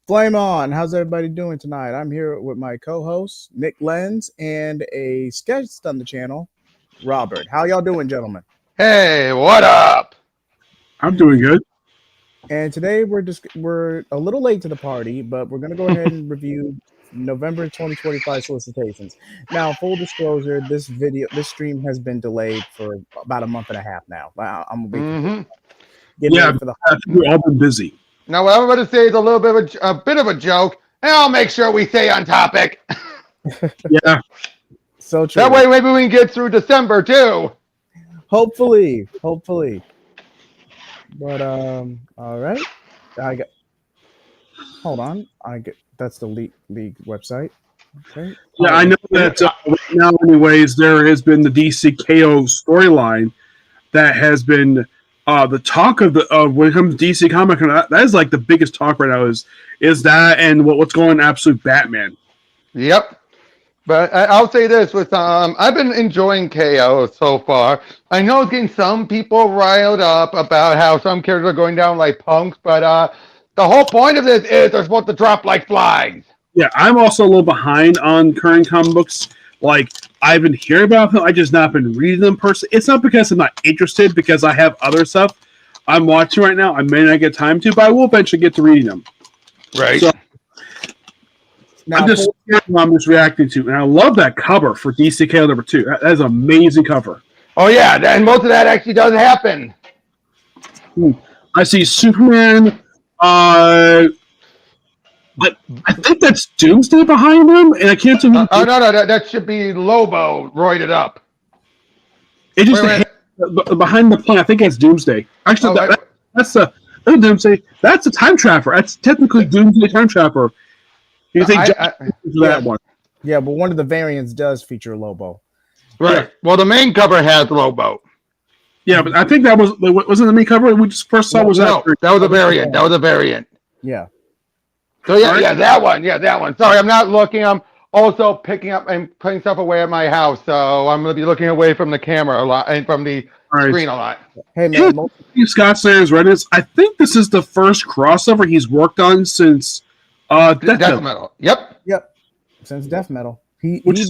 Flame on. How's everybody doing tonight? I'm here with my co-host Nick Lenz and a guest on the channel, Robert. How y'all doing, gentlemen? Hey, what up? I'm doing good. And today we're a little late to the party, but we're gonna go ahead and review November 2025 solicitations. Now, full disclosure, this stream has been delayed for about a month and a half now. I'm gonna be completely getting Yeah, ready for the we've all been busy. Now, what I'm going to say is a little bit of a bit of a joke, and I'll make sure we stay on topic. Yeah, so true. That way, maybe we can get through December too. Hopefully. But all right. I got. Hold on. That's the league website. Okay. yeah, I know that right now, anyways, there has been the DC KO storyline that has been the talk of the when it comes to DC Comic Con. That is like the biggest talk right now is that and what's going on Absolute Batman. Yep. But I'll say this with I've been enjoying KO so far. I know it's getting some people riled up about how some characters are going down like punks, but the whole point of this is they're supposed to drop like flies. Yeah, I'm also a little behind on current comic books. Like I've been hearing about them, I just not been reading them personally. It's not because I'm not interested, because I have other stuff I'm watching right now. I may not get time to, but I will eventually get to reading them. Right. So, Now, I'm just reacting to, and I love that cover for DCKO number 2. That is an amazing cover. Oh yeah, and most of that actually does happen. I see Superman. I think that's Doomsday behind him, and I can't tell. Oh no, that should be Lobo roided up. It just behind the plane. I think that's Doomsday. Actually, that's the Doomsday. That's a time trapper. That's technically Doomsday time trapper. You think that one? Yeah, but one of the variants does feature Lobo. Right. Yeah. Well, the main cover has Lobo. Yeah, but I think that wasn't the main cover. We just first saw was that was a variant. That was a variant. Yeah. So yeah, that one. Yeah, that one. Sorry, I'm not looking. I'm also picking up and putting stuff away at my house, so I'm going to be looking away from the camera a lot and from the screen a lot. Hey man, Scott Snyder's Reddit. I think this is the first crossover he's worked on since Death Metal. Yep. Since Death Metal. He was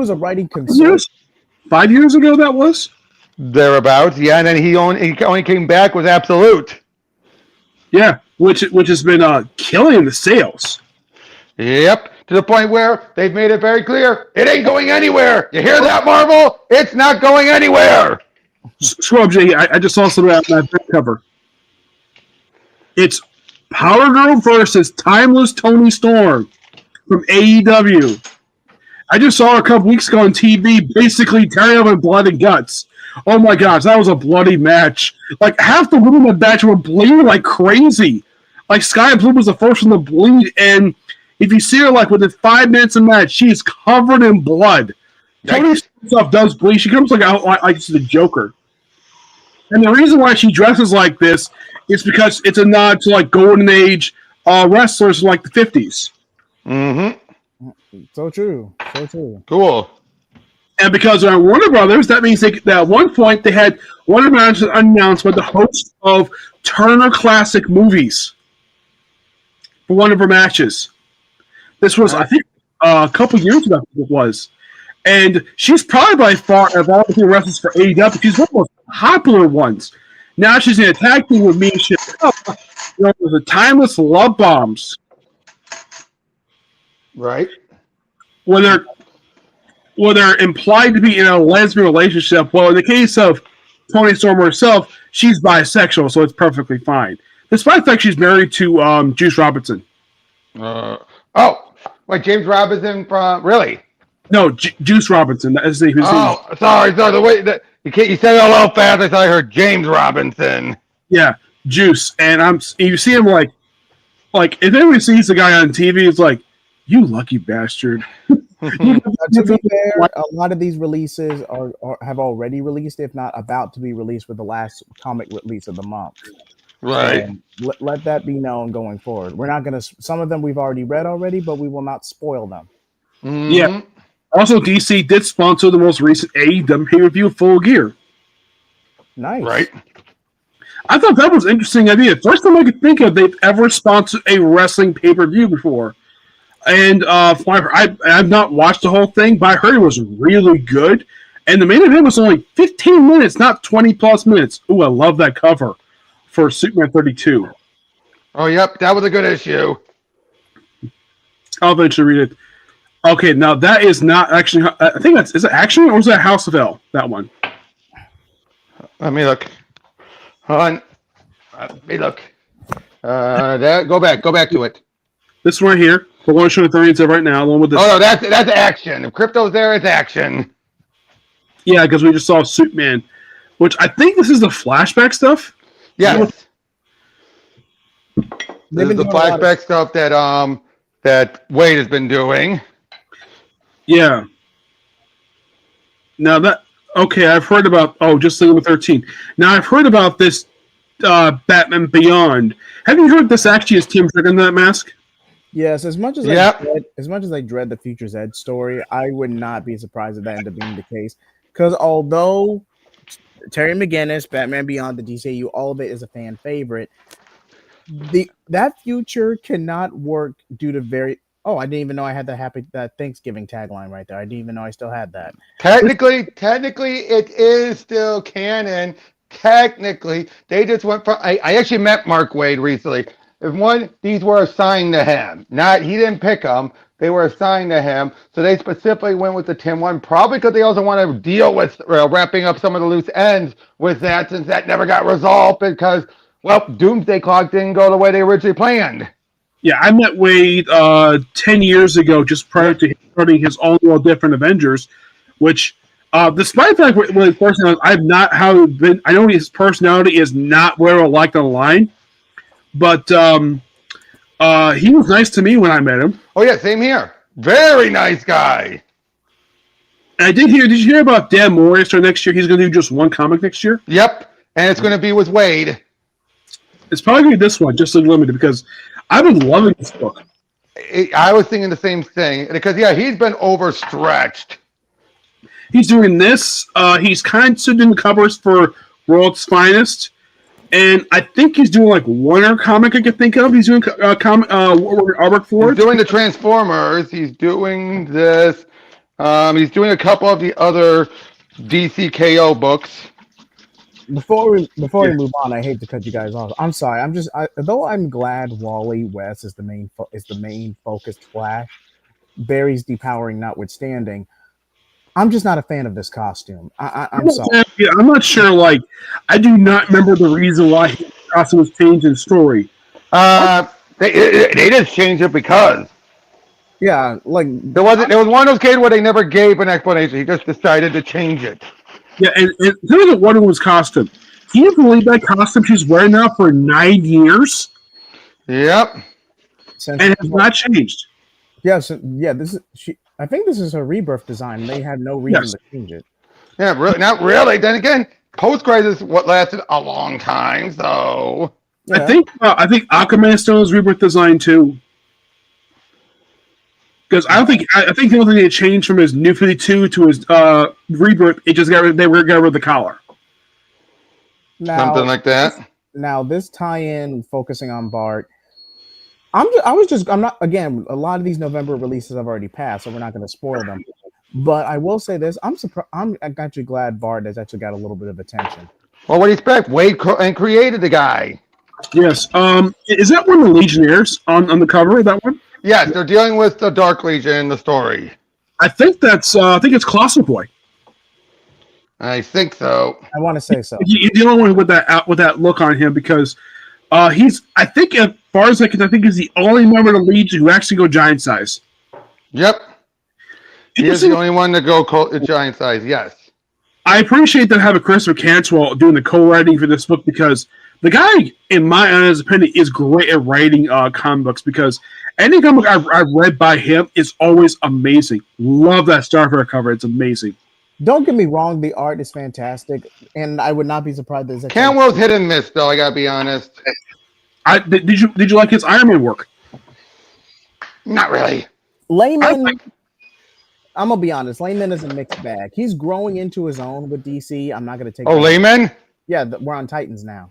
a writing consultant. 5 years ago that was? Thereabouts, yeah, and then he only came back with Absolute. Yeah, which has been killing the sales. Yep, to the point where they've made it very clear it ain't going anywhere. You hear that, Marvel? It's not going anywhere. Scrub J, I just saw something on that cover. It's Power Girl versus Timeless Tony Storm from AEW. I just saw her a couple weeks ago on TV, basically tearing up in blood and guts. Oh my gosh, that was a bloody match. Like half the women in the match were bleeding like crazy. Like Sky Blue was the first one to bleed, and if you see her like within 5 minutes of the match, she is covered in blood. Tony stuff does bleed. She comes like the Joker. And the reason why she dresses like this is because it's a nod to like golden age wrestlers like the 50s. Mm-hmm. So true. Cool. And because they're on Warner Brothers, that means that at one point they had Warner Brothers announced by the host of Turner Classic Movies for one of her matches. This was, I think, a couple years ago. It was, and she's probably by far of all the wrestlers for AEW, she's one of the most popular ones. Now she's in a tag team with me. The Timeless Love Bombs. Right. Whether implied to be in a lesbian relationship, well, in the case of Toni Storm herself, she's bisexual, so it's perfectly fine. Despite the fact she's married to Juice Robinson. Wait, James Robinson from really? No, Juice Robinson. That is sorry. The way that you said it a little fast. I thought I heard James Robinson. Yeah, Juice, and you see him like if anyone sees the guy on TV, it's like, you lucky bastard. To be fair, a lot of these releases have already released, if not about to be released, with the last comic release of the month. Right. Let that be known going forward. We're not going to. Some of them we've already read already, but we will not spoil them. Mm-hmm. Yeah. Also, DC did sponsor the most recent AEW pay-per-view Full Gear. Nice. Right. I thought that was an interesting idea. First time I could think of they've ever sponsored a wrestling pay-per-view before. And I've not watched the whole thing, but I heard it was really good. And the main event was only 15 minutes, not 20 plus minutes. Ooh, I love that cover for Superman 32. Oh, yep, that was a good issue. I'll eventually read it. Okay, now that is not actually. I think is it Action or is that House of L? That one. Let me look. Hold on. Let me look. Go back to it. This one right here, the one showing the things right now, the one with this. Oh no, that's Action. If Crypto's there, it's Action. Yeah, because we just saw Superman, which I think this is the flashback stuff. Yes. This is the flashback stuff that Wade has been doing. Yeah. Now that I've heard about just League of 13. Now I've heard about this Batman Beyond. Have you heard this actually is Tim Drake in that mask? Yes, as much as I dread the Future's Edge story, I would not be surprised if that ended up being the case. Because although Terry McGinnis, Batman Beyond, the DCU, all of it is a fan favorite, that Future cannot work due to I didn't even know I had that Thanksgiving tagline right there. I didn't even know I still had that. Technically, it is still canon. Technically, they just went from. I actually met Mark Waid recently. These were assigned to him. He didn't pick them. They were assigned to him. So they specifically went with the Tim one, probably because they also want to deal with wrapping up some of the loose ends with that, since that never got resolved because, Doomsday Clock didn't go the way they originally planned. Yeah, I met Wade 10 years ago, just prior to him starting his own little different Avengers, which, despite the fact with his personality, I know his personality is not where I liked on the line, but he was nice to me when I met him. Oh, yeah, same here. Very nice guy. And did you hear about Dan Morris for next year? He's going to do just one comic next year? Yep, and it's going to be with Wade. It's probably going to be this one, just limited, because I've been loving this book. I was thinking the same thing, because, he's been overstretched. He's doing this. He's kind of doing the covers for World's Finest. And I think he's doing like one other comic I could think of. He's doing artwork for it. He's doing the Transformers. He's doing this. He's doing a couple of the other DCKO books. Before we move on, I hate to cut you guys off. I'm sorry. Though I'm glad Wally West is the main focused Flash, Barry's depowering notwithstanding, I'm just not a fan of this costume. I'm sorry. Yeah, I'm not sure. Like, I do not remember the reason why his costume was changed in the story. They just changed it because. Yeah, like there was one of those cases where they never gave an explanation. He just decided to change it. Yeah, and look at Wonder Woman's costume. Can you believe that costume she's wearing now for 9 years? Yep. And it has not changed. Yes, yeah. I think this is her rebirth design. They had no reason to change it. Yeah, really, not really. Then again, post-crisis, what lasted a long time. So yeah. I think Aquaman still has rebirth design too. Because I think the only thing they changed from his New 52 to his rebirth, they got rid of the collar. Something like that. Now this tie-in focusing on Bart. I'm not again. A lot of these November releases have already passed, so we're not going to spoil them. But I will say this: I'm actually glad Bart has actually got a little bit of attention. Well, what do you expect? Wade created the guy. Yes. Is that one of the Legionnaires on the cover of that one? Yes, they're dealing with the Dark Legion in the story. I think it's Colossal Boy. I think so. I want to say so. He's the only one with that look on him because he's. I think as far as I think he's the only member of the Legion who actually go giant size. Yep. He is the only one to go giant size. Yes. I appreciate them having Christopher Cantwell doing the co-writing for this book because the guy, in my honest opinion, is great at writing comic books because any comic I've read by him is always amazing. Love that Starfire cover. It's amazing. Don't get me wrong, the art is fantastic, and I would not be surprised that Cantwell's hit and miss, though. I gotta be honest. Did you like his Iron Man work? Not really. Layman, I'm gonna be honest. Layman is a mixed bag. He's growing into his own with DC. I'm not gonna take. Layman? Yeah, we're on Titans now.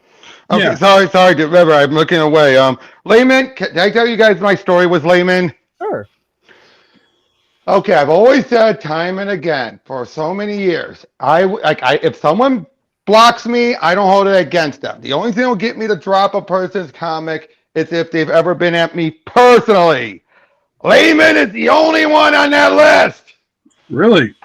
Okay, Yeah. sorry. Remember, I'm looking away. Layman, did I tell you guys my story with Layman? Sure. Okay, I've always said time and again for so many years, if someone blocks me, I don't hold it against them. The only thing that will get me to drop a person's comic is if they've ever been at me personally. Layman is the only one on that list. Really?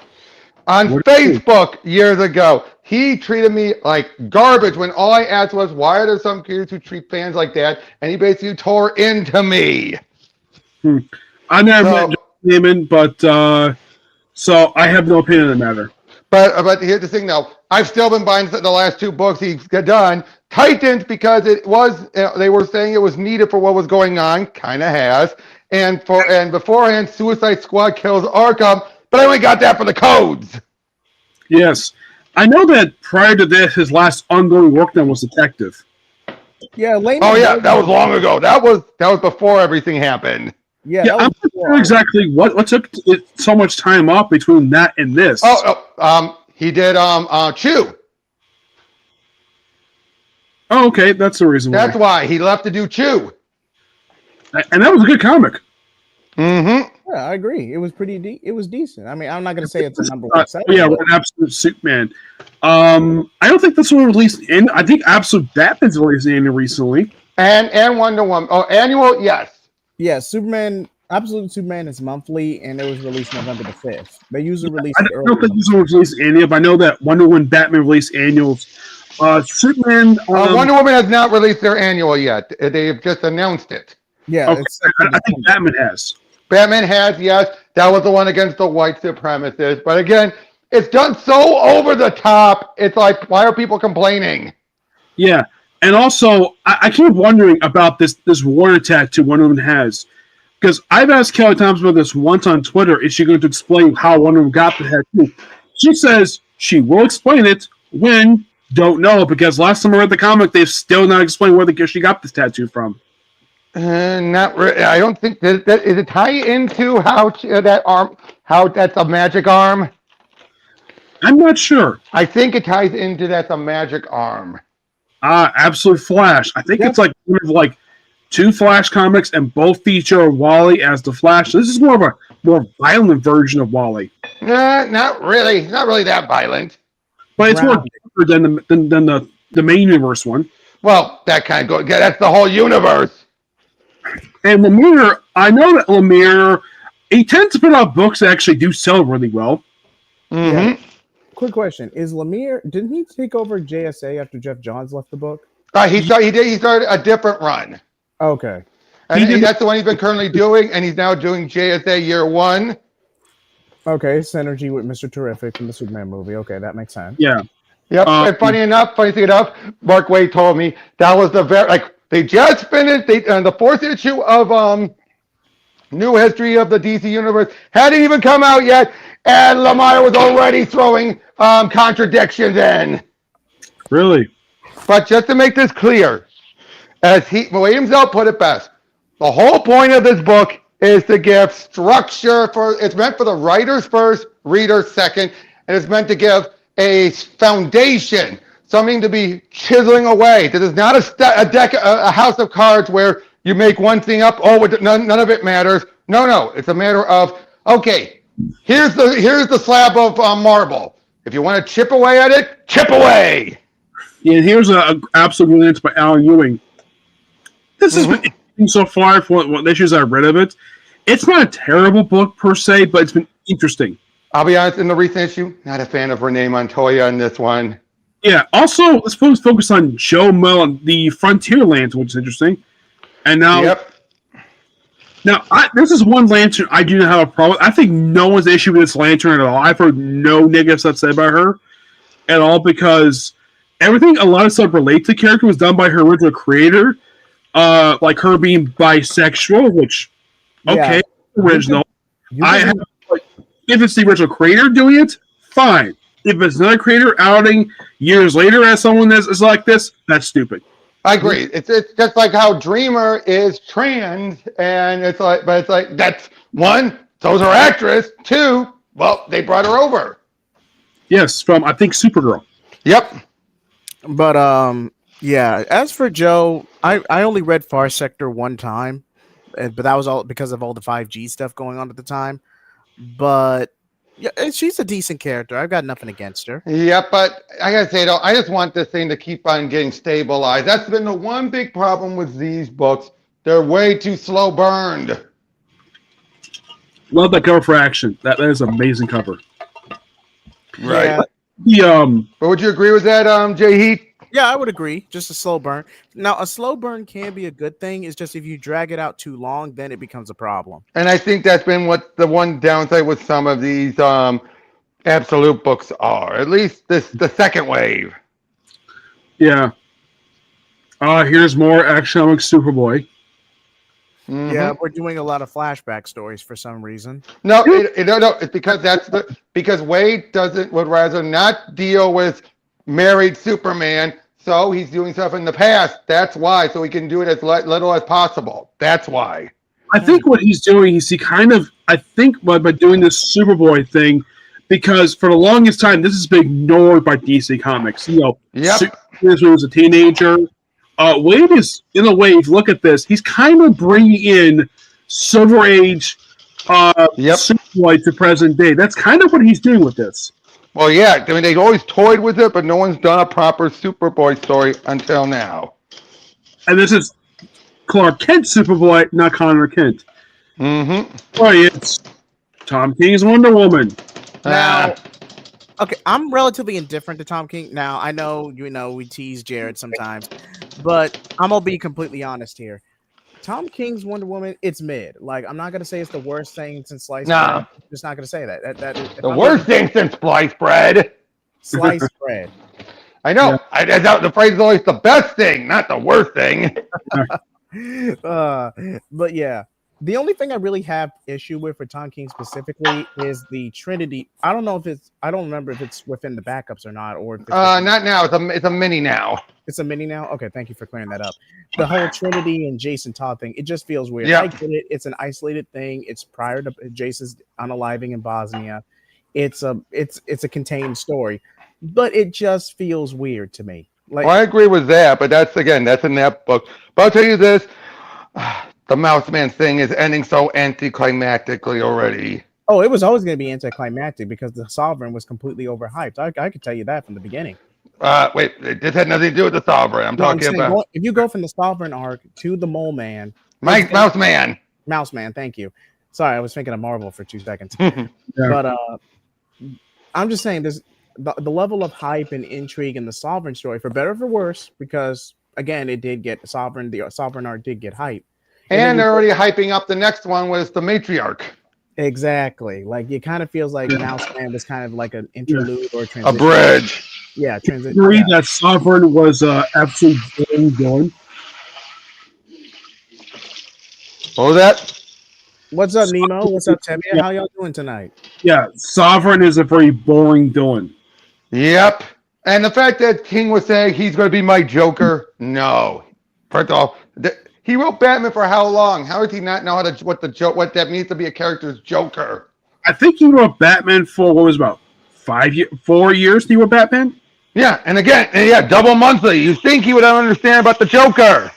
On What? Facebook years ago, he treated me like garbage when all I asked was, why are there some creators who treat fans like that? And he basically tore into me. I never met So, John Heyman, but so I have no opinion on the matter. but here's the thing though, I've still been buying the last two books he's done. Titans, because it was they were saying it was needed for what was going on, kind of has. And beforehand, Suicide Squad kills Arkham, but I only got that for the codes. Yes. I know that prior to this, his last ongoing work done was Detective. Yeah, Layman. Oh yeah, that was long ago. That was before everything happened. Yeah, Yeah, I'm that was not sure exactly what took it so much time off between that and this. He did Chew. Oh, okay, that's the reason That's why. why he left to do Chew. And that was a good comic. Mm-hmm. Yeah, I agree. It was pretty. It was decent. I mean, I'm not gonna say it's a number one seller. Yeah, but- Absolute Superman. I don't think this one released in. I think Absolute Batman's released in recently. And Wonder Woman. Oh, annual, yes. Yeah, Superman. Absolute Superman is monthly, and it was released November the 5th. They usually release I it don't think early. this one was released annual, but I know that Wonder Woman, Batman released annuals. Superman. Wonder Woman has not released their annual yet. They've just announced it. Yeah, Okay, I think Batman has. Batman has, yes. That was the one against the white supremacists. But again, it's done so over the top. It's like, why are people complaining? Yeah, and also I keep wondering about this warrior tattoo Wonder Woman has, because I've asked Kelly Thompson about this once on Twitter. Is she going to explain how Wonder Woman got the tattoo? She says she will explain it. When, don't know, because last time I read the comic, they've still not explained where she got this tattoo from. Not really. I don't think that is it tie into how that arm, how that's a magic arm. I'm not sure. I think it ties into that's a magic arm. Absolute Flash. I think it's like one of like two Flash comics, and both feature Wally as the Flash. This is more of a more violent version of Wally. Not really. Not really that violent. But it's more darker than the main universe one. Well, that kind of goes. Yeah, that's the whole universe. And Lemire, I know that Lemire, he tends to put out books that actually do sell really well. Mm-hmm. Yeah. Quick question: is Lemire? Didn't he take over JSA after Jeff Johns left the book? He started a different run. Okay. And that's the one he's been currently doing, and he's now doing JSA Year 1. Okay, synergy with Mr. Terrific from the Superman movie. Okay, that makes sense. Yeah. Yep. And funny thing enough, Mark Waid told me that was they just finished the fourth issue of New History of the DC Universe hadn't even come out yet, and Lemire was already throwing contradictions in. Really? But just to make this clear, as Waid himself put it best, the whole point of this book is to give structure it's meant for the writers first, readers second, and it's meant to give a foundation, something to be chiseling away. This is not a house of cards where you make one thing up. Oh, none of it matters. No. It's a matter of, okay, here's the slab of marble. If you want to chip away at it, chip away. Yeah, here's an absolute brilliance by Alan Ewing. This has been interesting so far for what issues I've read of it. It's not a terrible book per se, but it's been interesting. I'll be honest, in the recent issue, not a fan of Renee Montoya in this one. Yeah, also, let's focus on Joe Mellon, the Frontierlands, which is interesting. And now, this is one lantern I do not have a problem with. I think no one's issue with this lantern at all. I've heard no negative stuff said by her at all, because everything, a lot of stuff related to the character was done by her original creator, like her being bisexual, which, okay, original. If it's the original creator doing it, fine. If it's another creator outing years later as someone that is like this, that's stupid. I agree. It's just like how Dreamer is trans, and it's like that's one. So's her actress. Two, well, they brought her over. Yes, from I think Supergirl. Yep. But yeah. As for Joe, I only read Far Sector one time, but that was all because of all the 5G stuff going on at the time. But yeah, she's a decent character. I've got nothing against her. Yeah, but I gotta say though, I just want this thing to keep on getting stabilized. That's been the one big problem with these books. They're way too slow burned. Love that cover for Action. That is an amazing cover. Right. Yeah, But would you agree with that, Jay Heath? yeah, I would agree. Just a slow burn. Now, a slow burn can be a good thing. It's just if you drag it out too long, then it becomes a problem. And I think that's been what the one downside with some of these absolute books are. At least the second wave. yeah. Here's more Action Comics Superboy. Yeah, we're doing a lot of flashback stories for some reason. No, no, it's because because Wade would rather not deal with married Superman, so he's doing stuff in the past. That's why, so he can do it as little as possible. That's why. I think what he's doing is I think by doing this Superboy thing, because for the longest time this has been ignored by DC Comics. Yep. Superman when he was a teenager. Wade is, in a way, if you look at this, he's kind of bringing in Silver Age Superboy to present day. That's kind of what he's doing with this. Well, yeah, I mean they've always toyed with it, but no one's done a proper Superboy story until now. And this is Clark Kent Superboy, not Connor Kent. Boy, it's Tom King's Wonder Woman. Now, okay, I'm relatively indifferent to Tom King. Now, I know we tease Jared sometimes, but I'm gonna be completely honest here. Tom King's Wonder Woman, it's mid. Like, I'm not gonna say it's the worst thing since sliced bread. I'm just not gonna say that. The worst thing since sliced bread. Sliced bread. I know. Yeah. The phrase is always the best thing, not the worst thing. But yeah, the only thing I really have issue with for Tom King specifically is the Trinity. I don't remember if it's within the backups or not, or if it's not now. It's a mini now. It's a mini now. Okay, thank you for clearing that up. The whole Trinity and Jason Todd thing, it just feels weird. Yeah. I get it. It's an isolated thing. It's prior to Jason's unaliving in Bosnia. It's a contained story, but it just feels weird to me. Like, well, I agree with that, but that's in that book. But I'll tell you this. The Mouse Man thing is ending so anticlimactically already. Oh, it was always going to be anticlimactic because the Sovereign was completely overhyped. I could tell you that from the beginning. Wait, this had nothing to do with the Sovereign. I'm talking about... if you go from the Sovereign arc to the Mole Man... Mouse Man. Mouse Man, thank you. Sorry, I was thinking of Marvel for 2 seconds. Yeah. But I'm just saying, there's the level of hype and intrigue in the Sovereign story, for better or for worse, because, again, it did get... the Sovereign arc did get hype. And they're already hyping up the next one with the Matriarch. Exactly. Like, it kind of feels like Mouse Man was kind of like an interlude or a transition. A bridge. Yeah, transition. Agree that Sovereign was absolutely going. What was that? What's up, Nemo? What's up, Tevia? How y'all doing tonight? Yeah, Sovereign is a very boring doing. Yep. And the fact that King was saying he's going to be my Joker, no. First of all, he wrote Batman for how long? How does he not know what that means to be a character's Joker? I think he wrote Batman for what was about 4 years. He wrote Batman. Yeah, and again, double monthly. You think he would understand about the Joker?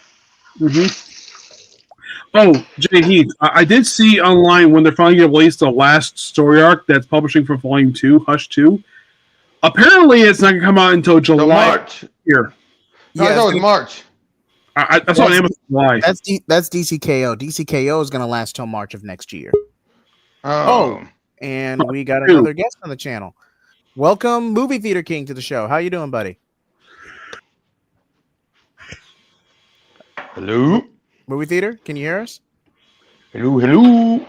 Oh, Jay Heath, I did see online when they're finally going to release the last story arc that's publishing for Volume 2, Hush 2. Apparently, it's not going to come out until July. March. Here. No, I thought it was March. That's on Amazon. July. That's DCKO. DCKO is going to last till March of next year. Oh. And we got another guest on the channel. Welcome, Movie Theater King, to the show. How you doing, buddy? Hello? Movie Theater, can you hear us? Hello?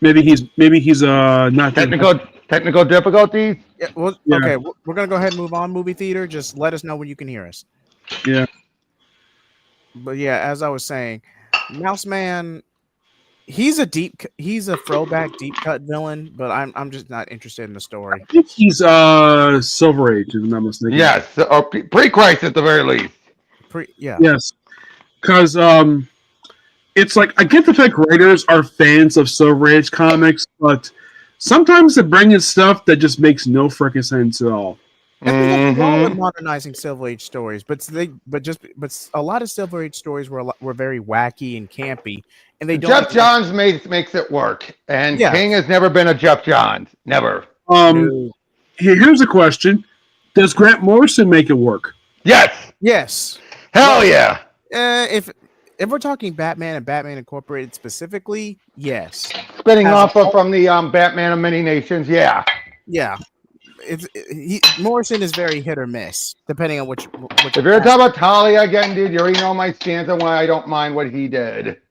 Maybe he's not technical difficulties. Yeah, well, Yeah. Okay, we're gonna go ahead and move on. Movie Theater, just let us know when you can hear us. Yeah. But yeah, as I was saying, Mouse Man, he's a throwback deep cut villain, but I'm just not interested in the story. I think he's Silver Age, if I'm not mistaken. Yes, or pre-Christ at the very least. Yes, because it's like I get the fact writers are fans of Silver Age comics, but sometimes they bring in stuff that just makes no freaking sense at all. And there's nothing wrong with Mm-hmm. modernizing Silver Age stories, but a lot of Silver Age stories were very wacky and campy, and they don't Jeff even have. Johns makes it work, and Yeah, King has never been a Jeff Johns. Never. Um, no, here's a question: does Grant Morrison make it work? Yes. yes. Hell Well, yeah. if we're talking Batman and Batman Incorporated specifically, yes, Spinning has off from the Batman of Many Nations. Yeah. yeah. Morrison is very hit or miss depending on which If you're aspect. talking about Talia again, dude, you already know my stance on why I don't mind what he did.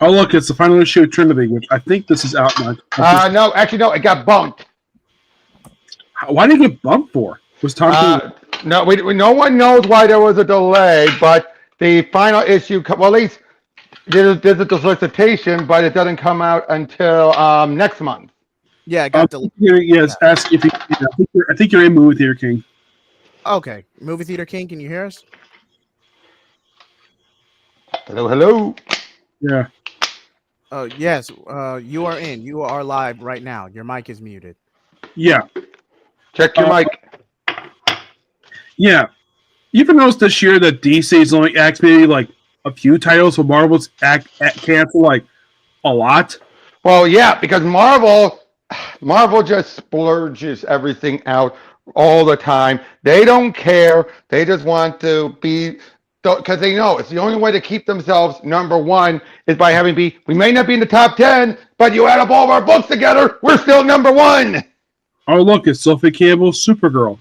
Oh, look, it's the final issue of Trinity, which I think this is out now. No, actually, no, it got bumped. Why did it get bumped for? Was Tom King? No, no one knows why there was a delay, but the final issue, well, at least there's a solicitation, but it doesn't come out until next month. Yeah, it got delayed. Yes, ask if you. Yeah, I think you're in movie theater, King. Okay, movie theater king, can you hear us? Hello, hello. Yeah. Oh yes, you are in. You are live right now. Your mic is muted. Yeah. Check your mic. Yeah. You ever notice this year that DC's only acts maybe like a few titles, but Marvel's cancel like a lot? Well, yeah, because Marvel just splurges everything out all the time. They don't care. They just want to be, because they know it's the only way to keep themselves number one is by having we may not be in the top 10, but you add up all of our books together, we're still number one. Oh, look, it's Sophie Campbell's Supergirl.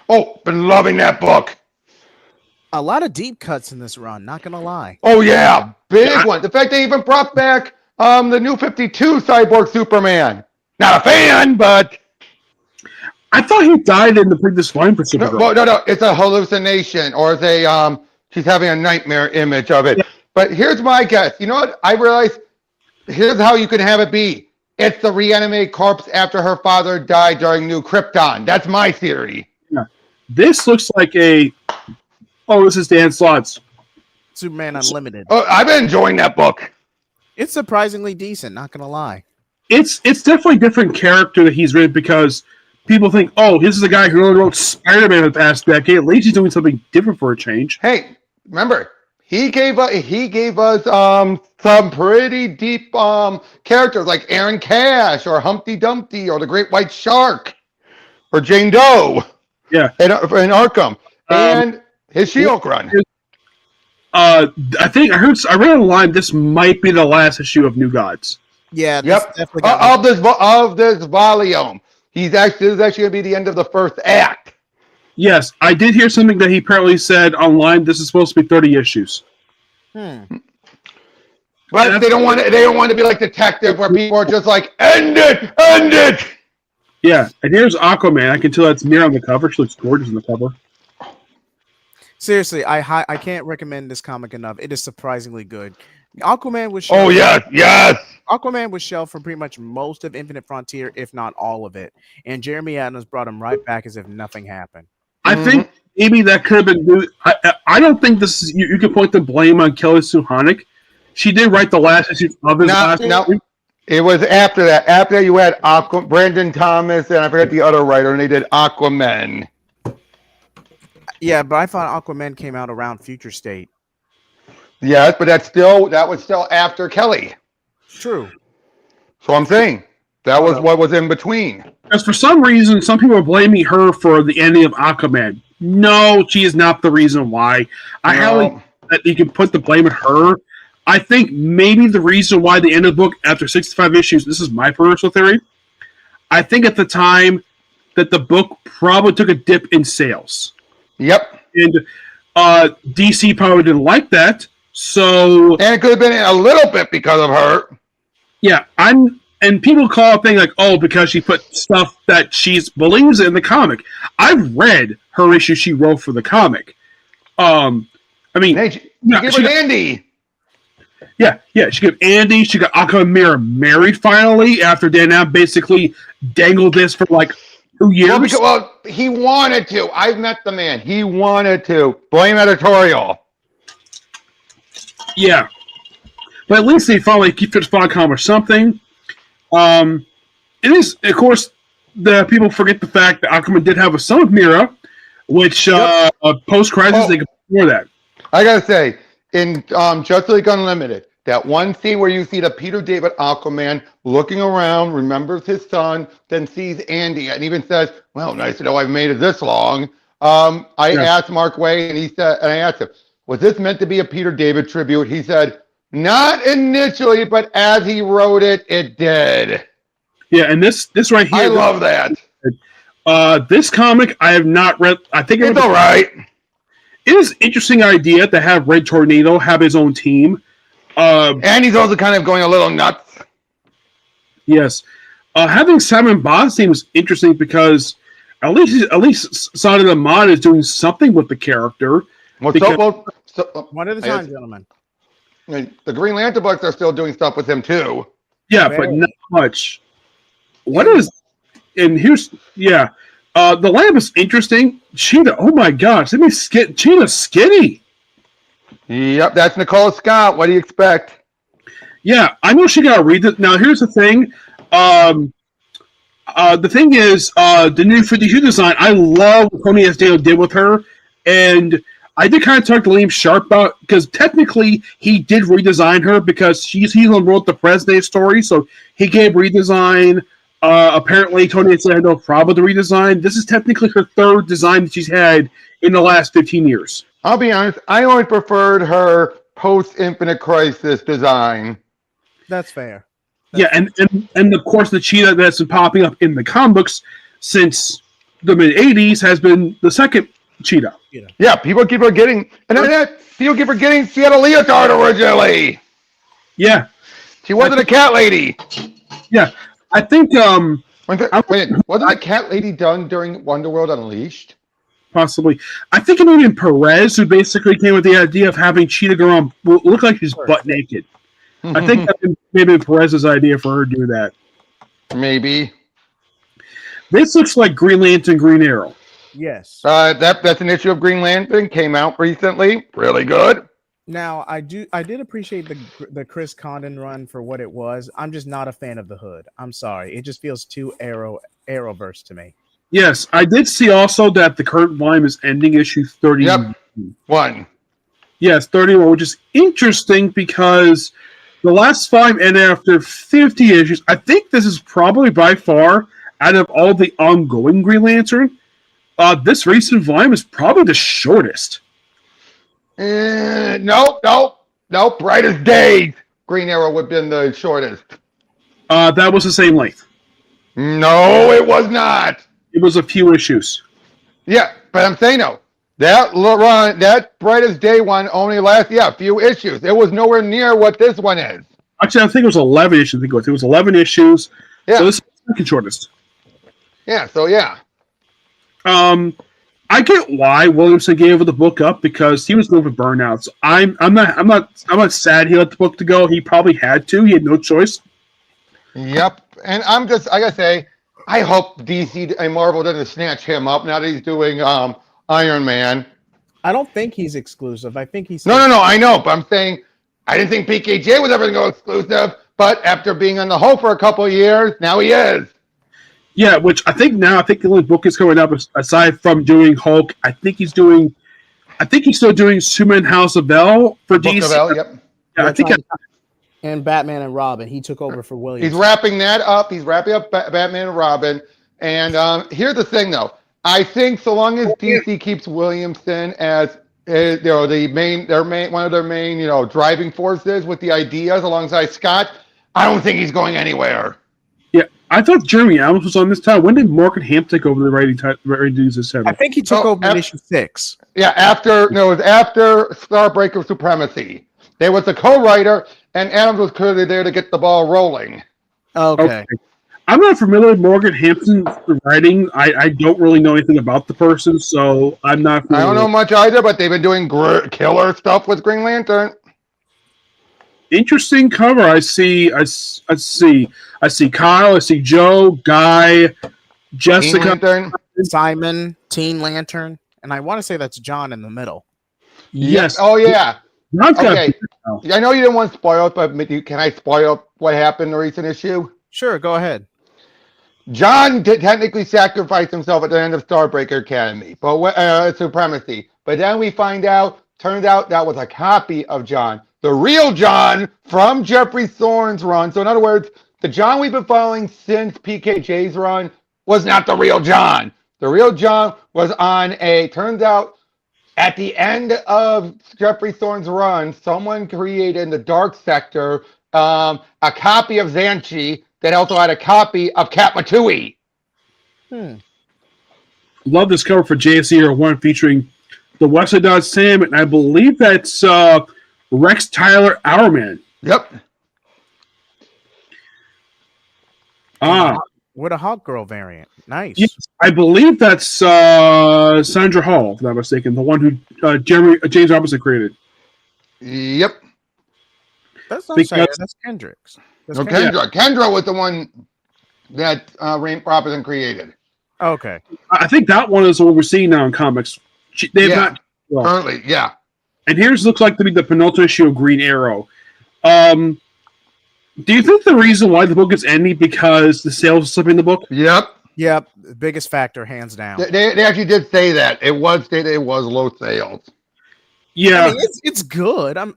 Oh, been loving that book. A lot of deep cuts in this run, not gonna lie. Oh, yeah, big one. The fact they even brought back the new 52 Cyborg Superman. Not a fan, but I thought he died in the previous line for no, Supergirl. no, it's a hallucination, or she's having a nightmare image of it. Yeah. But here's my guess. You know what? I realized here's how you can have it be. It's the reanimated corpse after her father died during New Krypton. That's my theory. Yeah. This looks like a. Oh, this is Dan Slott's. Superman Unlimited. Oh, I've been enjoying that book. It's surprisingly decent, not gonna lie. It's definitely a different character that he's written because people think, oh, this is a guy who only wrote Spider-Man in the past decade. At least he's doing something different for a change. Hey, remember, he gave us some pretty deep characters like Aaron Cash or Humpty Dumpty or the Great White Shark or Jane Doe. Yeah. In Arkham. And his She-Hulk run. I think I read online this might be the last issue of New Gods. Yeah, Yep. definitely got Of this volume. This is actually going to be the end of the first act. Yes, I did hear something that he apparently said online. This is supposed to be 30 issues. But they don't want to be like Detective, where people are just like, end it. Yeah, and here's Aquaman. I can tell that's Mira on the cover. She looks gorgeous on the cover. Seriously, I can't recommend this comic enough. It is surprisingly good. Aquaman was shelved. Oh yes. Aquaman was shelved for pretty much most of Infinite Frontier, if not all of it. And Jeremy Adams brought him right back as if nothing happened. I think maybe that could have been. I don't think this is. You can point the blame on Kelly Sue Honig. She did write the last issue of his last. No. It was after that. After you had Brandon Thomas and I forget the other writer, and they did Aquaman. Yeah, but I thought Aquaman came out around Future State. Yes, but that was still after Kelly. True. So I'm saying that was what was in between. Because for some reason, some people are blaming her for the ending of Aquaman. No, she is not the reason why. I highly that you can put the blame on her. I think maybe the reason why the end of the book after 65 issues, this is my personal theory, I think at the time that the book probably took a dip in sales. Yep. And DC probably didn't like that. So and it could have been a little bit because of her. Yeah, and people call a thing like, oh, because she put stuff that she believes in the comic. I've read her issue she wrote for the comic. I mean, hey, she gave her Andy. Yeah, she got Andy. She got Aquaman married finally after Dan basically dangled this for like 2 years. Well, he wanted to. I've met the man. He wanted to. Blame editorial. Yeah. But at least they finally keep it Sponcom or something. It is, of course, the people forget the fact that Aquaman did have a son with Mira, which post crisis they could ignore that. I gotta say, in Justice League Unlimited, that one scene where you see the Peter David Aquaman looking around, remembers his son, then sees Andy, and even says, "Well, nice to know I've made it this long." I asked Mark Way, and he said, and I asked him, "Was this meant to be a Peter David tribute?" He said, "Not initially, but as he wrote it, it did." Yeah, and this right here, I love that. This comic I have not read. I think It's all right. It is an interesting idea to have Red Tornado have his own team. And he's also kind of going a little nuts. Yes, having Simon Boss team is interesting because at least Sada the Mod is doing something with the character. One at a time, gentlemen. The Green Lantern books are still doing stuff with him too. Yeah, but not much. What is? And here's the lamp is interesting. Cheetah, oh my gosh, let me Cheetah's skinny. Yep, that's Nicole Scott. What do you expect? Yeah, I know she got to read it. Now, here's the thing. The thing is, the new 52 design, I love what Tony Esteo did with her. And I did kind of talk to Liam Sharp about, because technically he did redesign her because he's the one who wrote the Fresnay story. So he gave redesign. Apparently, Tony said no problem with the redesign. This is technically her third design that she's had in the last 15 years. I'll be honest, I always preferred her post-Infinite Crisis design. That's fair. And of course, the cheetah that's been popping up in the comic books since the mid-'80s has been the second cheetah. Yeah, people keep forgetting. And then people keep forgetting she had a leotard originally. Yeah. She wasn't a cat lady. Yeah. I think wasn't the cat lady done during Wonderworld Unleashed? Possibly. I think it may have been Perez who basically came with the idea of having Cheetah go around look like she's butt naked. I think that may have been Perez's idea for her to do that. Maybe. This looks like Green Lantern, Green Arrow. Yes. That's an issue of Green Lantern, came out recently. Really good. Now, I did appreciate the Chris Condon run for what it was. I'm just not a fan of the hood. I'm sorry. It just feels too Arrowverse to me. Yes, I did see also that the current volume is ending issue 31. Yep. Yes, 31, which is interesting because the last volume ended after 50 issues. I think this is probably by far, out of all the ongoing Green Lantern, this recent volume is probably the shortest. Nope. Brightest Days. Green Arrow would have been the shortest. That was the same length. No, it was not. It was a few issues. Yeah, but I'm saying no. That run, that Brightest Day one only lasted, a few issues. It was nowhere near what this one is. Actually, I think it was 11 issues. It was 11 issues. Yeah. So this is the second shortest. Yeah, so yeah. I get why Williamson gave the book up because he was going for burnouts. I'm not sad he let the book to go. He probably had to. He had no choice. Yep. And I gotta say, I hope DC and Marvel doesn't snatch him up now that he's doing Iron Man. I don't think he's exclusive. I think he's No, I know, but I'm saying I didn't think PKJ was ever going to go exclusive, but after being on the Hulk for a couple of years, now he is. Yeah, which I think the only book is coming up aside from doing Hulk. I think he's still doing Superman House of L for DC. Book of L, yep. Yeah, I think and Batman and Robin. He took over for Williams. He's wrapping that up. He's wrapping up Batman and Robin. And here's the thing, though. I think so long as DC keeps Williamson as one of their main driving forces with the ideas alongside Scott, I don't think he's going anywhere. Yeah, I thought Jeremy Adams was on this time. When did Morgan Ham take over the writing duties this seven? I think he took over in issue 6. Yeah, it was after Starbreaker Supremacy. There was a co-writer, and Adams was clearly there to get the ball rolling. Okay. I'm not familiar with Morgan Hampton's writing. I don't really know anything about the person, so I'm not familiar. I don't know much either, but they've been doing killer stuff with Green Lantern. Interesting cover. I see Kyle, I see Joe, Guy, Jessica, Simon, Teen Lantern, and I want to say that's John in the middle. Yes. Oh yeah. Okay. I know you didn't want to spoil it, but can I spoil what happened in the recent issue? Sure, go ahead. John did technically sacrifice himself at the end of Starbreaker Academy, but Supremacy. But then we find out, turns out that was a copy of John, the real John from Jeffrey Thorne's run. So in other words, the John we've been following since PKJ's run was not the real John. The real John was on turns out, at the end of Jeffrey Thorne's run, someone created in the Dark Sector a copy of Xanchi that also had a copy of Katmatui. Love this cover for JSC Hero 1 featuring the Wesley Dodge Sam, and I believe that's Rex Tyler Hourman. Yep. With a Hawk Girl variant. Nice. Yes, I believe that's Sandra Hall, if I'm not mistaken, the one who James Robinson created. Yep. That's not Sandra, that's Kendrick's. No, Kendra. Kendra was the one that Rain Robinson created. Okay. I think that one is what we're seeing now in comics. They've not currently, yeah. And here's looks like to be the penultimate issue of Green Arrow. Do you think the reason why the book is ending because the sales are slipping the book? Yep. Yep. The biggest factor, hands down. They actually did say that. It was stated it was low sales. Yeah. I mean, it's good. I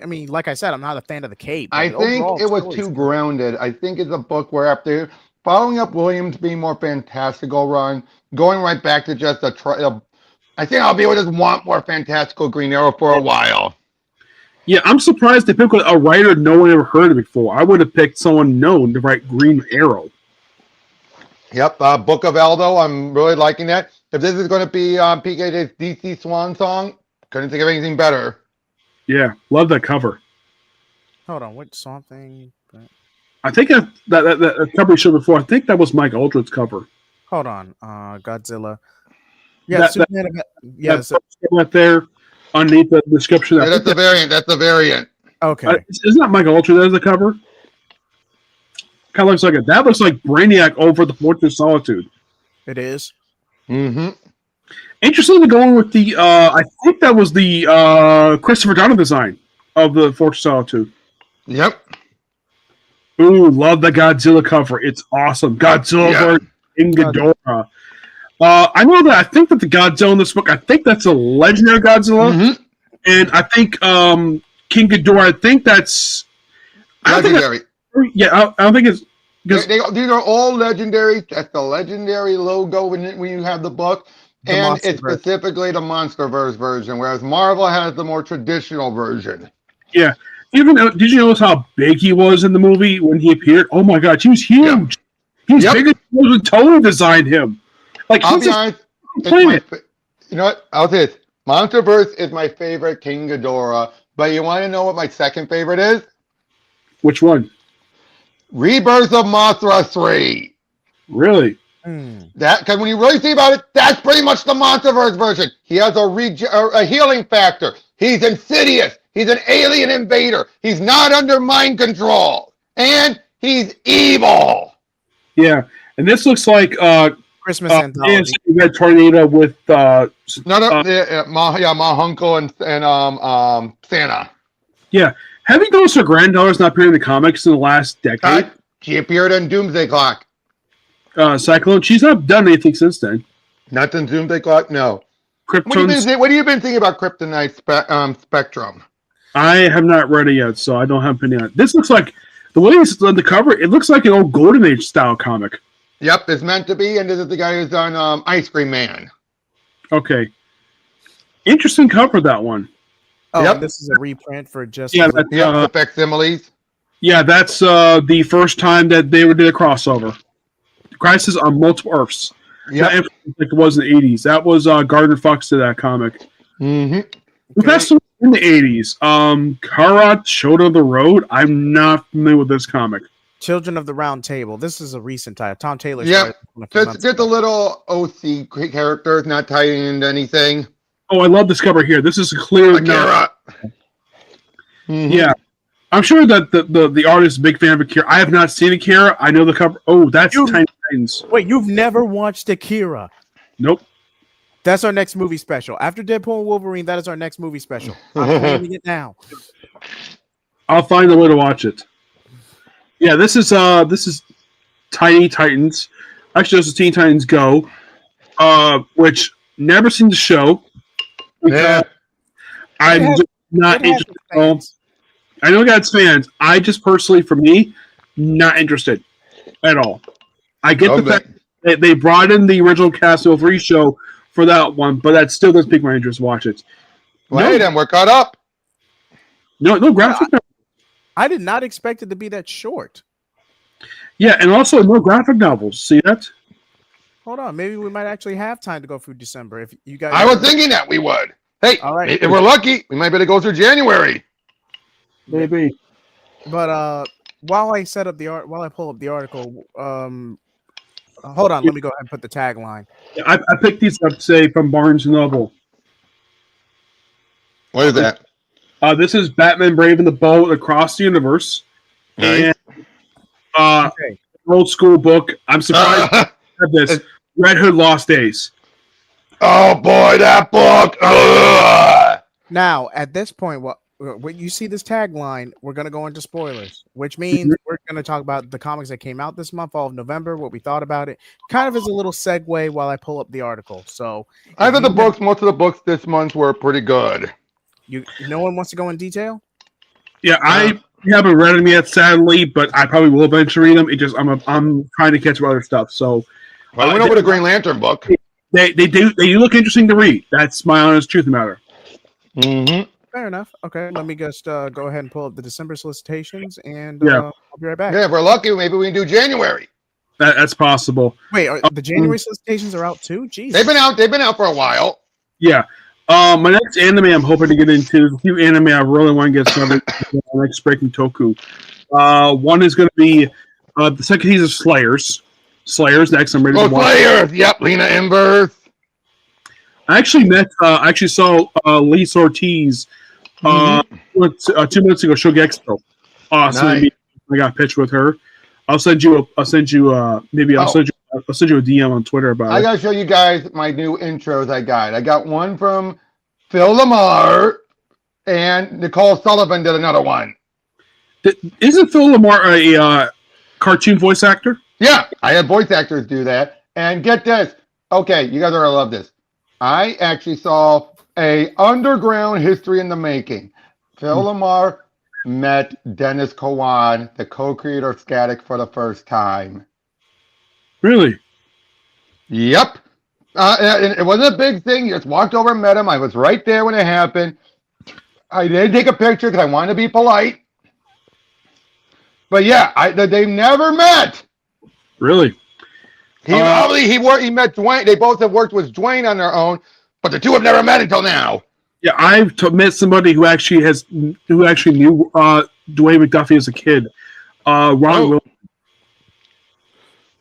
mean, like I said, I'm not a fan of the cape. I think it was too grounded. I think it's a book where after following up Williams being more fantastical run, going right back to just I think I'll be able to just want more fantastical Green Arrow for a while. Yeah, I'm surprised they picked a writer no one ever heard of before. I would have picked someone known to write Green Arrow. Yep, Book of Eldo. I'm really liking that. If this is going to be PKJ's DC Swan Song, couldn't think of anything better. Yeah, love that cover. Hold on, what something? I think that cover you showed before. I think that was Mike Aldred's cover. Hold on, Godzilla. Yeah, Superman. Right there underneath the description. Yeah, that's the variant. That's the variant. Okay, isn't that Mike Aldred as the cover? Kind of looks like it. That looks like Brainiac over the Fortress of Solitude. It is. Mm-hmm. Interesting to go in with the. I think that was the Christopher Donner design of the Fortress of Solitude. Yep. Ooh, love the Godzilla cover. It's awesome. Godzilla in Ghidorah. I know that. I think that the Godzilla in this book. I think that's a legendary Godzilla, and I think King Ghidorah. I think that's legendary. I don't think it's. These are all legendary. That's the legendary logo when you have the book. And it's specifically the Monsterverse version, whereas Marvel has the more traditional version. Yeah. Did you notice how big he was in the movie when he appeared? Oh my God, he was huge. He was bigger than Tony designed him. Like, I'll be honest. You know what? I'll say this. Monsterverse is my favorite King Ghidorah, but you want to know what my second favorite is? Which one? Rebirth of Mothra 3. Really? That, because when you really see about it, that's pretty much the Monsterverse version. He has a healing factor. He's insidious. He's an alien invader. He's not under mind control. And he's evil. Yeah. And this looks like Christmas anthology. Red Tornado with my uncle and Santa. Yeah. Heavy Ghost, her granddaughter's not appeared in the comics in the last decade. She appeared in Doomsday Clock. Cyclone. She's not done anything since then. Not in Doomsday Clock, no. What have you been thinking about Kryptonite Spectrum? I have not read it yet, so I don't have opinion on it. This looks like, the way it's on the cover, it looks like an old Golden Age style comic. Yep, it's meant to be, and this is the guy who's done Ice Cream Man. Okay. Interesting cover, that one. Oh, this is a reprint for just... the facsimiles. Yeah, that's the first time that they did a crossover. Crisis on Multiple Earths. Yeah, like it was in the 80s. That was Gardner Fox did that comic. Mm-hmm. That's in the 80s. Karat Shoulder of the Road. I'm not familiar with this comic. Children of the Round Table. This is a recent title. Tom Taylor. Yeah, just the little OC characters, not tied into anything. Oh, I love this cover here. This is clear. Yeah. I'm sure that the artist is a big fan of Akira. I have not seen Akira. I know the cover. Oh, that's Tiny Titans. Wait, you've never watched Akira? Nope. That's our next movie special. After Deadpool and Wolverine, that is our next movie special. I'm planning it now. I'll find a way to watch it. Yeah, this is Tiny Titans. Actually, this is Teen Titans Go, which never seen the show because Yeah. I'm just not It has interested. its fans. I know it got its fans. I just personally, for me, not interested at all. I get the fact that they brought in the original cast of 03 show for that one, but that still doesn't pique my interest to watch it. Well, hey, then we're caught up. No graphic. I did not expect it to be that short. Yeah, and also no graphic novels. See that? Hold on, maybe we might actually have time to go through December if you guys. I was thinking that we would. Hey, All right. if we're lucky, we might be able to go through January. Maybe. But while I set up the art, while I pull up the article, hold on, let me go ahead and put the tagline. I picked these up, say, from Barnes and Noble. What is that? This is Batman Brave and the Bold across the universe. Nice. And Okay. old school book. I'm surprised I have this. Red Hood Lost Days. Oh boy, that book. Ugh. Now, at this point, when you see this tagline, we're going to go into spoilers, which means we're going to talk about the comics that came out this month, all of November, what we thought about it. Kind of as a little segue while I pull up the article. So, I thought most of the books this month were pretty good. No one wants to go in detail? Yeah, I haven't read them yet, sadly, but I probably will eventually read them. It just I'm trying to catch up other stuff. So, I went over the Green Lantern book. They do look interesting to read. That's my honest truth matter. Mm-hmm. Fair enough. Okay, let me just go ahead and pull up the December solicitations, and Yeah. I'll be right back. Yeah, if we're lucky, maybe we can do January. That's possible. Wait, the January solicitations are out too? Jeez. They've been out for a while. Yeah. My next anime I'm hoping to get into, there's a few anime I really want to get started. Next Breaking Toku. One is going to be the second season of Slayers. Slayers next. I'm ready to watch. Slayers. Yep, Lena Embers. I actually saw Lisa Ortiz 2 minutes ago. Shogexpo. Awesome. Nice. I got a picture with her. I'll send you a DM on Twitter about I it. gotta show you guys my new intros I got. I got one from Phil Lamar, and Nicole Sullivan did another one. Isn't Phil Lamar a cartoon voice actor? Yeah, I had voice actors do that. And get this. Okay, you guys are gonna love this. I actually saw a underground history in the making. Phil Lamar met Dennis Cowan, the co-creator of Static, for the first time. Really? Yep. And it wasn't a big thing. You just walked over and met him. I was right there when it happened. I didn't take a picture because I wanted to be polite. But yeah, they never met. Really? He met Dwayne. They both have worked with Dwayne on their own, but the two have never met until now. Yeah, I've met somebody who actually knew Dwayne McDuffie as a kid. Ron Wilson.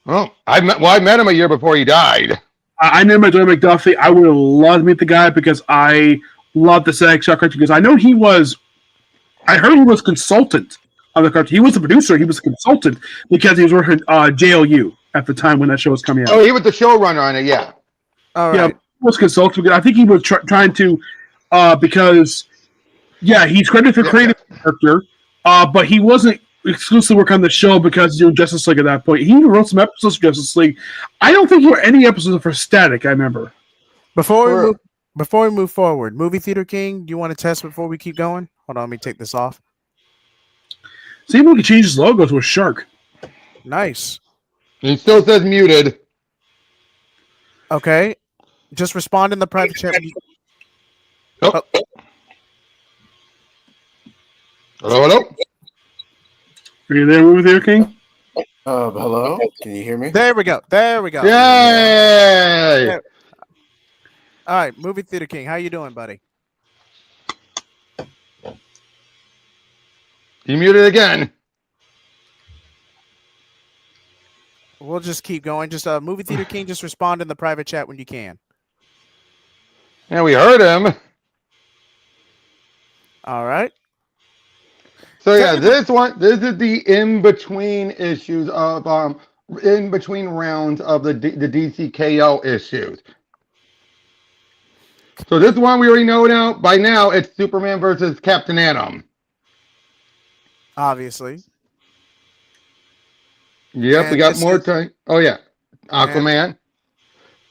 Oh, I met him a year before he died. I never met Dwayne McDuffie. I would have loved to meet the guy because I love the SAG cartoon. Because I know I heard he was consultant on the cartoon. He was the producer. He was a consultant because he was working JLU at the time when that show was coming out. Oh, he was the showrunner on it. Yeah. All Yeah, right. he was consultant. Because I think he was trying to because he's credited for creating the character, but he wasn't exclusively working on the show because he's doing Justice League at that point. He even wrote some episodes of Justice League. I don't think he wrote any episodes for Static. I remember. Before we move forward, Movie Theater King, do you want to test before we keep going? Hold on, let me take this off. See if we can change his logo to a shark. Nice. He still says muted. Okay. Just respond in the private chat. Oh. Hello. Are you there, Movie Theater King? Hello? Can you hear me? There we go. Yay! All right, Movie Theater King, how you doing, buddy? You muted again. We'll just keep going. Just Movie Theater King, just respond in the private chat when you can. Yeah, we heard him. All right. So yeah, this is the in-between issues of in-between rounds of the DCKO issues. So this one we already know by now it's Superman versus Captain Atom. Obviously. Yep, we And got this more is time. Oh yeah, and Aquaman.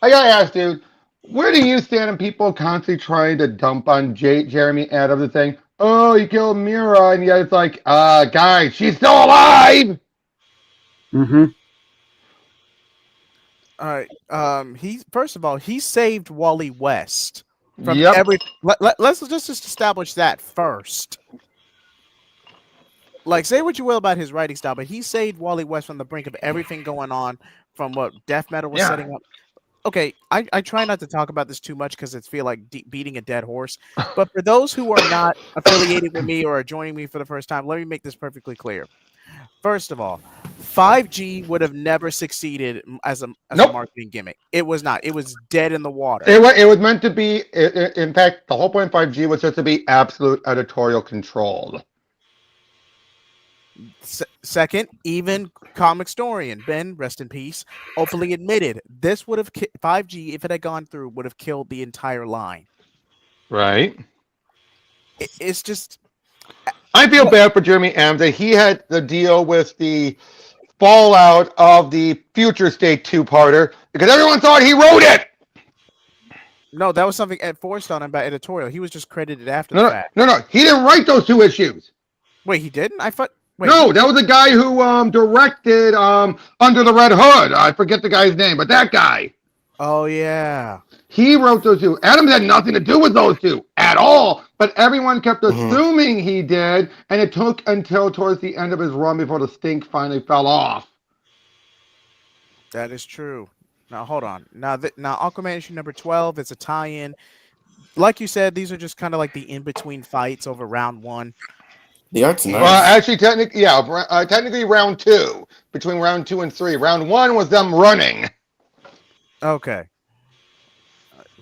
I gotta ask, dude, where do you stand on people constantly trying to dump on Jeremy Adams and saying, "Oh, he killed Mira," and yet it's like, guys, she's still alive. Mm-hmm. all right. He first of all, he saved Wally West from Yep. every. Let's just establish that first. Like, say what you will about his writing style, but he saved Wally West from the brink of everything going on, from what death metal was Yeah. setting up. Okay, I try not to talk about this too much because it's feel like beating a dead horse. But for those who are not affiliated with me or are joining me for the first time, let me make this perfectly clear. First of all, 5G would have never succeeded as a Nope. marketing gimmick. It was not. It was dead in the water. It was meant to be. In fact, the whole point of 5G was just to be absolute editorial control. Second, even comic historian Ben, rest in peace, openly admitted this would have 5G, if it had gone through, would have killed the entire line. Right. It's just. I feel bad for Jeremy Adams that he had to deal with the fallout of the Future State two-parter because everyone thought he wrote it. No, that was something Ed forced on him by editorial. He was just credited after No, the no, fact. no, no. He didn't write those two issues. Wait, he didn't? I thought. Wait, No, that was the guy who directed Under the Red Hood. I forget the guy's name, but that guy. Oh yeah. He wrote those two. Adams had nothing to do with those two at all, but everyone kept assuming he did, and it took until towards the end of his run before the stink finally fell off. That is true. Now hold on. Now Aquaman issue number 12. It's a tie-in. Like you said, these are just kind of like the in-between fights over round 1. The art's nice. Well, actually, technically round 2. Between round 2 and 3. Round 1 was them running. Okay.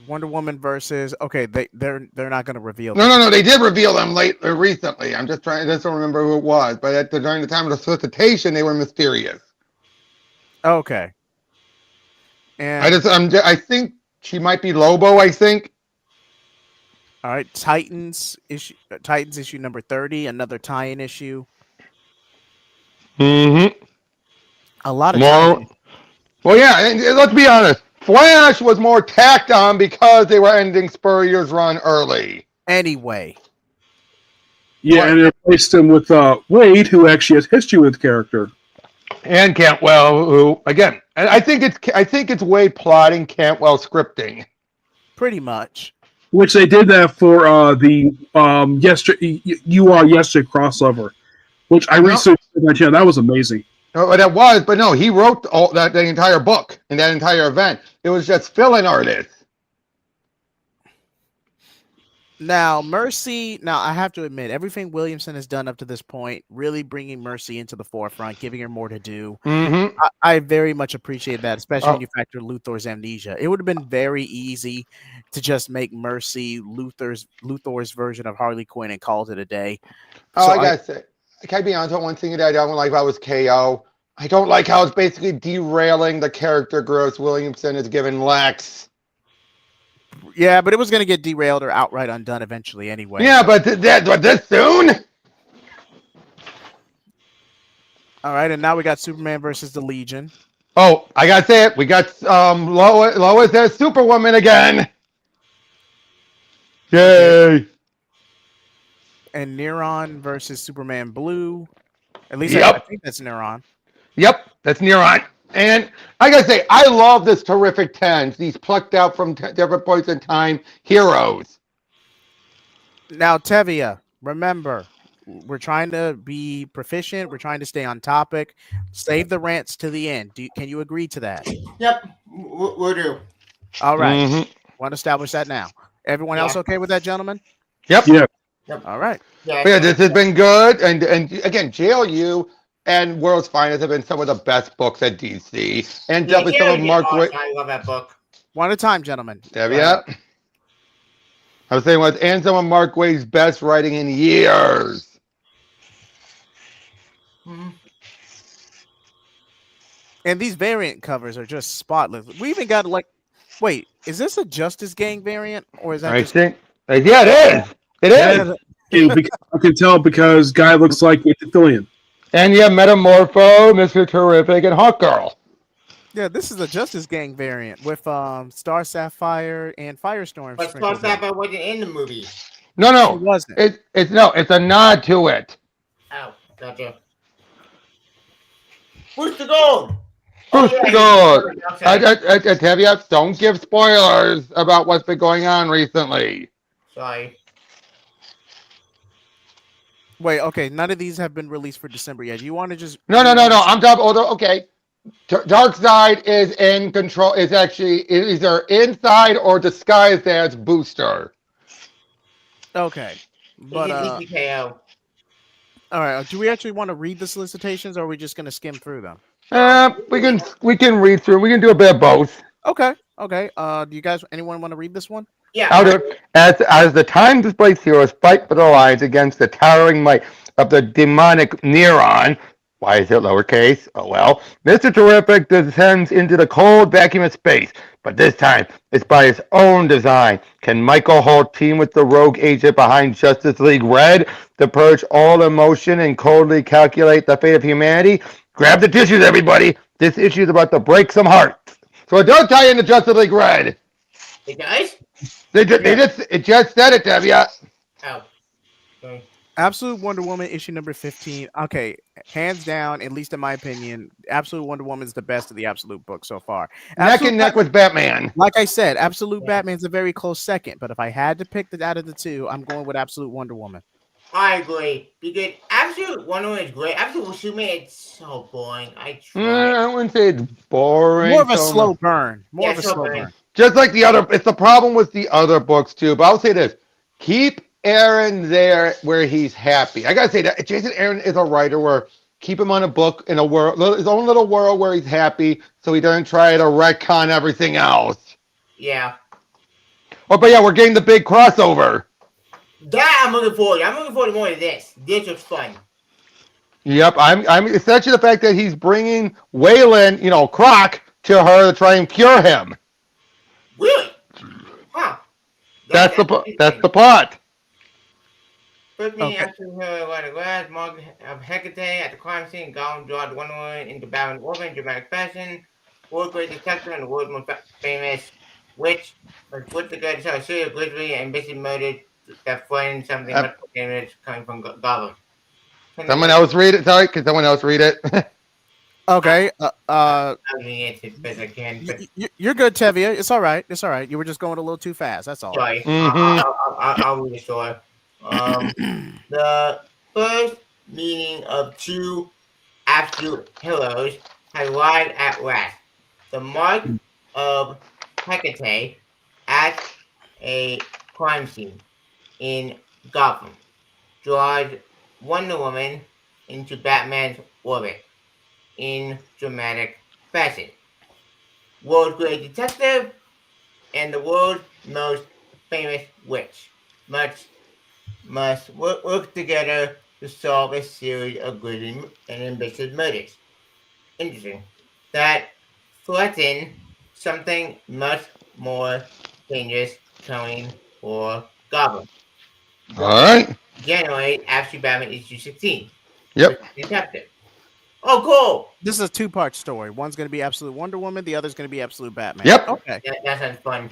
Wonder Woman versus. Okay, they're not going to reveal. No. They did reveal them recently. I just don't remember who it was. But during the time of the solicitation, they were mysterious. Okay. And I think she might be Lobo. I think. All right, Titans issue number 30, another tie-in issue. Mm-hmm. A lot of more. Well, yeah, and let's be honest. Flash was more tacked on because they were ending Spurrier's run early. Anyway. Yeah, and they replaced him with Wade, who actually has history with the character. And Cantwell, who again, I think it's Wade plotting, Cantwell scripting. Pretty much. Which they did that for the yesterday crossover, which I researched on my channel. That was amazing. No, that was, but no, he wrote the entire book and that entire event. It was just fill-in artists. Now, Mercy. Now, I have to admit, everything Williamson has done up to this point, really bringing Mercy into the forefront, giving her more to do. Mm-hmm. I very much appreciate that, especially when you factor Luthor's amnesia. It would have been very easy to just make Mercy Luthor's version of Harley Quinn and call it a day. Oh, I gotta say, can I be honest with one thing that I don't like about was KO? I don't like how it's basically derailing the character growth Williamson is giving Lex. Yeah, but it was going to get derailed or outright undone eventually anyway. Yeah, but this soon? All right, and now we got Superman versus the Legion. Oh, I gotta say it. We got Lois as Superwoman again. Yay! And Neuron versus Superman Blue. At least Yep. I think that's Neuron. Yep, that's Neuron. And I gotta say, I love this terrific 10s. These plucked out from different points in time heroes. Now, Tevia, remember, we're trying to be proficient. We're trying to stay on topic. Save the rants to the end. Can you agree to that? Yep, we'll do. All right. Mm-hmm. Want to establish that now. Everyone else okay with that, gentlemen? Yep. Yeah. All right. Yeah, this has been good. And again, JLU and World's Finest have been some of the best books at DC. And definitely some of Mark Waid. I love that book. One at a time, gentlemen. Yep. I was saying and some of Mark Waid's best writing in years. Mm-hmm. And these variant covers are just spotless. We even got wait, is this a Justice Gang variant or is that? I think, yeah, it is. It is. I can tell because guy looks like a Nathilian. And you have Metamorpho, Mr. Terrific, and Hawk Girl. Yeah, this is a Justice Gang variant with Star Sapphire and Firestorm But Star sprinkled in. Sapphire wasn't in the movie. No, She no. wasn't. It's a nod to it. Oh, gotcha. Booster Gold! Booster yeah, Gold. outside. Tell you, don't give spoilers about what's been going on recently. Sorry. Wait, okay, none of these have been released for December yet. You want to just No. I'm talking. Okay. Dark Side is in control. Is actually either inside or disguised as Booster. Okay, but It's KO. all right. Do we actually want to read the solicitations, or are we just going to skim through them? We can read through. We can do a bit of both. Okay. Do you guys? Anyone want to read this one? Yeah. I'll do it. As the time displaced heroes fight for the lives against the towering might of the demonic Neuron. Why is it lowercase? Oh well. Mr. Terrific descends into the cold vacuum of space, but this time it's by his own design. Can Michael Holt team with the rogue agent behind Justice League Red to purge all emotion and coldly calculate the fate of humanity? Grab the tissues, everybody. This issue is about to break some hearts. So it does tie into Justice League Red. It does? It just said it, Devia. Oh. Sorry. Absolute Wonder Woman issue number 15. Okay, hands down, at least in my opinion, Absolute Wonder Woman is the best of the Absolute book so far. Neck and neck with Batman. Like I said, Absolute Batman's a very close second, but if I had to pick out of the two, I'm going with Absolute Wonder Woman. I agree. Because Absolute Wonder Woman is great. Absolute Superman, it's so boring. I wouldn't say it's boring. More of a slow burn. More of a slow burn. Just like the other, it's the problem with the other books too. But I'll say this: keep Aaron there where he's happy. I gotta say that Jason Aaron is a writer where keep him on a book in a world, his own little world where he's happy, so he doesn't try to retcon everything else. Yeah. Oh, but yeah, we're getting the big crossover. That I'm looking forward to. I'm looking forward to more of this. This was fun. Yep, I'm essentially the fact that he's bringing Waylon, Croc, to her to try and cure him. Really? Huh. That's the plot. First meeting after her by the glass mark of Hecate at the crime scene, Gollum draws the Wonder Woman into Batman Orphan in dramatic fashion. World's great detective and the world's most famous witch was put together to tell a serial glittery and basically murdered that friend something much more dangerous coming from Gollum. Someone else read it. Sorry, can someone else read it? Okay. I'm reading it as best I can. But You're good, Tevia. It's all right. It's all right. You were just going a little too fast. That's all. sorry. I'll read the story. The first meeting of two absolute heroes has arrived at last. The mark of Hecate at a crime scene in Gotham draws Wonder Woman into Batman's orbit in dramatic fashion. World's great detective and the world's most famous witch must work together to solve a series of grisly and ambitious murders. Interesting. That threaten something much more dangerous coming for Gotham. All right. January, Absolute Batman issue 16. Yep. Detective. Oh, cool. This is a two-part story. One's going to be Absolute Wonder Woman. The other's going to be Absolute Batman. Yep. Okay. That sounds fun.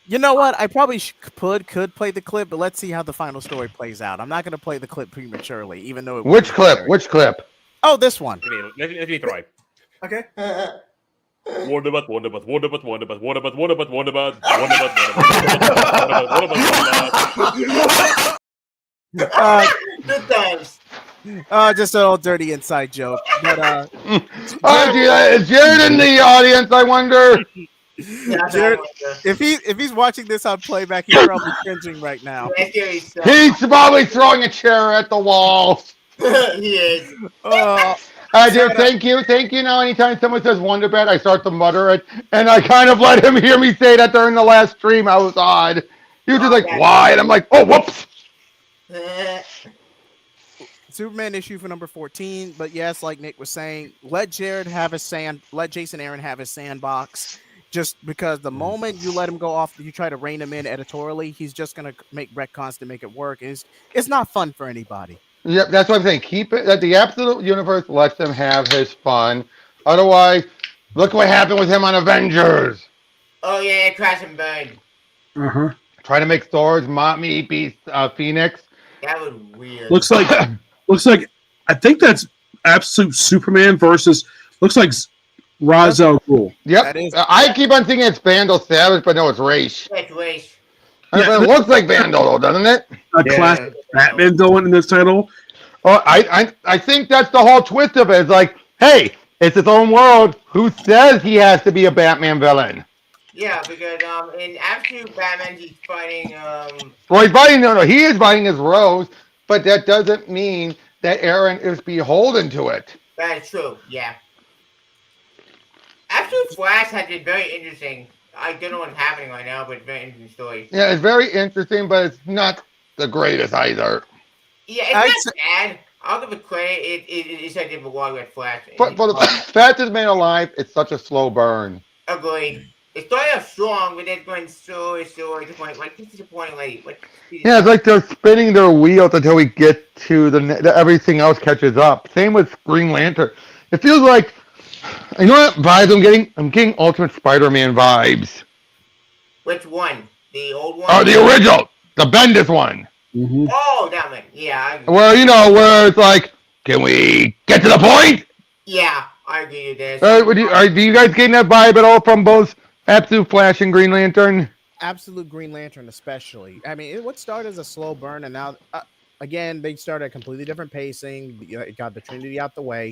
You know what? I probably could play the clip, but let's see how the final story plays out. I'm not going to play the clip prematurely, even though it Which clip? Which clip? Oh, this one. Let me try. Okay. Wonderbot, Wonderbot, Wonderbot, Wonderbot, Wonderbot, Wonderbot, Wonderbot, Wonderbot, Good times. Just an old dirty inside joke. But Is Jared in the audience? I wonder. Jared, if he's watching this on playback, he's probably cringing right now. He's probably throwing a chair at the wall. He is. Dude, thank you. Now, anytime someone says Wonderbet, I start to mutter it, and I kind of let him hear me say that during the last stream. I was odd. He was just like, "Why?" And I'm like, "Oh, whoops." Superman issue for number 14. But yes, like Nick was saying, let Jason Aaron have his sandbox. Just because the moment you let him go off, you try to rein him in editorially, he's just gonna make retcons to make it work. It's not fun for anybody. Yep, that's what I'm saying. Keep it that the absolute universe lets him have his fun. Otherwise, look what happened with him on Avengers. Oh yeah, crash and burn. Uh-huh. Trying to make Thor's mommy beat Phoenix. That was weird. Looks like I think that's absolute Superman versus looks like Ra's al Ghul. Yep. That is- I keep on thinking it's Vandal Savage, but no, it's Race. That's race. Yeah, It looks like Vandal, though, doesn't it? A classic Batman villain in this title. Oh, I think that's the whole twist of it. It's like, hey, it's its own world. Who says he has to be a Batman villain? Yeah, because in Absolute Batman he's fighting Well, he's fighting. No, he is fighting his Rose, but that doesn't mean that Aaron is beholden to it. that is true, yeah. Absolute Flash has been very interesting. I don't know what's happening right now, but it's very interesting story. Yeah, it's very interesting, but it's not the greatest either. Yeah, it's not bad. I'll give it credit. It's a different one with Flash. But for the fastest man alive, it's such a slow burn. Agreed. It started off strong, but then going slow. At the point, like, this is a point late. Yeah, it's like they're spinning their wheels until we get to the everything else catches up. Same with Green Lantern. It feels like, you know what vibes I'm getting? I'm getting Ultimate Spider-Man vibes. Which one? The old one? Oh, the original, the Bendis one. Mm-hmm. Oh, that one. Yeah. Where where it's like, can we get to the point? Yeah, I agree with this. Do you guys getting that vibe at all from both Absolute Flash and Green Lantern? Absolute Green Lantern, especially. I mean, what started as a slow burn, and now again they started a completely different pacing. It got the Trinity out the way.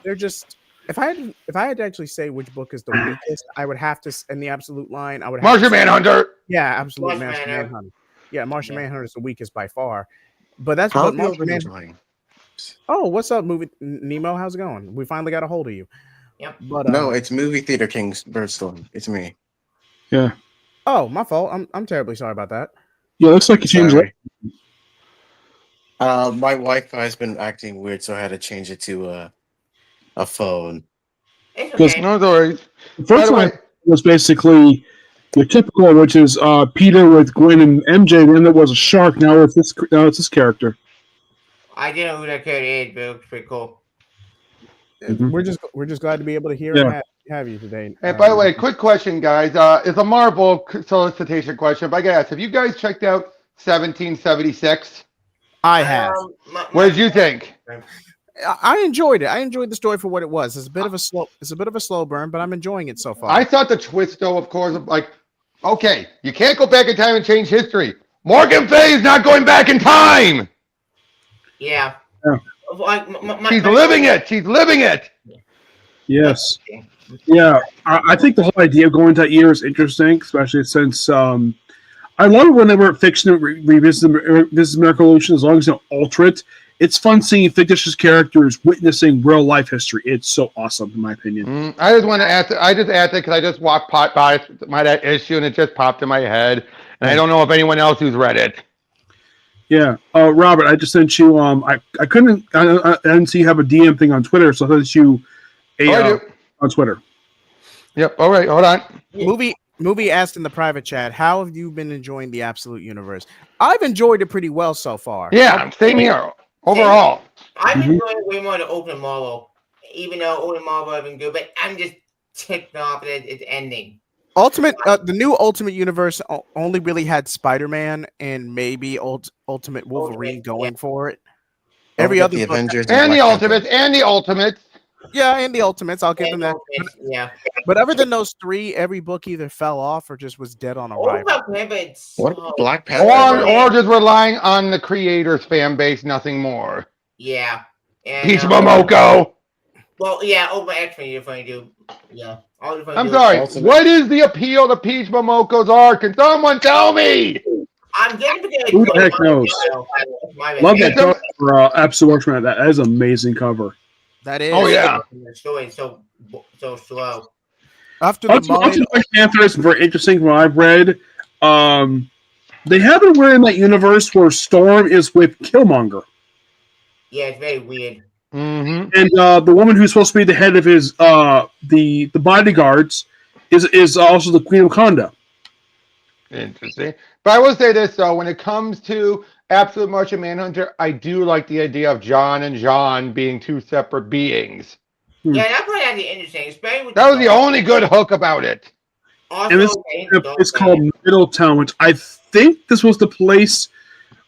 They're just. If I had to actually say which book is the weakest, I would have to in the Absolute line. I would have Martian Manhunter. Yeah, Absolute Martian Manhunter. Yeah, Martian Manhunter is the weakest by far. But that's I'll what be Martian over Manhunter. Oh, what's up, movie Nemo? How's it going? We finally got a hold of you. Yep. But No, it's Movie Theater King's Birdstorm. It's me. Yeah. Oh, my fault. I'm terribly sorry about that. Yeah, looks like you changed it. Sorry. My Wi-Fi has been acting weird, so I had to change it to a phone. It's Because okay. No worries. the By first the one way, was basically the typical, which is Peter with Gwen and MJ. Then there was a shark. Now it's this character. I didn't know who that character is, but it looks pretty cool. Mhm. We're just glad to be able to hear Yeah. and have you today. hey, by the way, quick question, guys. It's a Marvel solicitation question, but I gotta ask, have you guys checked out 1776? I have. What did you think? I enjoyed it. I enjoyed the story for what it was. It's a bit of a slow burn, but I'm enjoying it so far. I thought the twist, though, of course, of like, okay, you can't go back in time and change history. Morgan Fay is not going back in time. Yeah. Yeah. She's living it. She's living it. Yes. Yeah, I think the whole idea of going that year is interesting, especially since I love it when they were fiction revisit American Revolution as long as they don't alter it. It's fun seeing fictitious characters witnessing real life history. It's so awesome, in my opinion. I just want to ask. I just asked it because I just walked by that issue and it just popped in my head, and I don't know if anyone else who's read it. Yeah, Robert, I just sent you. I didn't see you have a DM thing on Twitter, so I sent you on Twitter. Yep. All right. Hold on. Movie asked in the private chat, how have you been enjoying the Absolute Universe? I've enjoyed it pretty well so far. Yeah, same here. Overall, I've been enjoying way more the Open Marvel, even though Open Marvel has been good, but I'm just ticked off that it's ending. The new Ultimate Universe only really had Spider-Man and maybe Ultimate Wolverine going for it. Every other the book, Avengers and the Black Panther. Ultimates. yeah, and the Ultimates, I'll give them that. Yeah. But other than those three, every book either fell off or just was dead on arrival. What Black Panther? Or just relying on the creators' fan base, nothing more. Yeah. And, Peach Momoko. Well, yeah, over X-Men, you're funny to do. Yeah. I'm sorry. What is the appeal to Peach Momoko's art? Can someone tell me? I'm getting to Who the heck knows? Love that cover for Absolute X-Men. That is an amazing cover. That is. Oh yeah. The story is so slow. After the Ultimate Black Panther is very interesting from what I've read. They have it where in that universe where Storm is with Killmonger. Yeah, it's very weird. Mm-hmm. And the woman who's supposed to be the head of his the bodyguards is also the Queen of Wakanda. Interesting. But I will say this though, when it comes to Absolute Martian Manhunter, I do like the idea of John and John being two separate beings. Yeah, that part actually interesting, especially with That was the dog. only good hook about it. Also, And this the dog is thing. called Middletown, which I think this was the place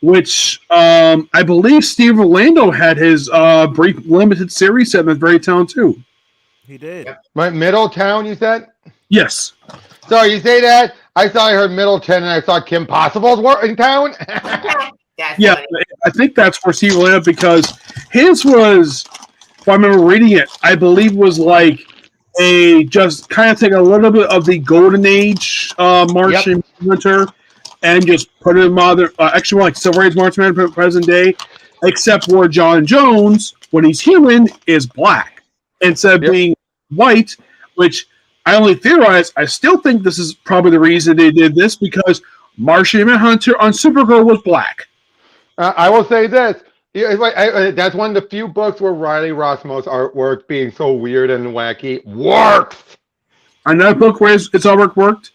which I believe Steve Orlando had his brief limited series set in that very town too. He did. Yep. Right, Middletown, you said? Yes. Sorry, you say that? I thought I heard Middleton and I saw Kim Possible's in town. That's Yeah, funny. I think that's where Steve Orlando, because his was, if I remember reading it, I believe was like a just kind of take a little bit of the golden age Martian Hunter and just put him on actually more like Silver Age Martian Man present day, except where John Jones, when he's human, is black instead of being white, which I only theorize. I still think this is probably the reason they did this, because Martian Manhunter on Supergirl was black. I will say this. That's one of the few books where Riley Rossmo's artwork being so weird and wacky works. Another book where its artwork worked,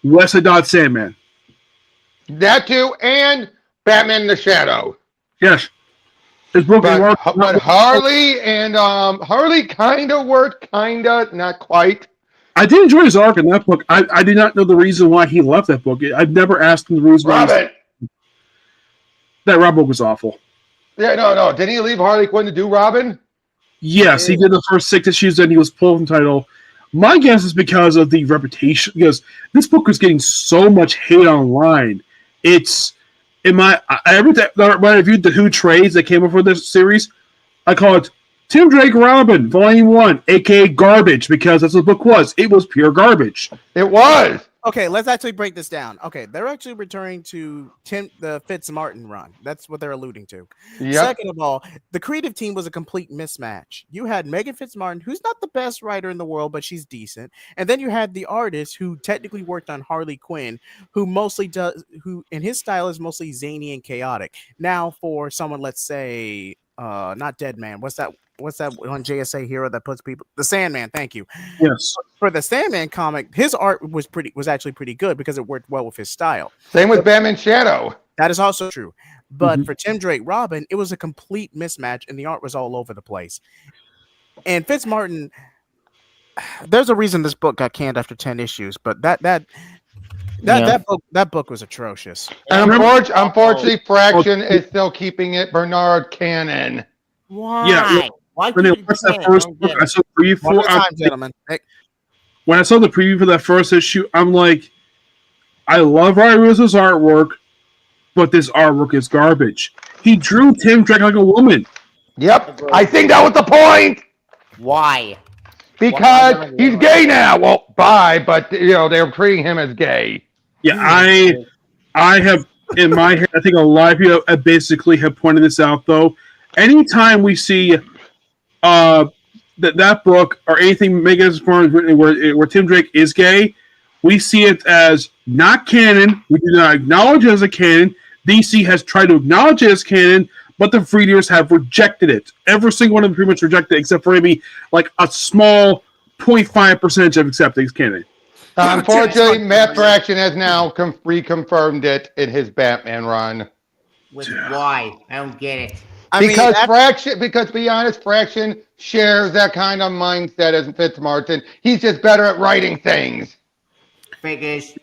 Wesley Dodd Sandman. That too, and Batman in the Shadow. Yes. His book But Harley and Harley kind of worked, kind of, not quite. I did enjoy his arc in that book. I did not know the reason why he left that book. I've never asked him the reason why. Robin. That Robin book was awful. Yeah, no. Didn't he leave Harley Quinn to do Robin? Yes, he did the first 6 issues, and he was pulled from title. My guess is because of the reputation, because this book was getting so much hate online. It's in my every time when I reviewed the Who trades that came up for this series, I call it Tim Drake Robin Volume 1, aka garbage, because that's what the book was. It was pure garbage. It was. Okay, let's actually break this down. Okay, they're actually returning to the Fitz Martin run. That's what they're alluding to. Yep. Second of all, the creative team was a complete mismatch. You had Megan Fitzmartin, who's not the best writer in the world, but she's decent. And then you had the artist who technically worked on Harley Quinn, who in his style is mostly zany and chaotic. Now, for someone, let's say, not Deadman, what's that on JSA hero that puts people, the Sandman, thank you. Yes. For the Sandman comic, his art was actually pretty good because it worked well with his style. Same with Batman Shadow. That is also true. But for Tim Drake Robin, it was a complete mismatch and the art was all over the place. And Fitzmartin, there's a reason this book got canned after 10 issues, but that book was atrocious. Unfortunately, Fraction is still keeping it Bernard canon. Why? Yeah. Why When I watched that first book, I saw the preview One for at a time, gentlemen. Hey, when I saw the preview for that first issue, I'm like, I love Ryan Reynolds' artwork, but this artwork is garbage. He drew Tim Drake like a woman. Yep, I think that was the point. Why? Because he's gay now. Well, bye, but they're treating him as gay. Yeah, I have in my head. I think a lot of people basically have pointed this out. Though, anytime we see that book or anything Megan Fitzmartin written where Tim Drake is gay, we see it as not canon. We do not acknowledge it as a canon. DC has tried to acknowledge it as canon, but the readers have rejected it. Every single one of them pretty much rejected it, except for maybe like a small 0.5% of accepting as canon. Unfortunately, Matt Fraction has now reconfirmed it in his Batman run. Why? I don't get it. Because to be honest, Fraction shares that kind of mindset as Fitzmartin. He's just better at writing things. Figures.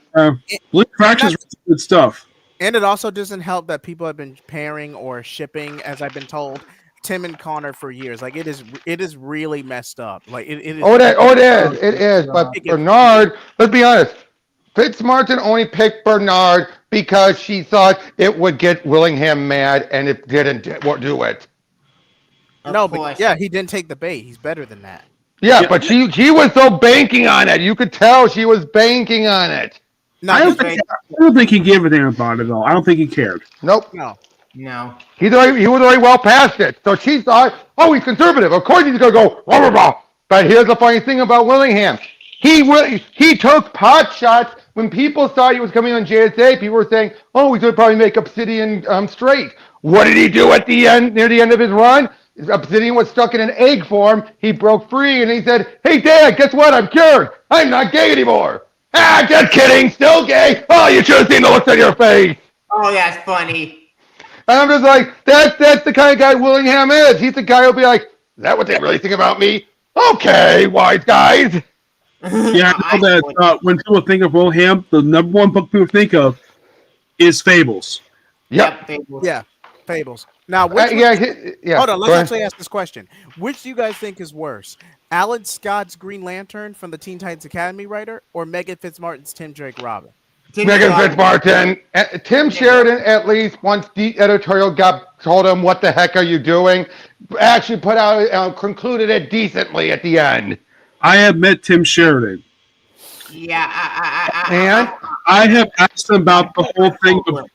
Fraction's good stuff. and it also doesn't help that people have been pairing or shipping, as I've been told, Tim and Connor for years. Like it is really messed up. Like it is. It is. But Bernard, let's be honest. Fitzmartin only picked Bernard because she thought it would get Willingham mad, and it didn't do it. No, but yeah, he didn't take the bait. He's better than that. Yeah, but she was so banking on it. You could tell she was banking on it. No, I don't think he gave a damn about it, though. I don't think he cared. Nope. No. He was already well past it. So she thought, oh, he's conservative. Of course he's going to go, blah, blah, blah. But here's the funny thing about Willingham. He took pot shots when people thought he was coming on JSA. People were saying, oh, he's going to probably make Obsidian straight. What did he do at the end, near the end of his run? Obsidian was stuck in an egg form. He broke free and he said, hey, Dad, guess what? I'm cured. I'm not gay anymore. Ah, just kidding. Still gay. Oh, you should have seen the looks on your face. Oh, that's funny. And I'm just like, that's the kind of guy Willingham is. He's the guy who'll be like, is that what they really think about me? Okay, wise guys. Yeah, I know that when people think of Wilhelm, the number one book people think of is Fables. Yep. Yeah, Fables. Now, which Yeah, hold on, go let's ahead. actually ask this question. Which do you guys think is worse? Alan Scott's Green Lantern from the Teen Titans Academy writer or Megan Fitzmartin's Tim Drake Robin? Megan Fitzmartin. Tim Sheridan, at least once the editorial got told him, what the heck are you doing, actually put out, concluded it decently at the end. I have met Tim Sheridan. Yeah, And I have asked him about the whole thing of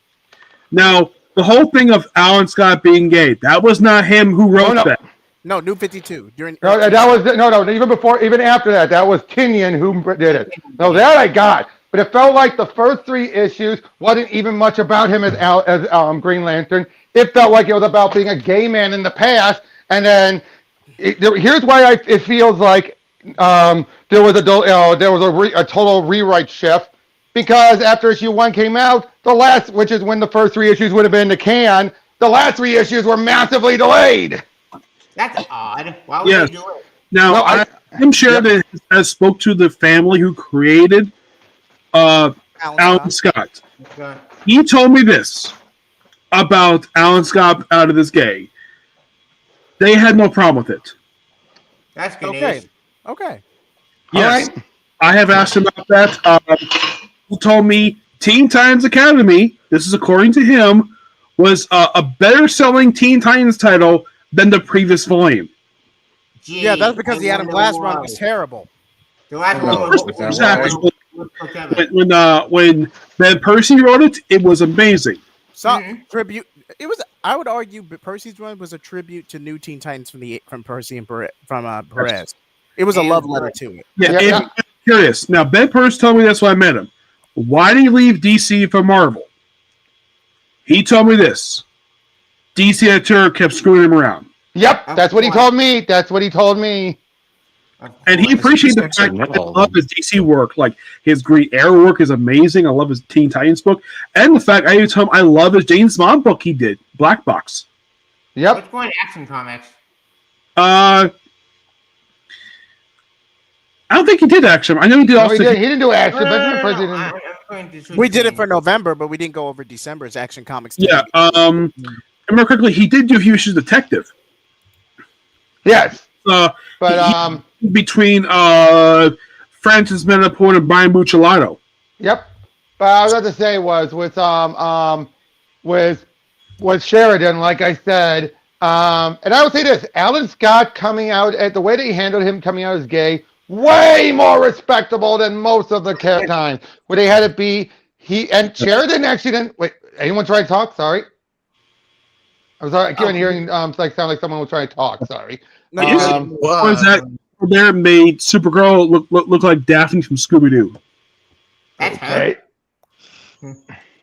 now the whole thing of Alan Scott being gay. That was not him who wrote that. No, New 52. During no, that was no, even before, even after that, that was Tinian who did it. No, that I got, but it felt like the first 3 issues wasn't even much about him as Green Lantern. It felt like it was about being a gay man in the past, and then here's why it feels like there was a total rewrite shift. Because after issue 1 came out, which is when the first 3 issues would have been in the can, the last 3 issues were massively delayed. That's odd. Why would they do it? Now, Tim Sheridan has spoke to the family who created Alan Scott. Okay. He told me this about Alan Scott out of this gay. They had no problem with it. That's good news. Okay. Yes. All right. I have asked him about that. Who told me Teen Titans Academy, this is according to him, was a better selling Teen Titans title than the previous volume. Gee, Yeah, that's because the Adam Glass run was terrible. The last No, one was Exactly. When Ben Percy wrote it, it was amazing. So tribute. It was. I would argue, Percy's run was a tribute to New Teen Titans from Percy and Perez. It was a love letter to it. Yeah, I'm curious. Now, Ben Percy told me that's why I met him. Why did he leave DC for Marvel? He told me this. DC editor kept screwing him around. Yep, that's what he told me. That's what he told me. And he appreciated the fact that I love his DC work. Like, his Green Arrow work is amazing. I love his Teen Titans book. And the fact I even told him I love his James Bond book he did, Black Box. Yep. What's going to Action Comics? I don't think he did Action. I know he did No, also. he didn't do Action. Benjamin Percy didn't. We did it for November, but we didn't go over December's Action Comics. Yeah. If I remember correctly, he did do He Was Detective. Yes. But between Francis Menaport and Brian Buccellato. Yep. But I was about to say was with Sheridan, like I said, and I would say this: Alan Scott coming out at the way that he handled him coming out as gay, way more respectable than most of the times where they had it be Sheridan actually didn't. Wait, anyone try to talk? Sorry. I'm sorry. I keep on hearing sound like someone was trying to talk. Sorry. No, was that there made Supergirl look like Daphne from Scooby Doo? That's Okay.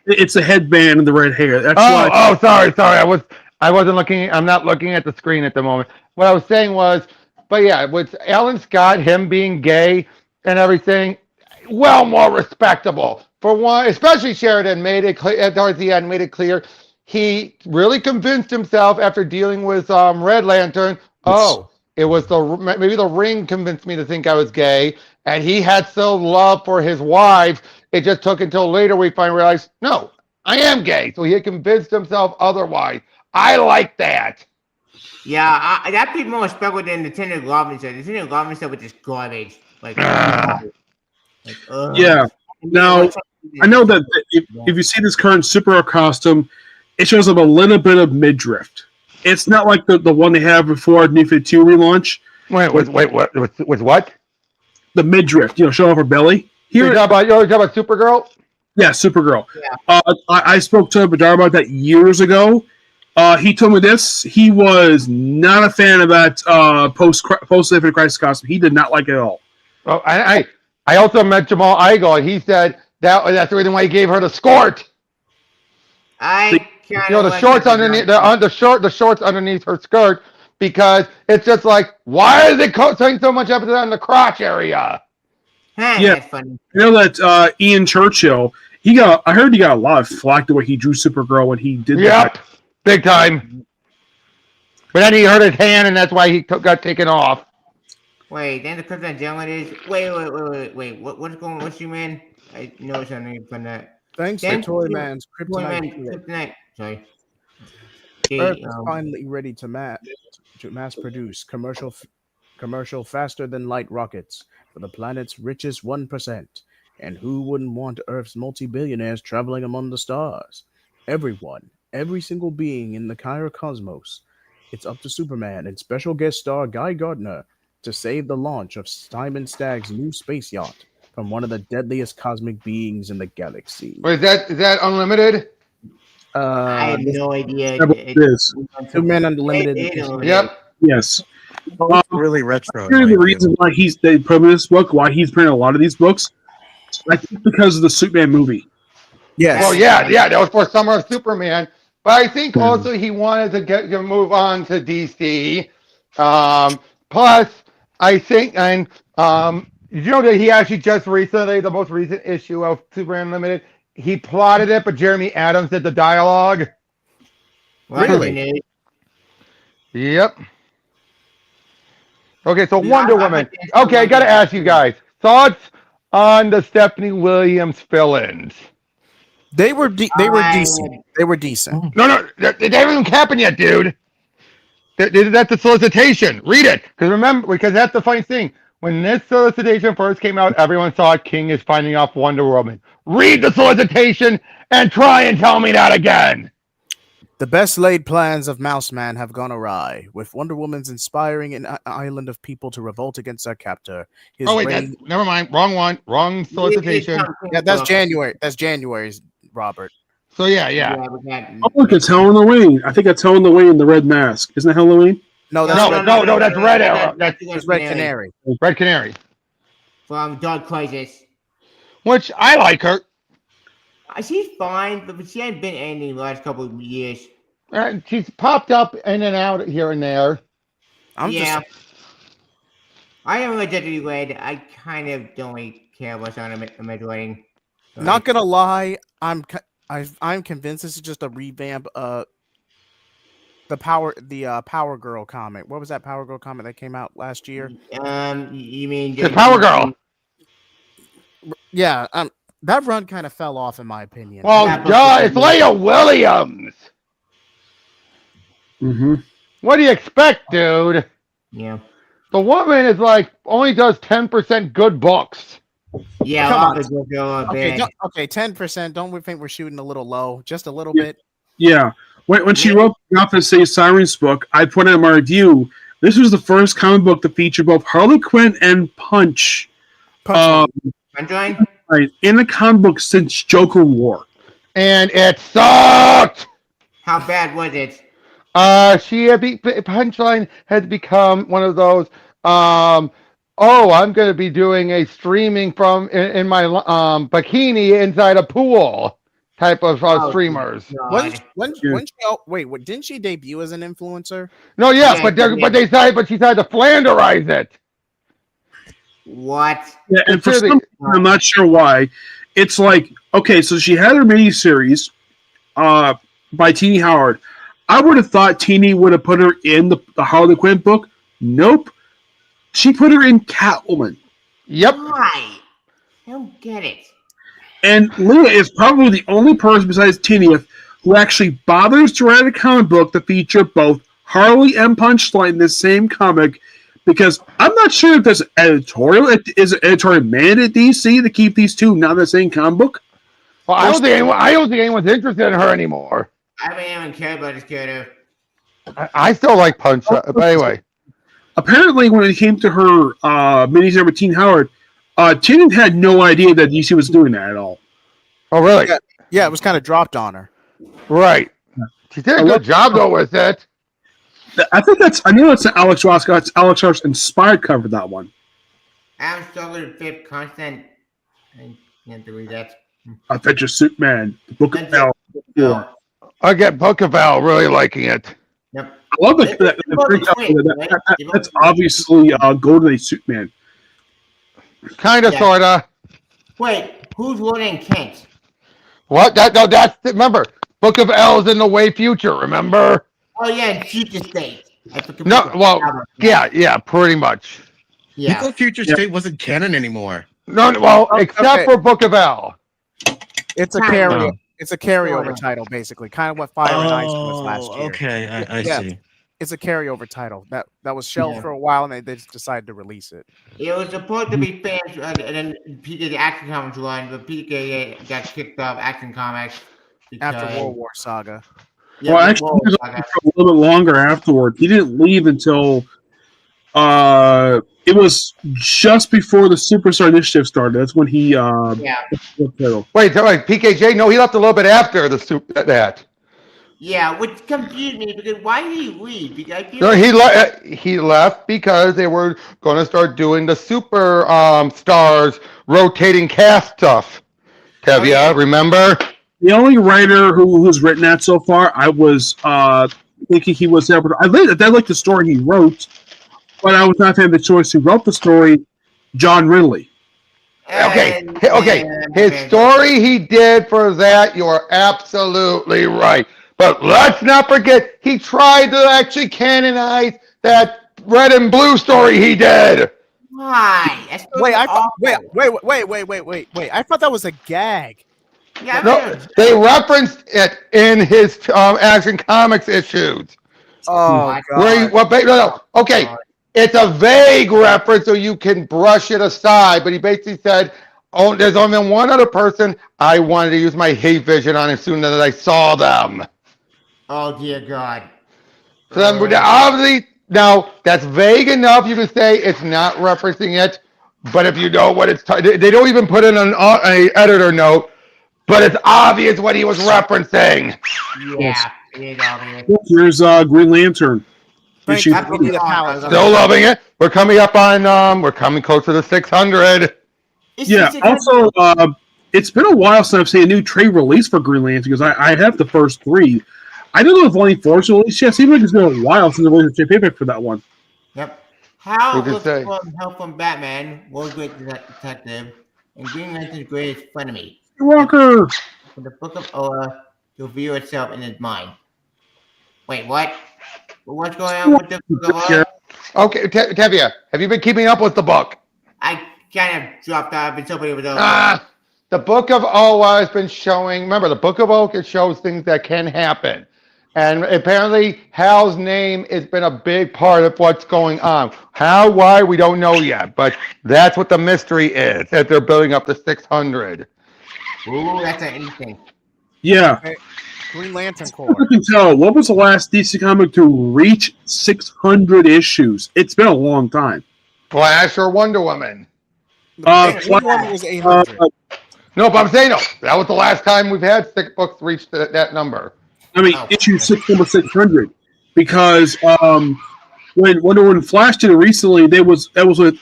It's a headband and the red hair. That's why. Oh, sorry. I wasn't looking. I'm not looking at the screen at the moment. What I was saying was, but yeah, with Alan Scott, him being gay and everything, well more respectable. For one, especially Sheridan made it clear towards the end. Made it clear he really convinced himself after dealing with Red Lantern. Oh, it was maybe the ring convinced me to think I was gay, and he had so love for his wife. It just took until later we finally realized, no, I am gay. So he had convinced himself otherwise. I like that. Yeah, that'd be more respectful than the Tender Goblin stuff. The Tender Goblin stuff was just garbage. Yeah. Now, I know that if you see this current Superhero costume, it shows up a little bit of midriff. It's not like the one they have before New 52 relaunch. Wait, what? The midriff, show off her belly. You're talking about Supergirl? Yeah, Supergirl. Yeah. I spoke to Badar about that years ago. He told me this. He was not a fan of that post-Infinite Crisis costume. He did not like it at all. Well, I also met Jamal Igo, and he said that's the reason why he gave her the skort. The shorts underneath the shorts underneath her skirt, because it's just like, why is it putting so much emphasis on the crotch area? Yeah, that's funny. You know that Ian Churchill, I heard he got a lot of flack the way he drew Supergirl when he did that. big time. But then he hurt his hand, and that's why he got taken off. Wait, then the Krypton gentleman is. Wait. What's Superman? I know something from that. Thanks Then to Toyman's kryptonite Toyman chip, Kryptonite. Sorry. Earth Okay, is finally ready to mass produce commercial faster than light rockets for the planet's richest 1%. And who wouldn't want Earth's multi-billionaires traveling among the stars? Everyone, every single being in the Kyra cosmos. It's up to Superman and special guest star Guy Gardner to save the launch of Simon Stagg's new space yacht from one of the deadliest cosmic beings in the galaxy. Or is that unlimited? I have no idea. It is. Superman Unlimited. Yep. Yes. It's really retro. in Here's my the view. reason why they put in this book, why he's printing a lot of these books. I think because of the Superman movie. Yes. Well, yeah, that was for Summer of Superman. But I think also he wanted to move on to DC. Plus, I think, and you know that he actually just recently, the most recent issue of Superman Unlimited, he plotted it, but Jeremy Adams did the dialogue. Really? Yep. Okay, so Yeah, Wonder I Woman. bet there's Okay, I some gotta Wonder ask you guys thoughts on the Stephanie Williams fill-ins. They were decent. They were decent. No, they haven't even happened yet, dude. That's the solicitation. Read it, because that's the funny thing. When this solicitation first came out, everyone thought King is finding off Wonder Woman. Read the solicitation and try and tell me that again. The best laid plans of Mouse Man have gone awry, with Wonder Woman's inspiring an island of people to revolt against their captor. Never mind. Wrong one. Wrong solicitation. Yeah, that's January. That's January's, Robert. So yeah. Oh, look, it's Halloween. I think it's Halloween, the red mask. Isn't it Halloween? No, that's No, that's Red Arrow. That's Red Canary. Red Canary. From Dark Crisis. Which I like her. She's fine, but she hasn't been anything the last couple of years. She's popped up in and out here and there. I haven't read Dead to Be Red. I kind of don't really care what's on the writing. Not gonna lie, I'm convinced this is just a revamp of the Power Girl comic. What was that Power Girl comic that came out last year? You mean The Power Girl? Yeah, that run kind of fell off in my opinion. Well, duh, it's Leia Williams. Mm-hmm. What do you expect, dude? Yeah. The woman is only does 10% good books. Yeah, Come on. Okay, 10%. Don't we think we're shooting a little low? Just a little bit. Yeah. When she wrote Gotham City Sirens book, I put in my review. This was the first comic book to feature both Harley Quinn and Punch. Right, in the comic book since Joker War. And it sucked! How bad was it? Punchline has become one of those, I'm going to be doing a streaming from in my bikini inside a pool type of streamers. Didn't she debut as an influencer? No, yeah, but she tried to Flanderize it. What? Yeah, and for some reason, I'm not sure why. It's okay, so she had her miniseries by Teenie Howard. I would have thought Teenie would have put her in the Harley Quinn book. Nope. She put her in Catwoman. Yep. Why? I don't get it. And Leah is probably the only person besides Teenie who actually bothers to write a comic book to feature both Harley and Punchline in the same comic, because I'm not sure if there's editorial mandate at DC to keep these two not in the same comic book. Well, I don't think anyone's interested in her anymore. I don't even care about this character. I still like Punch, but anyway. Apparently, when it came to her miniseries with Teen Howard, Teen had no idea that DC was doing that at all. Oh, really? Yeah, it was kind of dropped on her. Right. She did a good job, though, with it. I know it's an Alex Ross. It's Alex Ross inspired cover, that one. I'm struggling with Fifth Constant. I can't do that. Adventure Superman, the Book of Bell. I get Book of Bell really liking it. Yep. I love that's obviously Golden Age Superman. Kind of, sorta. Wait, who's running Kent? What? Remember, Book of L's in the way future, remember? Oh yeah, and Future State. I forgot No, about well, that. yeah, pretty much. You Yeah. thought Future Yeah. State wasn't canon anymore. No, well, except Okay. for Book of L. It's a Kind carry. of. It's a carryover Sorta. title, basically, kind of what Fire and Ice was last year. Okay, I Yeah. see. It's a carryover title that was shelved Yeah. for a while, and they just decided to release it. It was supposed to be fans, and then PK the Action Comics run, but PK got kicked off Action Comics After because World War Saga. yeah, Well, the actually, World he was Saga. on for a little bit longer afterward. He didn't leave until it was just before the Superstar Initiative started. That's when he Yeah. Wait, PKJ? No, he left a little bit after that. Yeah, which confused me because why did he leave? Because I feel No, like he left because they were going to start doing the super stars rotating cast stuff. Tevya, yeah. remember? the only writer who's written that so far. I was thinking he was able to. I like the story he wrote, but I was not a fan of the choice who wrote the story, John Ridley. Okay, and- okay. His story he did for that, you're absolutely right. But let's not forget, he tried to actually canonize that red and blue story he did. Why? That's Wait, I thought. awful. Wait! I thought that was a gag. Yeah, I No, mean, they referenced it in his Action Comics issues. Oh Where he, God! no, okay, it's a vague reference, so you can brush it aside. But he basically said, "Oh, there's only one other person I wanted to use my hate vision on as soon as I saw them." oh dear God. So then, obviously, now that's vague enough. You can say it's not referencing it, but if you know what it's, they don't even put in an editor note. But it's obvious what he was referencing. Yeah, it is obvious. Here's Green Lantern. Thank Issue you. That's what Need we a are. palette. Still loving it. We're coming up on, we're coming close to the 600. Yeah. Also, it's been a while since I've seen a new trade release for Green Lantern because I have the first three. I don't know if Volume 4 is released yet. It seems like it's been a while since the release of trade paperback for that one. Yep. How Who can was say? from Help from Batman, World's Great Detective, and Green Lantern's greatest frenemy? Walker. For the Book of Oa to reveal itself in his mind. Wait, what? What's going on with the Book of Oa? Okay, Tevya, have you been keeping up with the book? I kind of dropped off and somebody was over. The Book of Oa has been showing, remember, the Book of Oa shows things that can happen. And apparently, Hal's name has been a big part of what's going on. How, why, we don't know yet. But that's what the mystery is, that they're building up to 600. Ooh, that's interesting. Yeah. Green Lantern I Corps. can tell. What was the last DC comic to reach 600 issues? It's been a long time. Flash or Wonder Woman? Wonder Woman was 800. No, but I'm saying no. That was the last time we've had 6 books reach that number. I mean, issue 600. Because when Wonder Woman Flash did it recently, that was with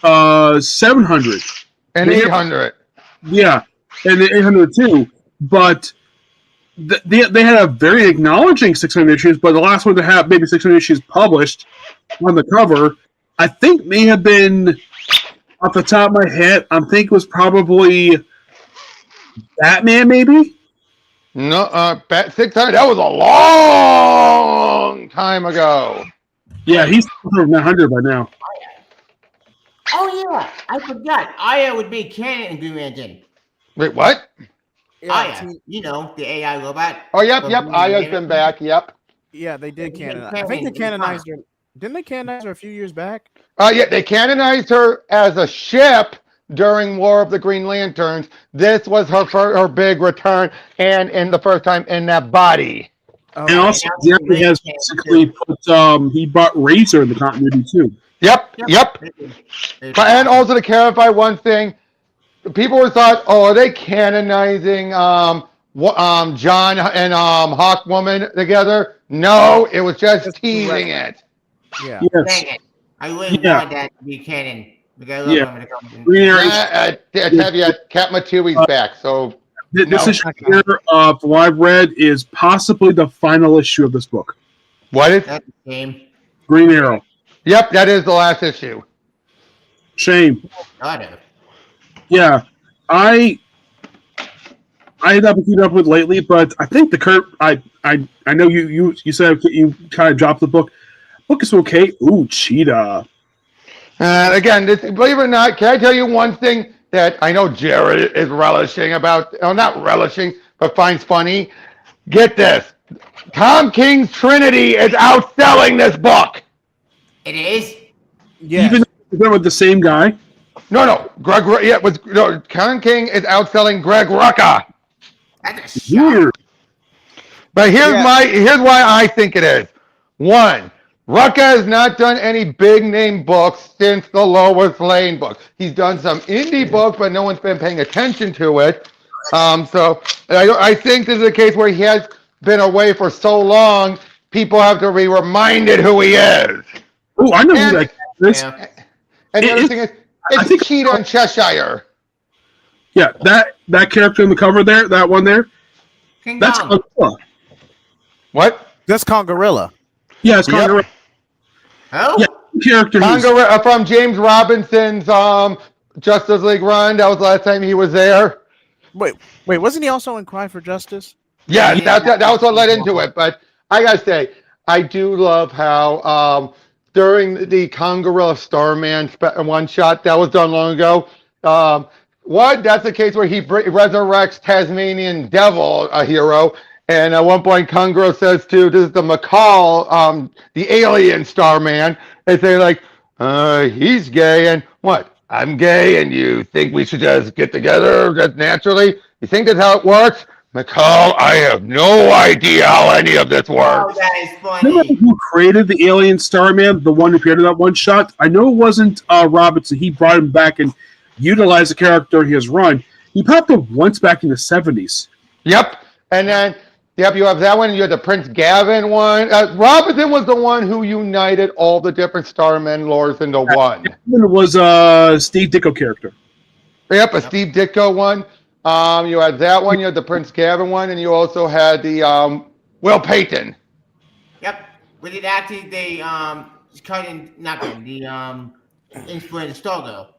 700. And 800. Yeah, and the 800 too. But they had a very acknowledging 600 issues, but the last one to have maybe 600 issues published on the cover, I think may have been, off the top of my head, I think it was probably Batman, maybe? No, 600. That was a long time ago. Yeah, he's over 900 by now. Oh yeah, I forgot. Aya would be canon in Green Lantern. Wait, what? Aya, you know, the AI robot. Oh, yep. Aya's been back. Yep. Yeah, they did canonize. I think they canonized her. Didn't they canonize her a few years back? Yeah, they canonized her as a ship during War of the Green Lanterns. This was her big return, and in the first time in that body. And also, Jerry has basically put, he brought Razor in the continuity too. Yep. But, and also to clarify one thing, people were thought, oh, are they canonizing John and Hawkwoman together? No, it was just teasing it. Yeah. Yes. Dang it. I really want that to be canon. Because I love him in the comics. Green Arrow. Kat Matui's back, so This issue here, from what I've read, is possibly the final issue of this book. what is? That's the game. Green Arrow. Yep, that is the last issue. Shame. Got it. Yeah. I have not been keeping up with lately, but I think the current. I know you said you kind of dropped the book. Book is okay. Ooh, Cheetah. Again, believe it or not, can I tell you one thing that I know Jared is relishing about? Oh, not relishing, but finds funny. Get this: Tom King's Trinity is outselling this book. It is. Yes. Even though we're with the same guy. No, Greg. Yeah, Tom King is outselling Greg Rucka. That's a shock. Weird. But Yeah. here's why I think it is. One, Rucka has not done any big name books since the Lois Lane book. He's done some indie books, but no one's been paying attention to it. So I think this is a case where he has been away for so long, people have to be reminded who he is. Oh, I know who And, that is. Yeah. and the other thing is, I think- it's Cheetah and Cheshire. Yeah, that character in the cover there, that one there, King that's Kong. Congarilla. What? That's Congarilla. Yeah, it's Yep. Congarilla. Oh. Yeah, character. who's- Congarilla from James Robinson's Justice League run. That was the last time he was there. Wait, wasn't he also in Cry for Justice? Yeah, that was what led into it. But I gotta say, I do love how during the Congarilla Starman one shot that was done long ago. That's the case where he resurrects Tasmanian Devil, a hero. And at one point, Congarilla says to this is the McCall, the alien Starman. They say like, he's gay, and what? I'm gay, and you think we should just get together just naturally? You think that's how it works? McCall, I have no idea how any of this Oh, works. that is You know funny. who created the Alien Starman? The one who appeared in that one shot. I know it wasn't Robinson. He brought him back and utilized the character in his run. He popped up once back in the 70s. Yep. And then, yep, you have that one. You have the Prince Gavin one. Robinson was the one who united all the different Starman lores into one. It was Steve Ditko character. Yep, a Steve Ditko one. You had that one. You had the Prince Gavin one, and you also had the Will Payton. Yep. But it actually they cut in not them, the influenced Stargirl.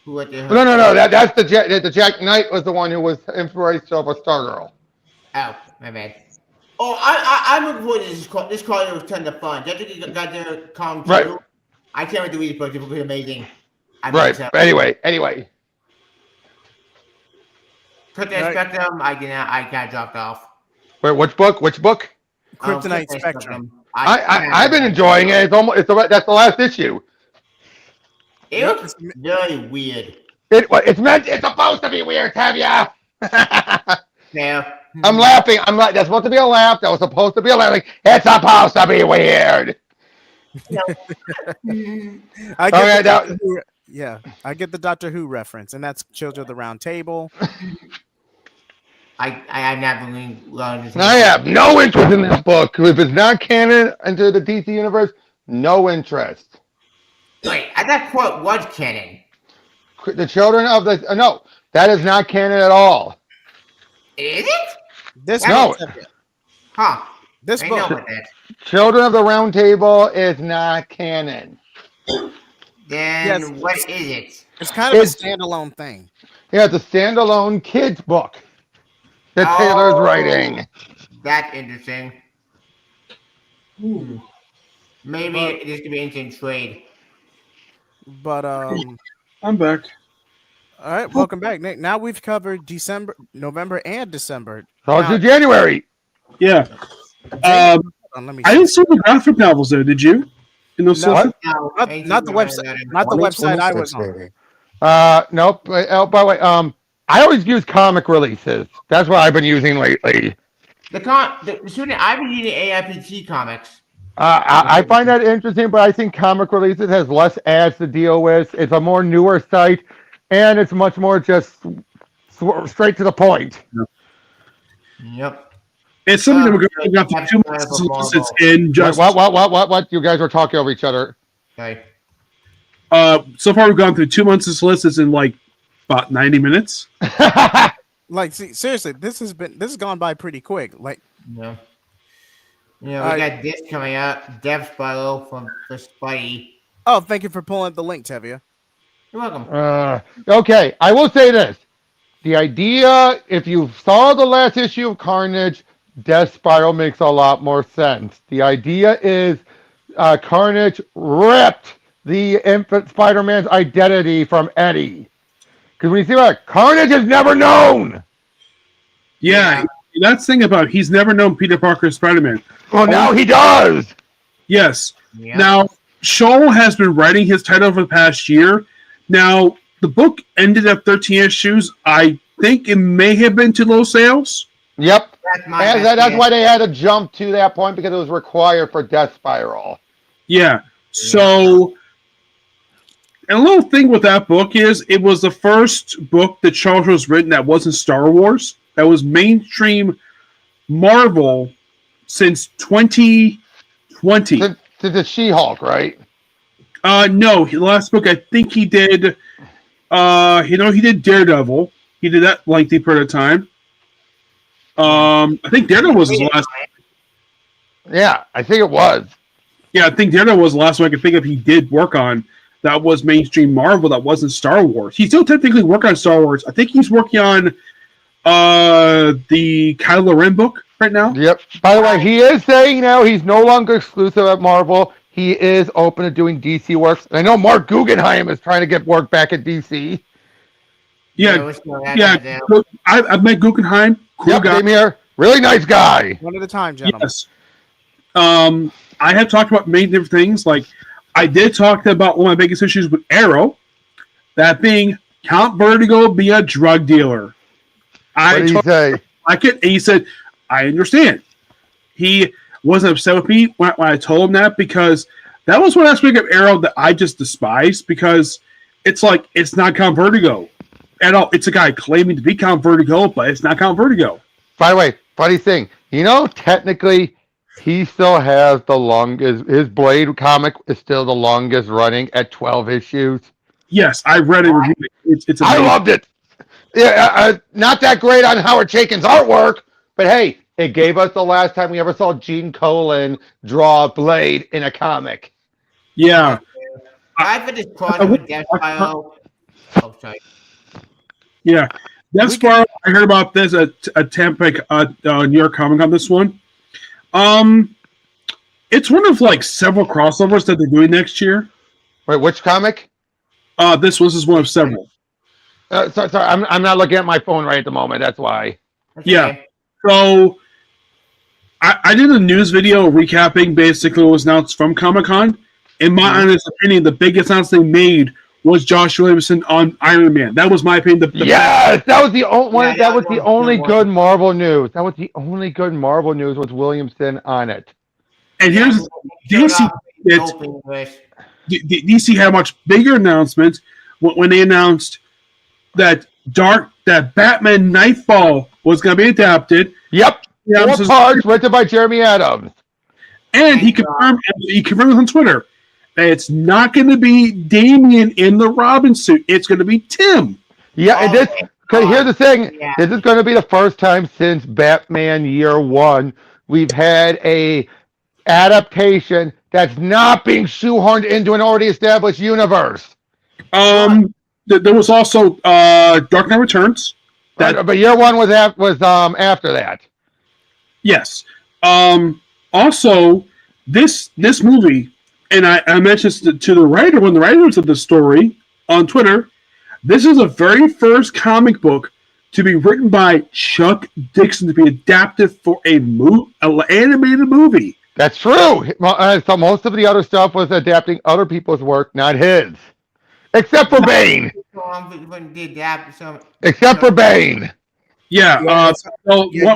Who at the No. That's the Jack Knight was the one who was inspirational for Stargirl. Oh, my bad. Oh, I'm looking forward to this card was tons of fun. Don't you think you got their column too? Right. I can't wait to read the book. It was amazing. Right. Anyway. Put that Spectrum. I got dropped off. Wait, which book? Kryptonite Spectrum. I've been enjoying it. That's the last issue. It was very weird. It's supposed to be weird, Tavia. Yeah. I'm laughing. That's supposed to be a laugh. That was supposed to be a laugh. Like, it's supposed to be weird. I get the Doctor Who reference, and that's Children of the Round Table. I have not been learned. I have no interest in this book. If it's not canon into the DC universe, no interest. Wait, I thought quote was canon. The Children of the no, that is not canon at all. Is it? This No. Huh. This I know book. about that. Children of the Round Table is not canon. Then what is it? It's kind of a standalone thing. Yeah, it's a standalone kids book that Taylor's writing. That's interesting. Maybe this could be instant trade. But I'm back. all right, welcome back, Nick. Now we've covered December, November, and December. So to January. Yeah. Let me. I didn't see the graphic novels there. Did you? In those No. sections? No, Not the website. Not the website I was on. Nope. Oh, by the way, I always use comic releases. That's what I've been using lately. The student I've been reading AIPT comics. I find that interesting, but I think comic releases has less ads to deal with. It's a more newer site, and it's much more just straight to the point. Yep. It's something that we're going to have to 2 months solicits in just. What? You guys were talking over each other. Okay. So far, we've gone through 2 months of solicits in like about 90 minutes. Like, see, seriously, this has gone by pretty quick. Like, Yeah. We got this coming up. Dev Spyro for Spidey. oh, thank you for pulling up the link, Tevia. You're welcome. Okay, I will say this. The idea, if you saw the last issue of Carnage, Death Spiral makes a lot more sense. The idea is Carnage ripped the infant Spider-Man's identity from Eddie. Because when you see what Carnage has never known. Yeah, that's the thing about he's never known Peter Parker as Spider-Man. Well, now he does. Yes. Yeah. Now, Scholl has been writing his title for the past year. Now, the book ended at 13 issues. I think it may have been too low sales. Yep. That's That's why they had to jump to that point because it was required for Death Spiral. Yeah. So, and a little thing with that book is it was the first book that Charles was written that wasn't Star Wars. That was mainstream Marvel since 2020. To the She-Hulk, right? No, the last book I think he did. He did Daredevil. He did that lengthy period of time. I think Daredevil was his last. Yeah, I think it was. Yeah, I think Daredevil was the last one I could think of. He did work on that was mainstream Marvel. That wasn't Star Wars. He still technically working on Star Wars. I think he's working on the Kylo Ren book right now. Yep. By the way, he is saying now he's no longer exclusive at Marvel. He is open to doing DC work. And I know Mark Guggenheim is trying to get work back at DC. Yeah. I've met Guggenheim. Cool Yep, guy. same here. Really nice guy. One at a time, gentlemen. Yes. I have talked about many different things. Like, I did talk about one of my biggest issues with Arrow, that being Count Vertigo be a drug dealer. What did he say? And he said, I understand. He wasn't upset with me when I told him that because that was one aspect of Arrow that I just despised because it's like, it's not Count Vertigo at all. It's a guy claiming to be Count Vertigo, but it's not Count Vertigo. By the way, funny thing, technically, he still has the longest. His Blade comic is still the longest running at 12 issues. Yes, I read it. It's I amazing. loved it. Yeah, not that great on Howard Chaykin's artwork, but hey, it gave us the last time we ever saw Gene Colan draw Blade in a comic. Yeah. I've been just proud of Death Spiral. Oh, sorry. Yeah. Death Spiral, I heard about this at Tampa, New York Comic Con, this one. It's one of like several crossovers that they're doing next year. Wait, which comic? This is one of several. Sorry, I'm not looking at my phone right at the moment. That's why. Yeah. So I did a news video recapping basically what was announced from Comic Con. In my honest opinion, the biggest announcement they made was Josh Williamson on Iron Man. That was my opinion. Yes, that was the only one. Yeah, that was the only one. good Marvel news. That was the only good Marvel news with Williamson on it. And here's DC. DC had a much bigger announcement when they announced that Batman Nightfall was going to be adapted. Yep, 4 parts written by Jeremy Adams. And he confirmed on Twitter that it's not going to be Damian in the Robin suit. It's going to be Tim. Yeah, and here's the thing. Yeah. This is going to be the first time since Batman Year One we've had a adaptation that's not being shoehorned into an already established universe. There was also Dark Knight Returns. But Year One was after that. Yes. Also, this movie, and I mentioned to the writer, one of the writers of the story on Twitter, this is the very first comic book to be written by Chuck Dixon to be adapted for an animated movie. That's true. So most of the other stuff was adapting other people's work, not his. Except for Bane. Except for Bane. Yeah. One of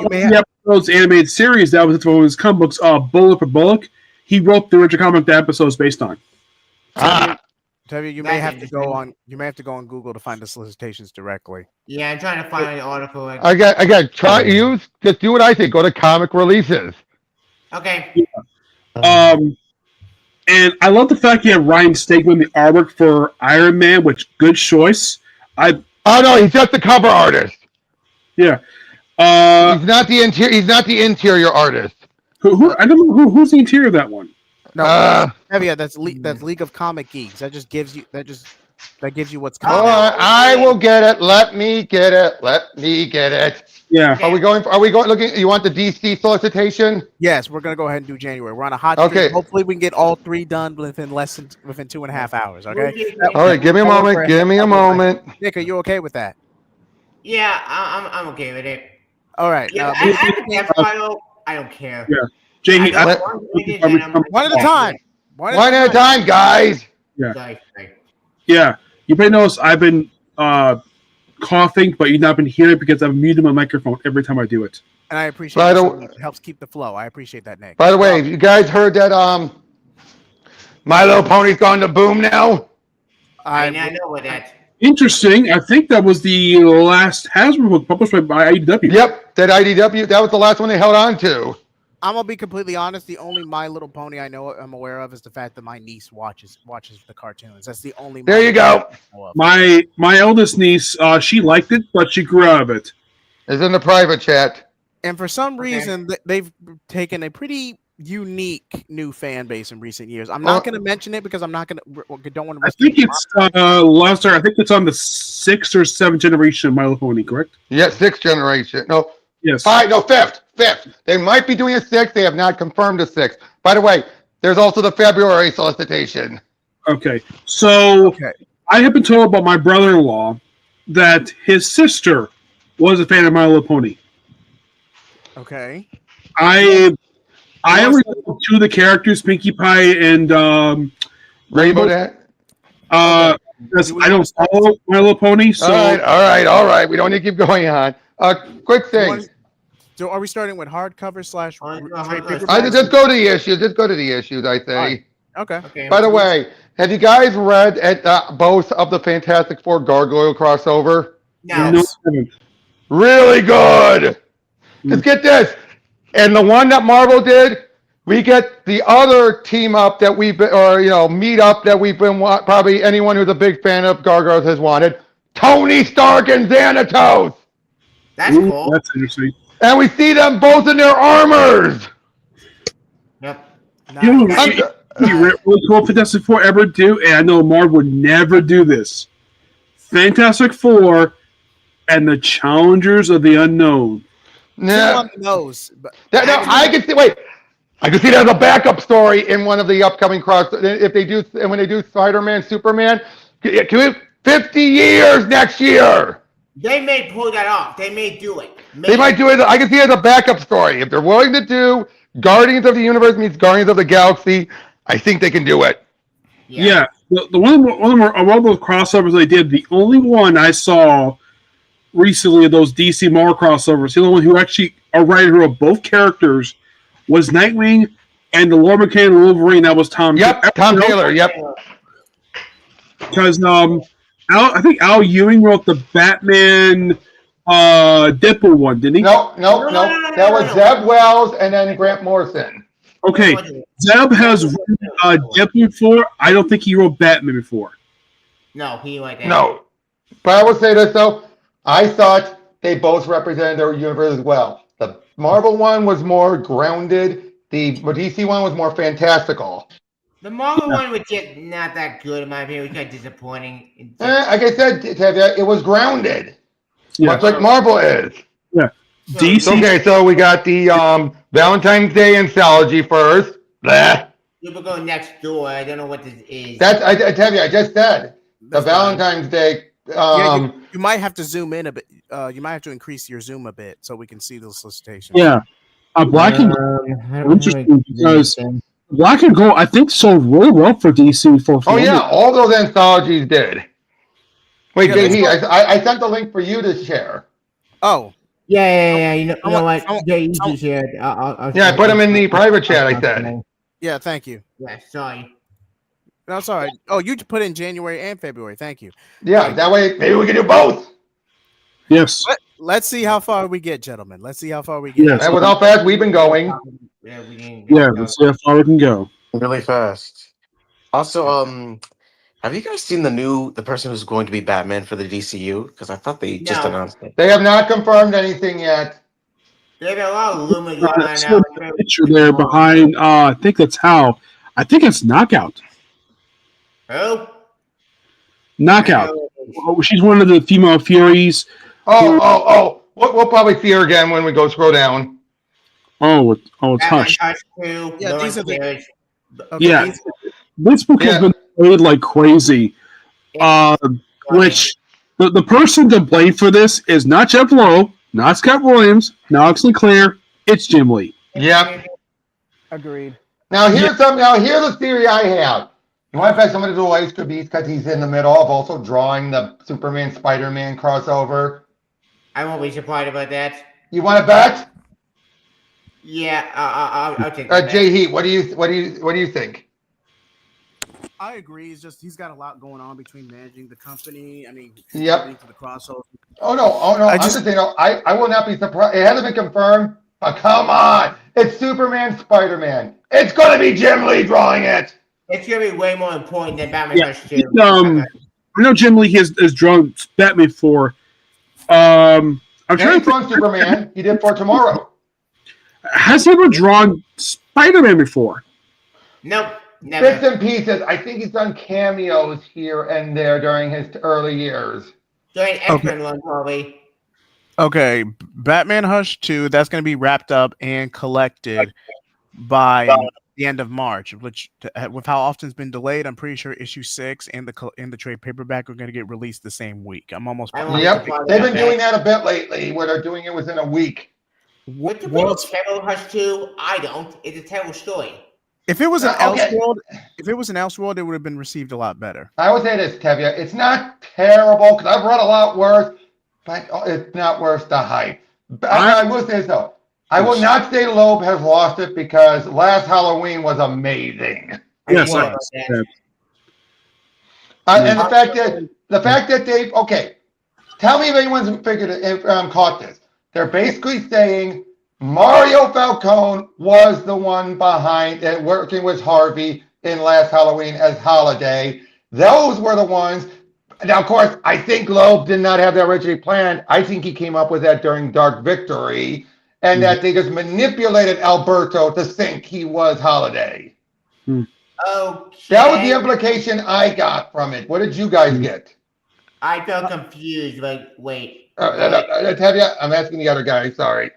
the episodes animated series that was one of his comic books, Bullet for Bullock. He wrote the original comic the episode is based on. Tevye, you may have to go on Google to find the solicitations directly. Yeah, I'm trying to find an article. Again, just do what I say. Go to comic releases. Okay. Yeah. And I love the fact you have Ryan Stegman, the artwork for Iron Man, which good choice. Oh no, he's just the cover artist. Yeah. He's not the interior. He's not the interior artist. I don't know who's the interior of that one. No, yeah, that's League of Comic Geeks. That just gives you That gives you what's Hold coming out. on, I will get it. Let me get it. Let me get it. Yeah. Are we going? Are we going? Looking. You want the DC solicitation? Yes, we're gonna go ahead and do January. We're on a hot Okay. streak. Hopefully, we can get all 3 done within 2.5 hours. Okay. All right. Give me a moment. Give me a moment. Nick, are you okay with that? Yeah, I'm okay with it. All right. Yeah, Now, I have a death file. I don't care. Yeah. Jay, I I, got one minute and I'm one at a time. One at a time, guys. yeah. Sorry. Yeah. You may notice I've been coughing, but you've not been hearing it because I've muted my microphone every time I do it. And I appreciate By it. the- So much. It helps keep the flow. I appreciate that, Nick. By the way, you guys heard that My Little Pony's gone to Boom now? I know what that. Interesting. I think that was the last Hasbro book published by IDW. Yep, that IDW. That was the last one they held on to. I'm gonna be completely honest. The only My Little Pony I'm aware of is the fact that my niece watches the cartoons. That's the only. There you go. My eldest niece, she liked it, but she grew out of it. It's in the private chat. And for some reason, they've taken a pretty unique new fan base in recent years. I'm not going to mention it because I'm not going to. Don't want to. I think it's Lester. I think it's on the 6th or 7th generation of My Little Pony, correct? Yeah, 6th generation. No. Yes. 5th. They might be doing a 6th. They have not confirmed a 6th. By the way, there's also the February solicitation. Okay. So I have been told by my brother-in-law that his sister was a fan of My Little Pony. Okay. I only know 2 of the characters, Pinkie Pie and Rainbow Dad. I don't follow My Little Pony. So all right. We don't need to keep going on. Quick thing. So are we starting with hardcover / trade paperback? I just go to the issues. Just go to the issues. I say. Right. Okay. By the way, have you guys read both of the Fantastic Four Gargoyle crossover? No. Really good. Let's get this. And the one that Marvel did, we get the other team up that we've been, or meet up that we've been probably anyone who's a big fan of Gargoyles has wanted. Tony Stark and Xanatos. That's cool. That's interesting. And we see them both in their armors. Yep. You really cool Fantastic Four ever do, and I know Marvel would never do this. Fantastic Four and the Challengers of the Unknown. Yeah. Knows, but I can see. Wait, I can see that as a backup story in one of the upcoming if they do, and when they do Spider-Man, Superman, 50 years next year. They may pull that off. They may do it. They might do it. I can see it as a backup story. If they're willing to do Guardians of the Universe meets Guardians of the Galaxy, I think they can do it. Yeah. The one of those crossovers they did, the only one I saw recently of those DC Marvel crossovers, the only one who actually a writer who wrote both characters was Nightwing and the Lord McCann and Wolverine. That was Tom. Yep, Tom Taylor. Yep. Because I think Al Ewing wrote the Batman Deadpool one, didn't he? No. That was Zeb Wells and then Grant Morrison. Okay, Zeb has written Deadpool before. I don't think he wrote Batman before. No, he wrote that. No. But I will say this, though. I thought they both represented their universe as well. The Marvel one was more grounded. The DC one was more fantastical. The Marvel one was just not that good, in my opinion. It was kind of disappointing. Like I said, it was grounded. Yeah. Much like Marvel is. Yeah. DC. Okay, so we got the Valentine's Day anthology first. Blah. People go next door. I don't know what this is. I tell you, I just said the Valentine's Day. You might have to zoom in a bit. You might have to increase your zoom a bit so we can see those solicitations. Yeah. Black and Gold. Interesting because Black and Gold, I think, sold really well for DC for. Oh yeah, all those anthologies did. Wait, JD, I sent the link for you to share. Oh. Yeah. You know what? Yeah, you can share it. I put them in the private chat. I said. Yeah, thank you. Yeah, sorry. No, sorry. Oh, you put in January and February. Thank you. Yeah, that way maybe we can do both. Yes. Let's see how far we get, gentlemen. Let's see how far we get. Yes. And with how fast we've been going. Yeah, let's see how far we can go. Really fast. Also, have you guys seen the person who's going to be Batman for the DCU? Because I thought they just announced it. They have not confirmed anything yet. They have a lot of rumors going I see a picture there behind. I think that's how. I think it's Knockout. Oh. Knockout. Oh, she's one of the female Furies. We'll probably see her again when we go scroll down. It's Hush. Yeah, these are the. Okay, Yeah, this book has been played like crazy. Which the person to blame for this is not Jeff Lowe, not Scott Williams, not Alex Sinclair. It's Jim Lee. Yep. Agreed. Now here's the theory I have. You want to bet some of the delays could be because he's in the middle of also drawing the Superman Spider-Man crossover. I won't be surprised about that. You want to bet? Yeah, I'll take that. Jay Heat, what do you think? I agree. It's just he's got a lot going on between managing the company. I mean, yep. To the crossover. Oh no! I'm just saying. I will not be surprised. It hasn't been confirmed. But come on, it's Superman, Spider-Man. It's gonna be Jim Lee drawing it. It's gonna be way more important than Batman Hush 2. I know Jim Lee has drawn Batman for. I'm trying to drawn Superman. He did for tomorrow. Has he ever drawn Spider-Man before? Nope, never. Bits and pieces. I think he's done cameos here and there during his early years. During X-Men one, probably. Okay, Batman Hush 2, that's going to be wrapped up and collected by the end of March, which with how often it's been delayed, I'm pretty sure issue 6 and the trade paperback are going to get released the same week. I'm almost Yep, they've been doing that a bit lately, where they're doing it within a week. What the terrible Hush 2? I don't. It's a terrible story. If it was an Elseworld, it would have been received a lot better. I would say this, Tevya. It's not terrible because I've read a lot worse, but it's not worth the hype. I will say this though. I will not say Loeb has lost it because last Halloween was amazing. Yes, and the fact that they tell me if anyone's caught this. They're basically saying Mario Falcone was the one behind it, working with Harvey in last Halloween as Holiday. Those were the ones. Now, of course, I think Loeb did not have that originally planned. I think he came up with that during Dark Victory, and that they just manipulated Alberto to think he was Holiday. Okay. That was the implication I got from it. What did you guys get? I felt confused. Like, wait. I'm asking the other guy. Sorry.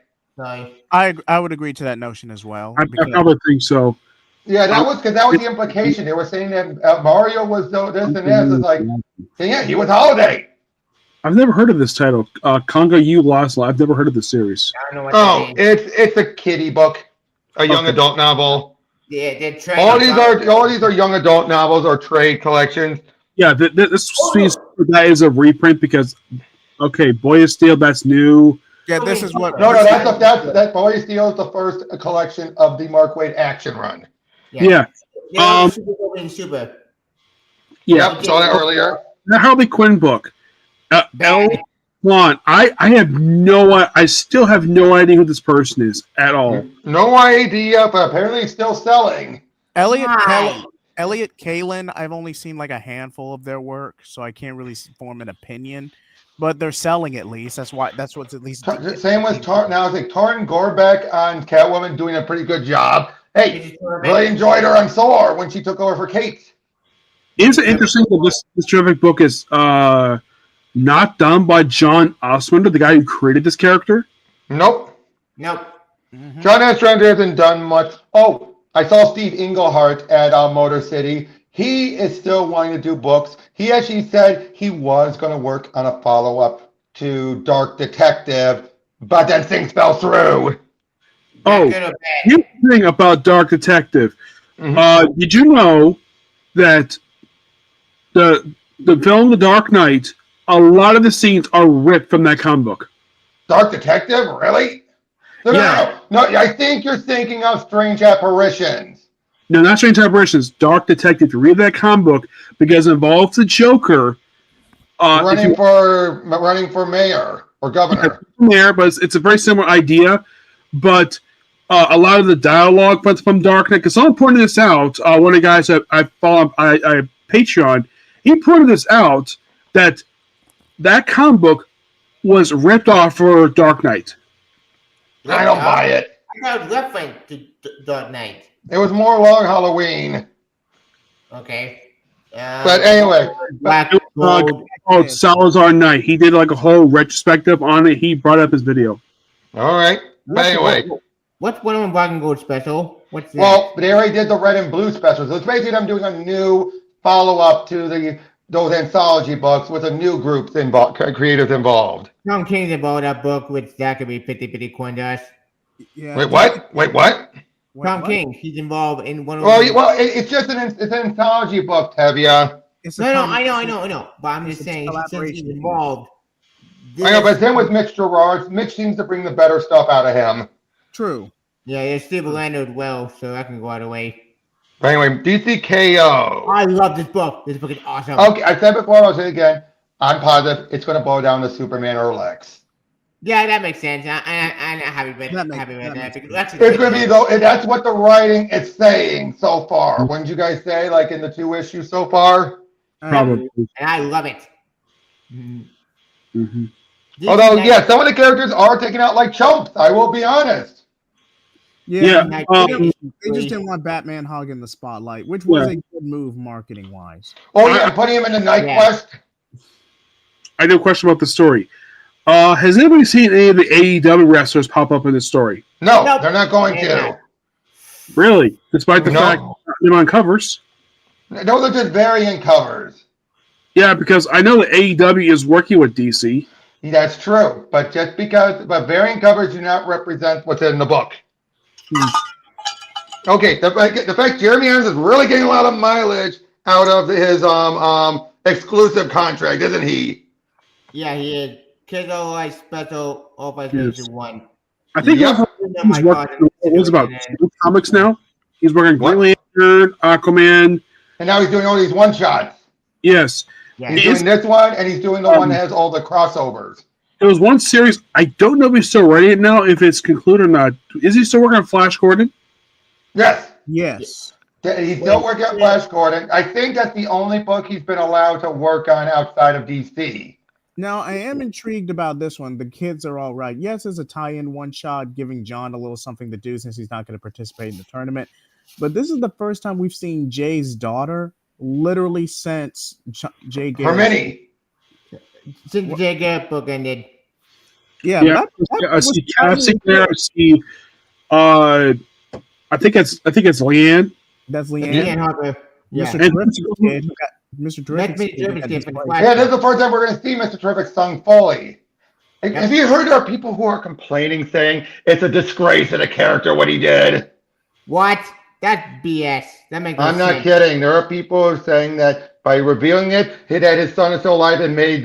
I would agree to that notion as well. I probably think so. Yeah, that was the implication. They were saying that Mario was this and this. It's like, yeah, he was Holiday. I've never heard of this title. Conga You Lost Life. I've never heard of the series. I don't know what it's a kiddie book, a young adult novel. Yeah, they're trade. All these are young adult novels or trade collections. Yeah, this that is a reprint because Boy of Steel, that's new. Yeah, this is what. No, that Boy of Steel is the first collection of the Mark Waid action run. Yeah. Super. Yeah, saw that earlier. The Harley Quinn book. L. Juan. I still have no idea who this person is at all. No idea, but apparently it's still selling. Elliot Kalin, I've only seen like a handful of their work, so I can't really form an opinion. But they're selling at least. That's what's at least. Same with now. I think Taryn Gorbeck on Catwoman doing a pretty good job. Hey, really enjoyed her on Thor when she took over for Kate. Is it interesting that this terrific book is not done by John Ostrander, the guy who created this character? Nope. Mm-hmm. John Ostrander hasn't done much. Oh, I saw Steve Englehart at Motor City. He is still wanting to do books. He actually said he was going to work on a follow-up to Dark Detective, but then things fell through. Oh, here's the thing about Dark Detective. Mm-hmm. Did you know that the film The Dark Knight, a lot of the scenes are ripped from that comic book? Dark Detective? Really? No, I think you're thinking of Strange Apparitions. No, not Strange Apparitions. Dark Detective. You read that comic book because it involves the Joker running for mayor or governor. Mayor, but it's a very similar idea. But a lot of the dialogue from Dark Knight. Because someone pointed this out. One of the guys that I follow, I Patreon, he pointed this out that comic book was ripped off for Dark Knight. I don't buy it. I thought reference to Dark Knight. It was more Long Halloween. Okay. But anyway. called Salazar Knight. He did like a whole retrospective on it. He brought up his video. All right. But anyway. What's one of them black and gold special? What's that? Well, they already did the red and blue specials. So it's basically them doing a new follow-up to those anthology books with a new group creators involved. Tom King's involved that book with Zachary 50/50 coin dust. Yeah. Wait, what? Wait, what? Tom King, he's involved in one of It's just it's an anthology book, Tevia. I know. But I'm just saying, since he's involved. I know, but then with Mitch Gerard, Mitch seems to bring the better stuff out of him. True. Yeah, there's Steve Orlando as well, so that can go out of the way. But anyway, DCKO. I love this book. This book is awesome. Okay, I said before, I'll say it again. I'm positive it's going to boil down to Superman or Lex. Yeah, that makes sense. I'm happy with that. It's going to be though. That's what the writing is saying so far. Wouldn't you guys say, like in the 2 issues so far? Probably. And I love it. Mm-hmm. Although, yeah, some of the characters are taken out like chumps. I will be honest. Yeah. They just didn't want Batman hogging the spotlight, which was a good move marketing wise. Oh yeah, putting him in the Night Quest. I have a question about the story. Has anybody seen any of the AEW wrestlers pop up in this story? No, they're not going to. Really? Despite the fact they're on covers? Those are just variant covers. Yeah, because I know that AEW is working with DC. That's true, but variant covers do not represent what's in the book. Okay, the fact Jeremy Irons is really getting a lot of mileage out of his exclusive contract, isn't he? Yeah, he is. Kids All Life Special, All by Version 1. I think he's working on about 2 comics now. He's working on Green Lantern, Aquaman. And now he's doing all these one-shots. Yes. Yeah. He's doing this one, and he's doing the one that has all the crossovers. There was one series, I don't know if he's still writing it now, if it's concluded or not. Is he still working on Flash Gordon? Yes. Yes. He's still working on Flash Gordon. I think that's the only book he's been allowed to work on outside of DC. Now, I am intrigued about this one. The kids are all right. Yes, it's a tie-in one-shot, giving John a little something to do since he's not going to participate in the tournament. But this is the first time we've seen Jay's daughter literally since Jay Garrett. Hermione. Since Jay Garrett book ended. Yeah. I see Cassie there. I see. I think it's Leanne. That's Leanne. Leanne Harper. Yeah. Mr. Terrific. Yeah, this is the first time we're going to see Mr. Terrific sung fully. Have you heard there are people who are complaining, saying it's a disgrace of the character what he did? What? That's BS. That makes no sense. I'm not kidding. There are people who are saying that by revealing it, that his son is still alive and made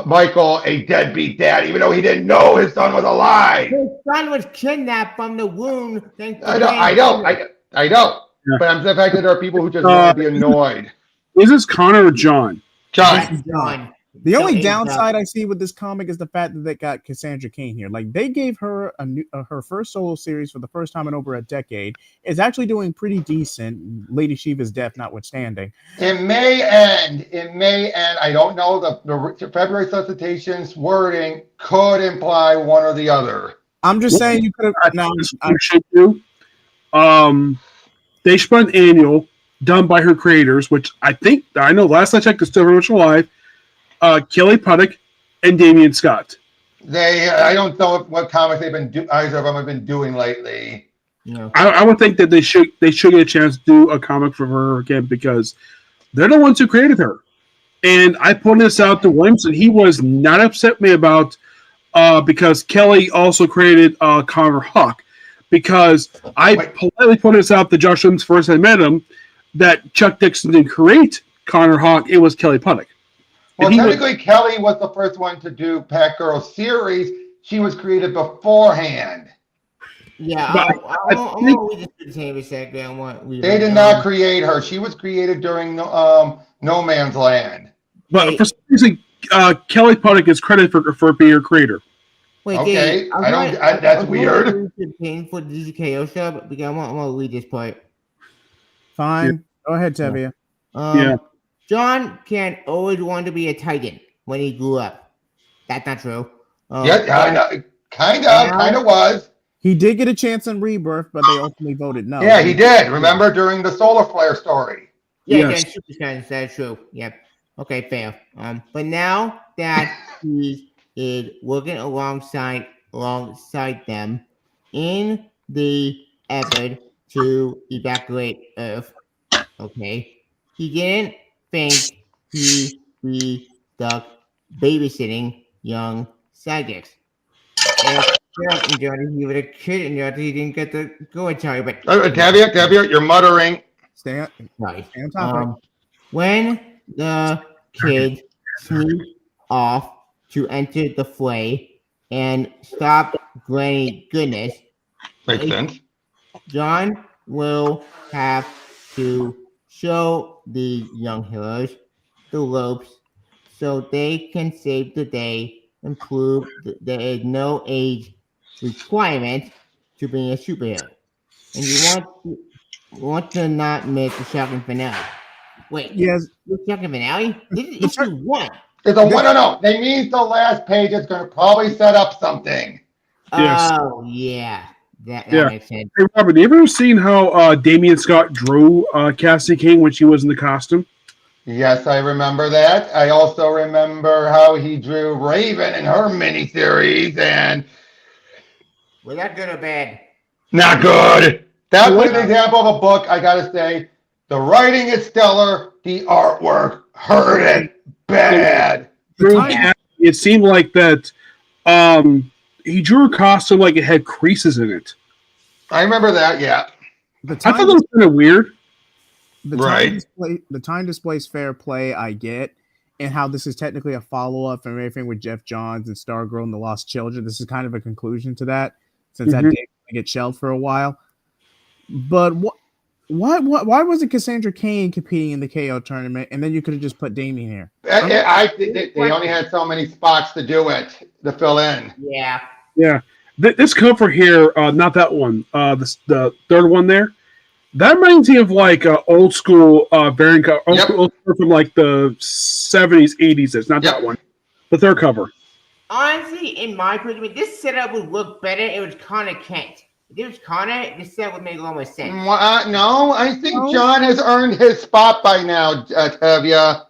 Michael a deadbeat dad, even though he didn't know his son was alive. His son was kidnapped from the wound. I know. Yeah. But I'm the fact that there are people who just want to be annoyed. Is this Connor or John? John. The only downside I see with this comic is the fact that they got Cassandra Cain here. Like, they gave her her first solo series for the first time in over a decade. It's actually doing pretty decent. Lady Shiva's death notwithstanding. It may end. I don't know. The February solicitations wording could imply one or the other. I'm just saying you could have. No, should do. They spun annual done by her creators, which I know last I checked is still very much alive. Kelly Puttick and Damian Scott. I don't know what comics either of them have been doing lately. No. I would think that they should get a chance to do a comic for her again because they're the ones who created her. And I pointed this out to Williamson. He was not upset with me about because Kelly also created Connor Hawk. Because I politely pointed this out to Josh Williams first I met him that Chuck Dixon didn't create Connor Hawk. It was Kelly Puttick. Well, technically, Kelly was the first one to do Pack Girl series. She was created beforehand. Yeah, I'm going to read this second. They did not create her. She was created during No Man's Land. But for some reason, Kelly Puttick is credited for being her creator. Wait, okay, that's weird. For the DKO show, because I'm going to read this part. Fine. Yeah. Go ahead, Tevia. Yeah. John can always want to be a Titan when he grew up. That's not true. Kind of was. He did get a chance in Rebirth, but they ultimately voted no. Yeah, he did. Remember during the Solar Flare story? Yeah, yes. That's true. Yep. Okay, fair. But now that he is working alongside them in the effort to evacuate Earth, okay, he didn't think he'd be stuck babysitting young psychics. If Philip enjoyed it, he would have kid enjoyed it. He didn't get to go and tell you, but Tabia, you're muttering. Stay on, right. stay on topic. When the kid sneaked off to enter the fray and stop Granny Goodness, Makes sense. John will have to show the young heroes the ropes so they can save the day and prove that there is no age requirement to be a superhero. And you want to not miss the shocking finale. Wait, Yes, the shocking finale? This is the issue 1. It's a one. No. They mean the last page is going to probably set up something. Yes. Oh yeah, that Yeah. makes sense. Hey, Robert, you ever seen how Damian Scott drew Cassie King when she was in the costume? Yes, I remember that. I also remember how he drew Raven in her miniseries, and Was that good or bad? not good. That was an example of a book. I gotta say, the writing is stellar. The artwork hurt it bad. the Drew time, Cassie, it seemed like that. He drew a costume like it had creases in it. I remember that. Yeah. the I thought time, that was kind of weird. Right. the time displays fair play. I get, and how this is technically a follow up and everything with Jeff Johns and Stargirl and the Lost Children. This is kind of a conclusion to that, since that Mhm. did get shelved for a while. But why wasn't Cassandra Cain competing in the KO tournament, and then you could have just put Damien here? They only had so many spots to do it to fill in. Yeah. Yeah. This cover here, not that one. The third one there. That reminds me of like old school variant cover, old school from like the 70s, 80s. It's not that one. The third cover. Honestly, in my opinion, this setup would look better. It was Connor Kent. If it was Connor, this setup would make a lot more sense. No, I think John has earned his spot by now, Tavia.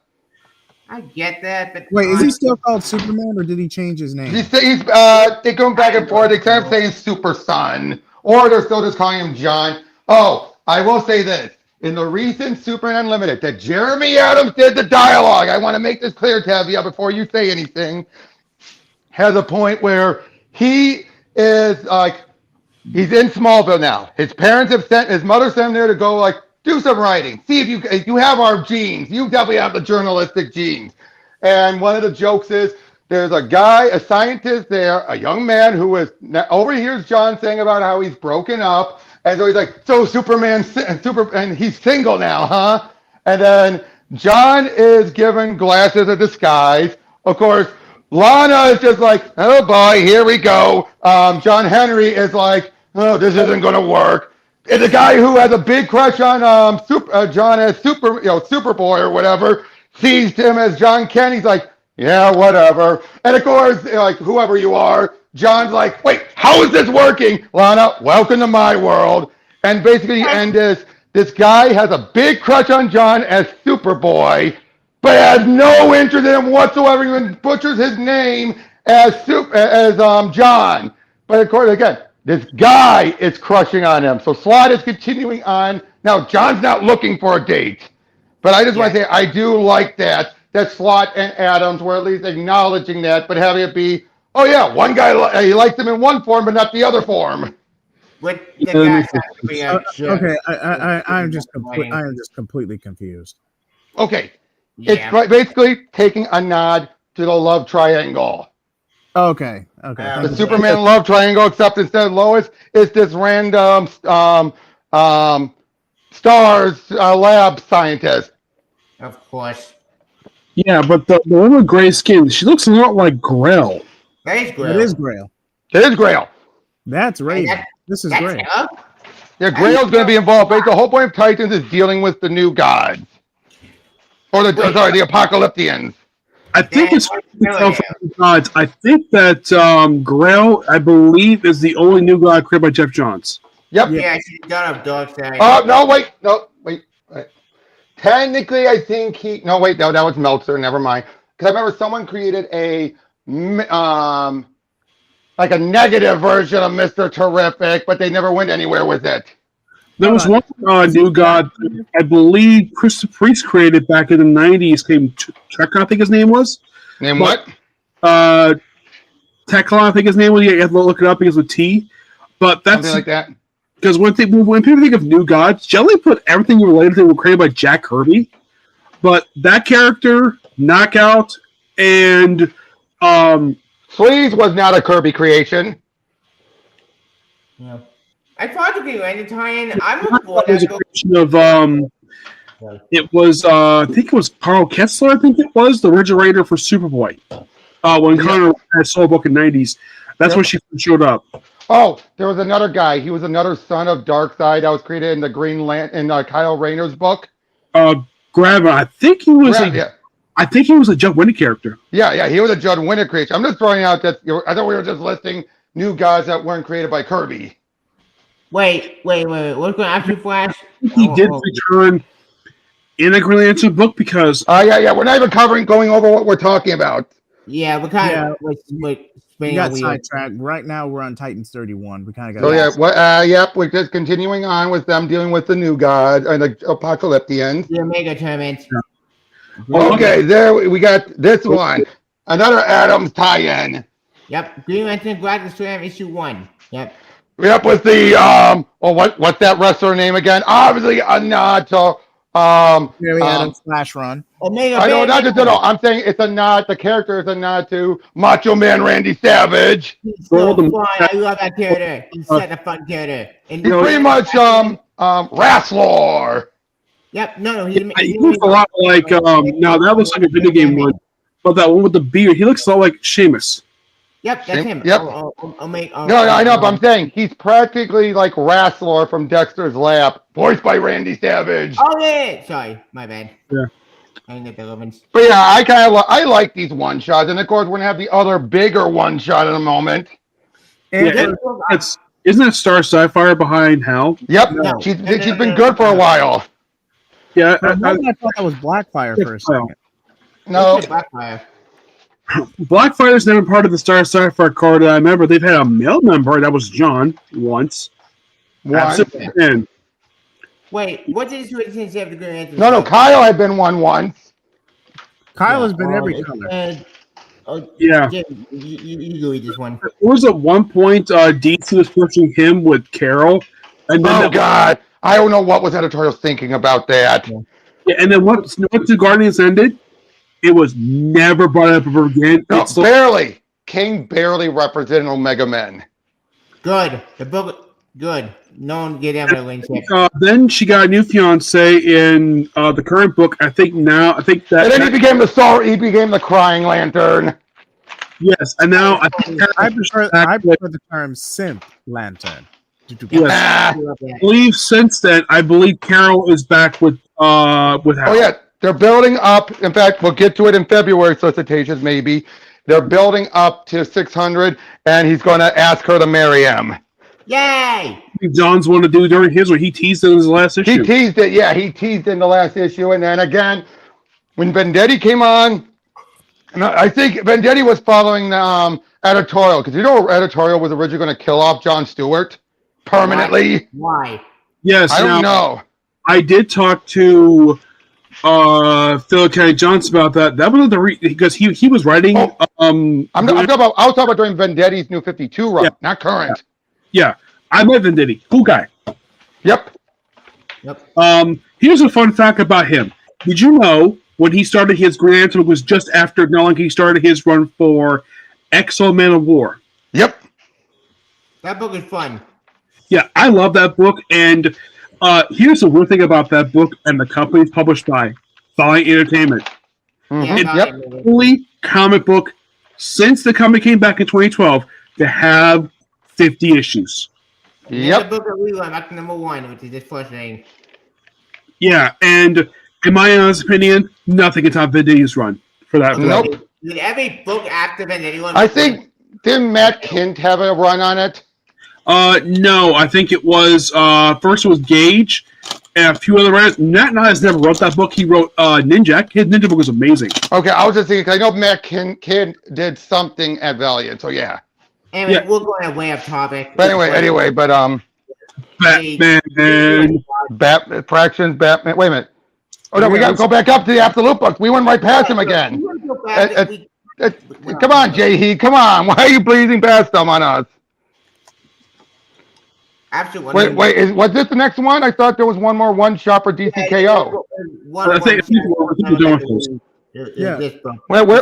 I get that, but Wait, is he still called Superman, or did he change his name? They go back and forth. They kept saying Super Son, or they're still just calling him John. Oh, I will say this. In the recent Superman Unlimited that Jeremy Adams did the dialogue, I want to make this clear, Tavia, before you say anything, has a point where he is like, he's in Smallville now. His parents have sent, his mother sent him there to go like, do some writing. See if you have our genes. You definitely have the journalistic genes. And one of the jokes is there's a guy, a scientist there, a young man who overhears John saying about how he's broken up. And so he's like, so and he's single now, huh? And then John is given glasses of disguise. Of course, Lana is just like, oh boy, here we go. John Henry is like, oh, this isn't going to work. And the guy who has a big crush on John as Superboy or whatever sees him as John Kent. He's like, yeah, whatever. And of course, like whoever you are, John's like, wait, how is this working? Lana, welcome to my world. And basically, this guy has a big crush on John as Superboy, but has no interest in him whatsoever. Even butchers his name as John. But of course, again, this guy is crushing on him. So Slott is continuing on. Now, John's not looking for a date. But I just want to say, I do like that Slott and Adams were at least acknowledging that, but having it be, oh yeah, one guy, he likes him in one form, but not the other form. With the guy Okay, I am just completely confused. Okay, it's basically taking a nod to the love triangle. Okay. The Superman love triangle, except instead of Lois, it's this random Stars lab scientist. Of course. Yeah, but the one with gray skin, she looks a lot like Grell. That is Grail. It is Grail. It is Grail. That's Raven. This is Grail. Yeah, Grail's going to be involved. But the whole point of Titans is dealing with the new gods. Or the Apocalyptians. I think it's gods. I think that Grail, I believe, is the only new god created by Jeff Johns. Yep. Yeah, she's done of Dark Side. No, wait. Technically, I think no, wait, no, that was Meltzer. Never mind. Because I remember someone created like a negative version of Mr. Terrific, but they never went anywhere with it. There was one New God, I believe Christopher Priest created back in the 90s, named Tekla, I think his name was. Name what? Tekla, I think his name was. You have to look it up because with T. But that's something like that. Because when people think of New Gods, generally put everything related to it was created by Jack Kirby. But that character, Knockout, and Sleaze was not a Kirby creation. Yeah. I thought to be random tie-in. I'm looking for was a creation of it was I think it was Carl Kessler, I think it was the originator for Superboy. When Connor had Soul Book in the 90s. That's when she showed up. Oh, there was another guy. He was another son of Darkseid that was created in the Green Lantern in Kyle Rayner's book. Graven, I think he was a Judd Winnick character. Yeah, he was a Judd Winnick creation. I'm just throwing out that I thought we were just listing New Gods that weren't created by Kirby. Wait. What's going after Flash? He did return in the Green Lantern book because yeah. We're not even going over what we're talking about. Yeah, we're kind of we got sidetracked. Right now, we're on Titans 31. We kind of got. We're just continuing on with them dealing with the New God and the Apocalyptians. The Omega Tournament. Okay, there we got this one. Another Adams tie-in. Yep, Green Lantern Galactic Slam issue 1. Yep, with the what's that wrestler name again? Obviously a nod to Adams Flash Run. Omega. I know, not just at all. I'm saying it's a nod. The character is a nod to Macho Man Randy Savage. He's so fun. I love that character. He's such a fun character. And he's pretty much Wrestler. Yep. No, he looks a lot like now that looks like a video game one, but that one with the beard, he looks a lot like Sheamus. Yep, that's him. Yep. No, I know, but I'm saying he's practically like Wrestler from Dexter's Lab, voiced by Randy Savage. Oh yeah. Sorry, my bad. Yeah. I didn't get the reference. But yeah, I like these one shots, and of course we're gonna have the other bigger one shot in a moment. And isn't it Star Sapphire behind Hal? Yep, no. she's been good for a while. Yeah, I thought that was Blackfire for a second. No, Blackfire's never part of the Star Sapphire card that I remember. They've had a male member that was John once. And wait, what did you say have the Green Lantern? No, Kyle had been one once. Kyle has been every color. Yeah. You go with this one. There was at one point DC was pushing him with Carol. And then God. I don't know what was editorial thinking about that. Yeah, and then once the Guardians ended, it was never brought up ever again. No, barely. King barely represented Omega Men. Good. The book, good. No one get ever wins it. Then she got a new fiance in the current book. I think that. And then he became the Crying Lantern. Yes, and now I prefer the term Synth Lantern. Yes. I believe since then, I believe Carol is back with Hal. Oh yeah, they're building up. In fact, we'll get to it in February. Solicitations, maybe. They're building up to 600, and he's going to ask her to marry him. Yay! John's want to do during his where he teased it in his last issue. He teased it, yeah. He teased in the last issue, and then again, when Vendetti came on, and I think Vendetti was following the editorial because editorial was originally going to kill off Jon Stewart permanently. Why? Yes, I don't know. I did talk to Phil K. Johnson about that. That was because he was writing. I was talking about during Vendetti's New 52 run, not current. Yeah, I met Vendetti. Cool guy. Yep. Here's a fun fact about him. Did you know when he started his Green Lantern was just after he started his run for Exo Man of War? Yep. That book is fun. Yeah, I love that book. And here's the weird thing about that book and the company it's published by, Valiant Entertainment. Mm-hmm. It's the only comic book since the company came back in 2012 to have 50 issues. Yep. The book that we run back to number 1, which is just frustrating. Yeah, and in my honest opinion, nothing can top Vendetti's run for that. Nope. Did every book after Vendetti run? I think, didn't Matt Kint have a run on it? No, I think it was first it was Gage, and a few other writers. Matt Nye has never wrote that book. He wrote Ninja. His Ninja book was amazing. Okay, I was just thinking, 'cause I know Matt Kidd did something at Valiant, so yeah. Anyway, Yeah. we're going way off topic. But anyway, but Batman. Fractions, Batman. Wait a minute. Oh no, Yeah, we got to go back up to the Absolute books. We went right past him We again. want to go back that we- Come on, Jay. Come on. Why are you breezing past them on us? Absolutely. Wait. Was this the next one? I thought there was one more one shot for DCKO. I think we're doing this. Yeah. Where's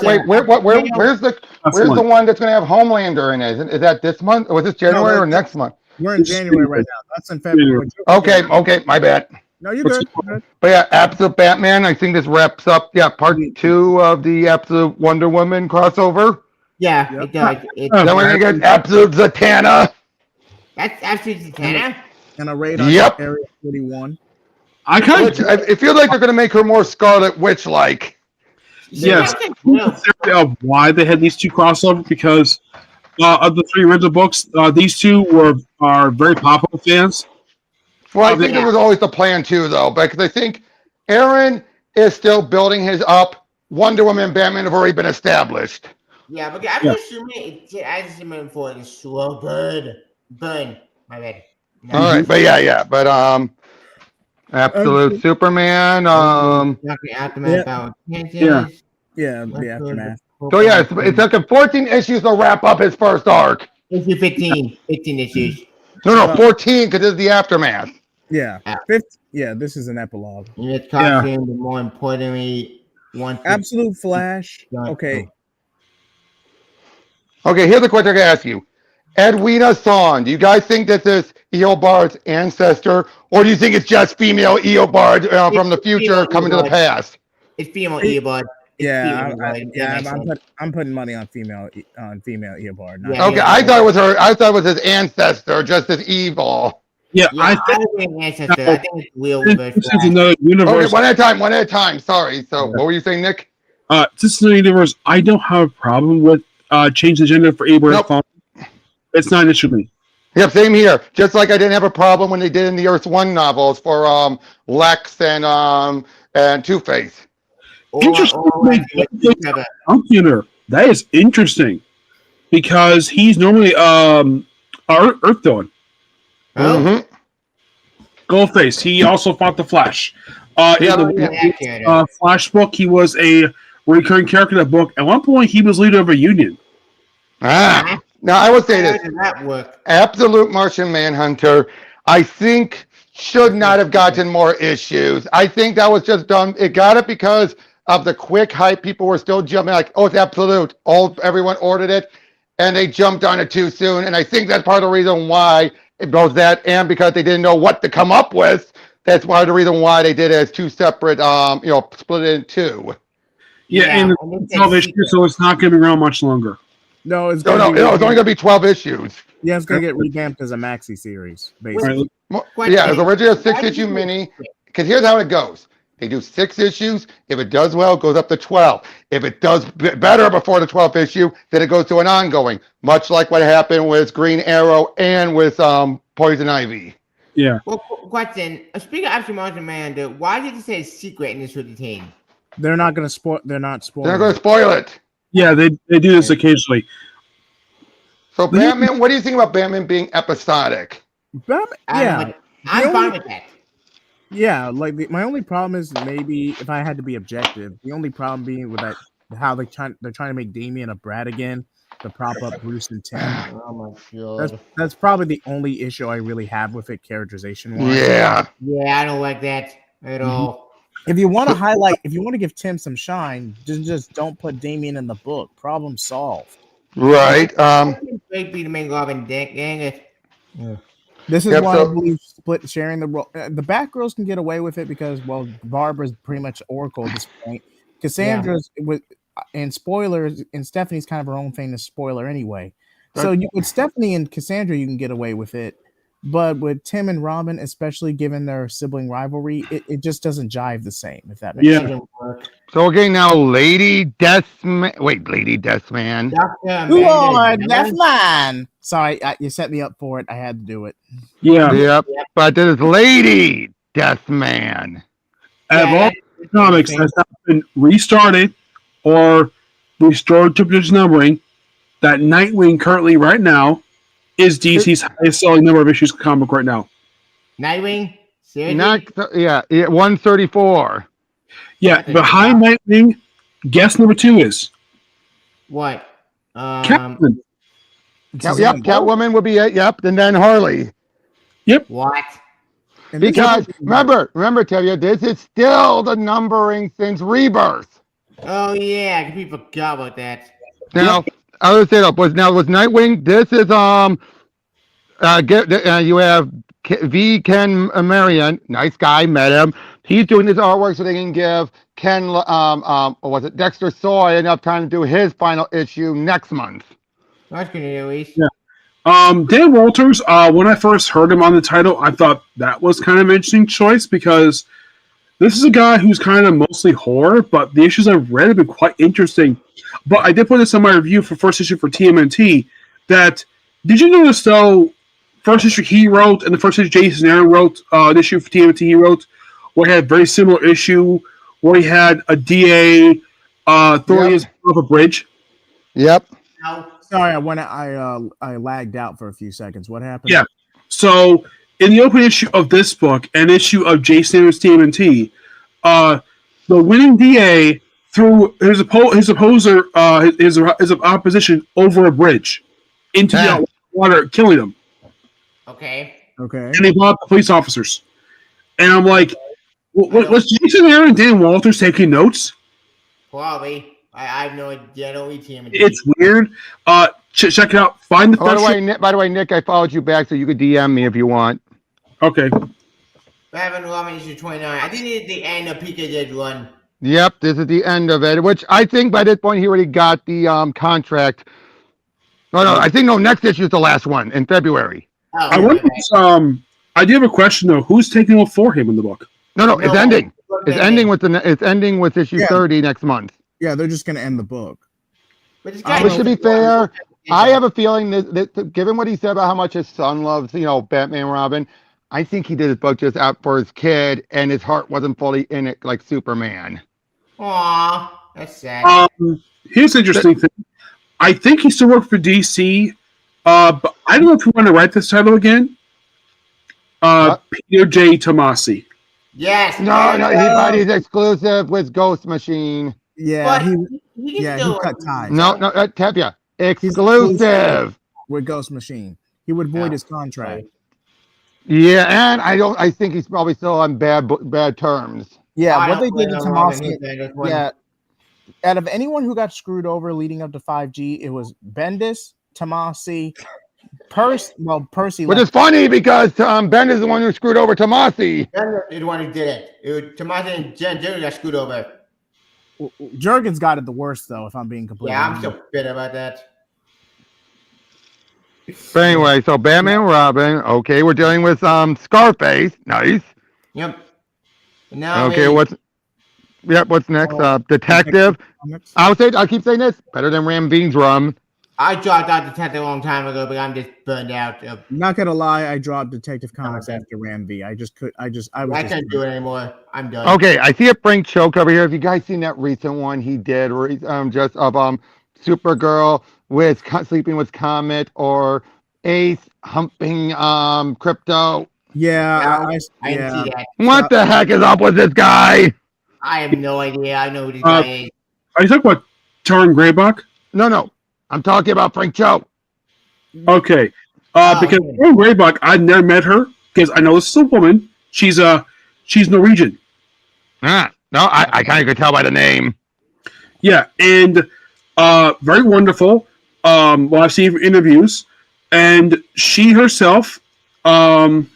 the one that's going to have Homelander in it? Is that this month? Or was this January or next month? We're in January right now. That's in February. Okay, my bad. No, you're good. But yeah, Absolute Batman. I think this wraps up. Yeah, part 2 of the Absolute Wonder Woman crossover. Yeah, Yep. it does. Then we're gonna get Absolute Zatanna. That's absolutely Zatanna. And a raid on Yep. Area 41. I kind Which it feels like they're gonna make her more Scarlet Witch-like. Yes. Of why they had these two crossovers, because of the 3 original books, these two are very popular fans. Well, I think it was always the plan too, though, because I think Aaron is still building his up. Wonder Woman and Batman have already been established. Yeah, but I'm assuming it's for the slow burn. My bad. No. All right, but but Absolute Superman. Aftermath. Yeah, the aftermath. So yeah, it's like 14 issues to wrap up his first arc. Issue 15 issues. No, 14 because this is the aftermath. Yeah, this is an epilogue. And it's costume, but more importantly, Absolute Flash. Okay. Okay, here's the question I gotta ask you. Edwina Song, do you guys think this is Eobard's ancestor, or do you think it's just female Eobard from the future coming to the past? It's female Eobard. I'm putting money on female Eobard. Okay, I thought it was her. I thought it was his ancestor, just as evil. Yeah, I think ancestor. I think it's real. This is another universe. Okay, one at a time. Sorry. So, what were you saying, Nick? This is another universe. I don't have a problem with changing the gender for Eobard. Nope. It's not an issue to me. Yep, same here. Just like I didn't have a problem when they did in the Earth 1 novels for Lex and Two-Face. Interesting. That is interesting because he's normally Earth villain. Goldface. He also fought the Flash. In the Flash book, he was a recurring character in that book. At one point, he was leader of a union. Now, I would say this. Absolute Martian Manhunter, I think, should not have gotten more issues. I think that was just done. It got it because of the quick hype. People were still jumping like, oh, it's Absolute. Everyone ordered it, and they jumped on it too soon. And I think that's part of the reason why it goes that, and because they didn't know what to come up with. That's part of the reason why they did it as 2 separate, split it in 2. Yeah, and it's 12 issues, so it's not going to be around much longer. No, it's only going to be 12 issues. Yeah, it's going to get revamped as a maxi series, basically. Yeah, it was originally a 6-issue mini. Because here's how it goes. They do 6 issues. If it does well, it goes up to 12. If it does better before the 12th issue, then it goes to an ongoing. Much like what happened with Green Arrow and with Poison Ivy. Yeah. Well, question. Speaking of Absolute Martian Manhunter, why did it say secret in this 15? They're not going to spoil. They're not spoiling. They're going to spoil it. Yeah, they do this occasionally. So Batman, what do you think about Batman being episodic? I'm fine with that. Yeah, like my only problem is maybe if I had to be objective, the only problem being with that how they're trying to make Damian a brat again to prop up Bruce and Tim. Oh my god, that's probably the only issue I really have with it, characterization wise. Yeah, I don't like that at all. If you want to give Tim some shine, just don't put Damian in the book. Problem solved. Right. Great be the main Robin. Dang it. Yeah. This is why I believe sharing the role. The Batgirls can get away with it because, well, Barbara's pretty much Oracle at this point. Cassandra's and spoilers, and Stephanie's kind of her own thing to spoiler anyway. So with Stephanie and Cassandra, you can get away with it. But with Tim and Robin, especially given their sibling rivalry, it just doesn't jive the same, if that makes sense. So again, now Lady Deathman. Wait, Lady Deathman. Lord Deathman. Sorry, you set me up for it. I had to do it. Yeah. Yep. But this is Lady Deathman. Out of all comics that has not been restarted or restored to its numbering, that Nightwing currently right now is DC's highest selling number of issues of comic right now. Nightwing? Seriously? Not 134. Yeah, That's a behind Nightwing, guess number 2 is What? Catwoman. Yep, Catwoman would be it. Yep, and then Harley. Yep. What? And this Because is- remember, Tevya, this is still the numbering since Rebirth. Oh yeah, I completely forgot about that. Now, I would say that was Nightwing. This is you have Ken Marion, nice guy, met him. He's doing this artwork so they can give Ken what was it, Dexter Soy enough time to do his final issue next month. That's good news. Yeah. Dan Walters, when I first heard him on the title, I thought that was kind of an interesting choice because this is a guy who's kind of mostly horror, but the issues I've read have been quite interesting. But I did put this on my review for first issue for TMNT that, did you notice though, first issue he wrote and the first issue Jason Aaron wrote, an issue for TMNT he wrote, where he had a very similar issue where he had a DA throwing his off a bridge? Yep. No. Sorry, I lagged out for a few seconds. What happened? Yeah. So in the opening issue of this book, an issue of Jason Aaron's TMNT, the winning DA threw his opposition over a bridge into the water, killing them. Okay. Okay. And they brought the police officers. And I'm like, was Jason Aaron and Dan Walters taking notes? Probably. I have no idea. I don't read TMNT. It's weird. Check it out. Find the by the way, Nick, I followed you back so you could DM me if you want. Okay. Batman Robin issue 29. I think it's the end of PKJ's run. Yep, this is the end of it, which I think by this point he already got the contract. No, I think next issue is the last one in February. Oh, I wonder I do have a question though. Who's taking over for him in the book? No, it's ending. It's ending with issue 30 next month. Yeah, they're just going to end the book. But Which, to be fair, I have a feeling that given what he said about how much his son loves, Batman Robin, I think he did his book just out for his kid, and his heart wasn't fully in it like Superman. Aw, that's sad. Here's the interesting thing. I think he still works for DC, but I don't know if you want to write this title again. Peter J. Tomasi. Yes. No, he's exclusive with Ghost Machine. Yeah, But he cut ties. No, Tevya, exclusive with Ghost Machine. He would void his contract. Yeah, and I think he's probably still on bad terms. Yeah, what they did to Tomasi. Yeah, out of anyone who got screwed over leading up to 5G, it was Bendis, Tomasi, Percy. Which is funny because Ben is the one who screwed over Tomasi. Ben is the one who did it. It was Tomasi and Jerry got screwed over. Jurgens got it the worst, though, if I'm being completely honest. I'm so bitter about that. But anyway, so Batman Robin. Okay, we're dealing with Scarface. Nice. Yep. Now okay, what's next? Detective. I'll keep saying this. Better than Ram V's Rum. I dropped out Detective a long time ago, but I'm just burned out. I'm not gonna lie, I dropped Detective Comics after Ram V. I can't do it anymore. I'm done. Okay, I see a Frank Choke over here. Have you guys seen that recent one he did just of Supergirl with sleeping with Comet or Ace humping Crypto? Yeah, I didn't see that. What the heck is up with this guy? I have no idea. I know who this guy is. Are you talking about Taryn Graybuck? No. I'm talking about Frank Cho. Okay. Because Taryn Graybuck, I've never met her because I know this is a woman. She's Norwegian. No, I kind of could tell by the name. Yeah, and very wonderful. I've seen interviews, and she herself. That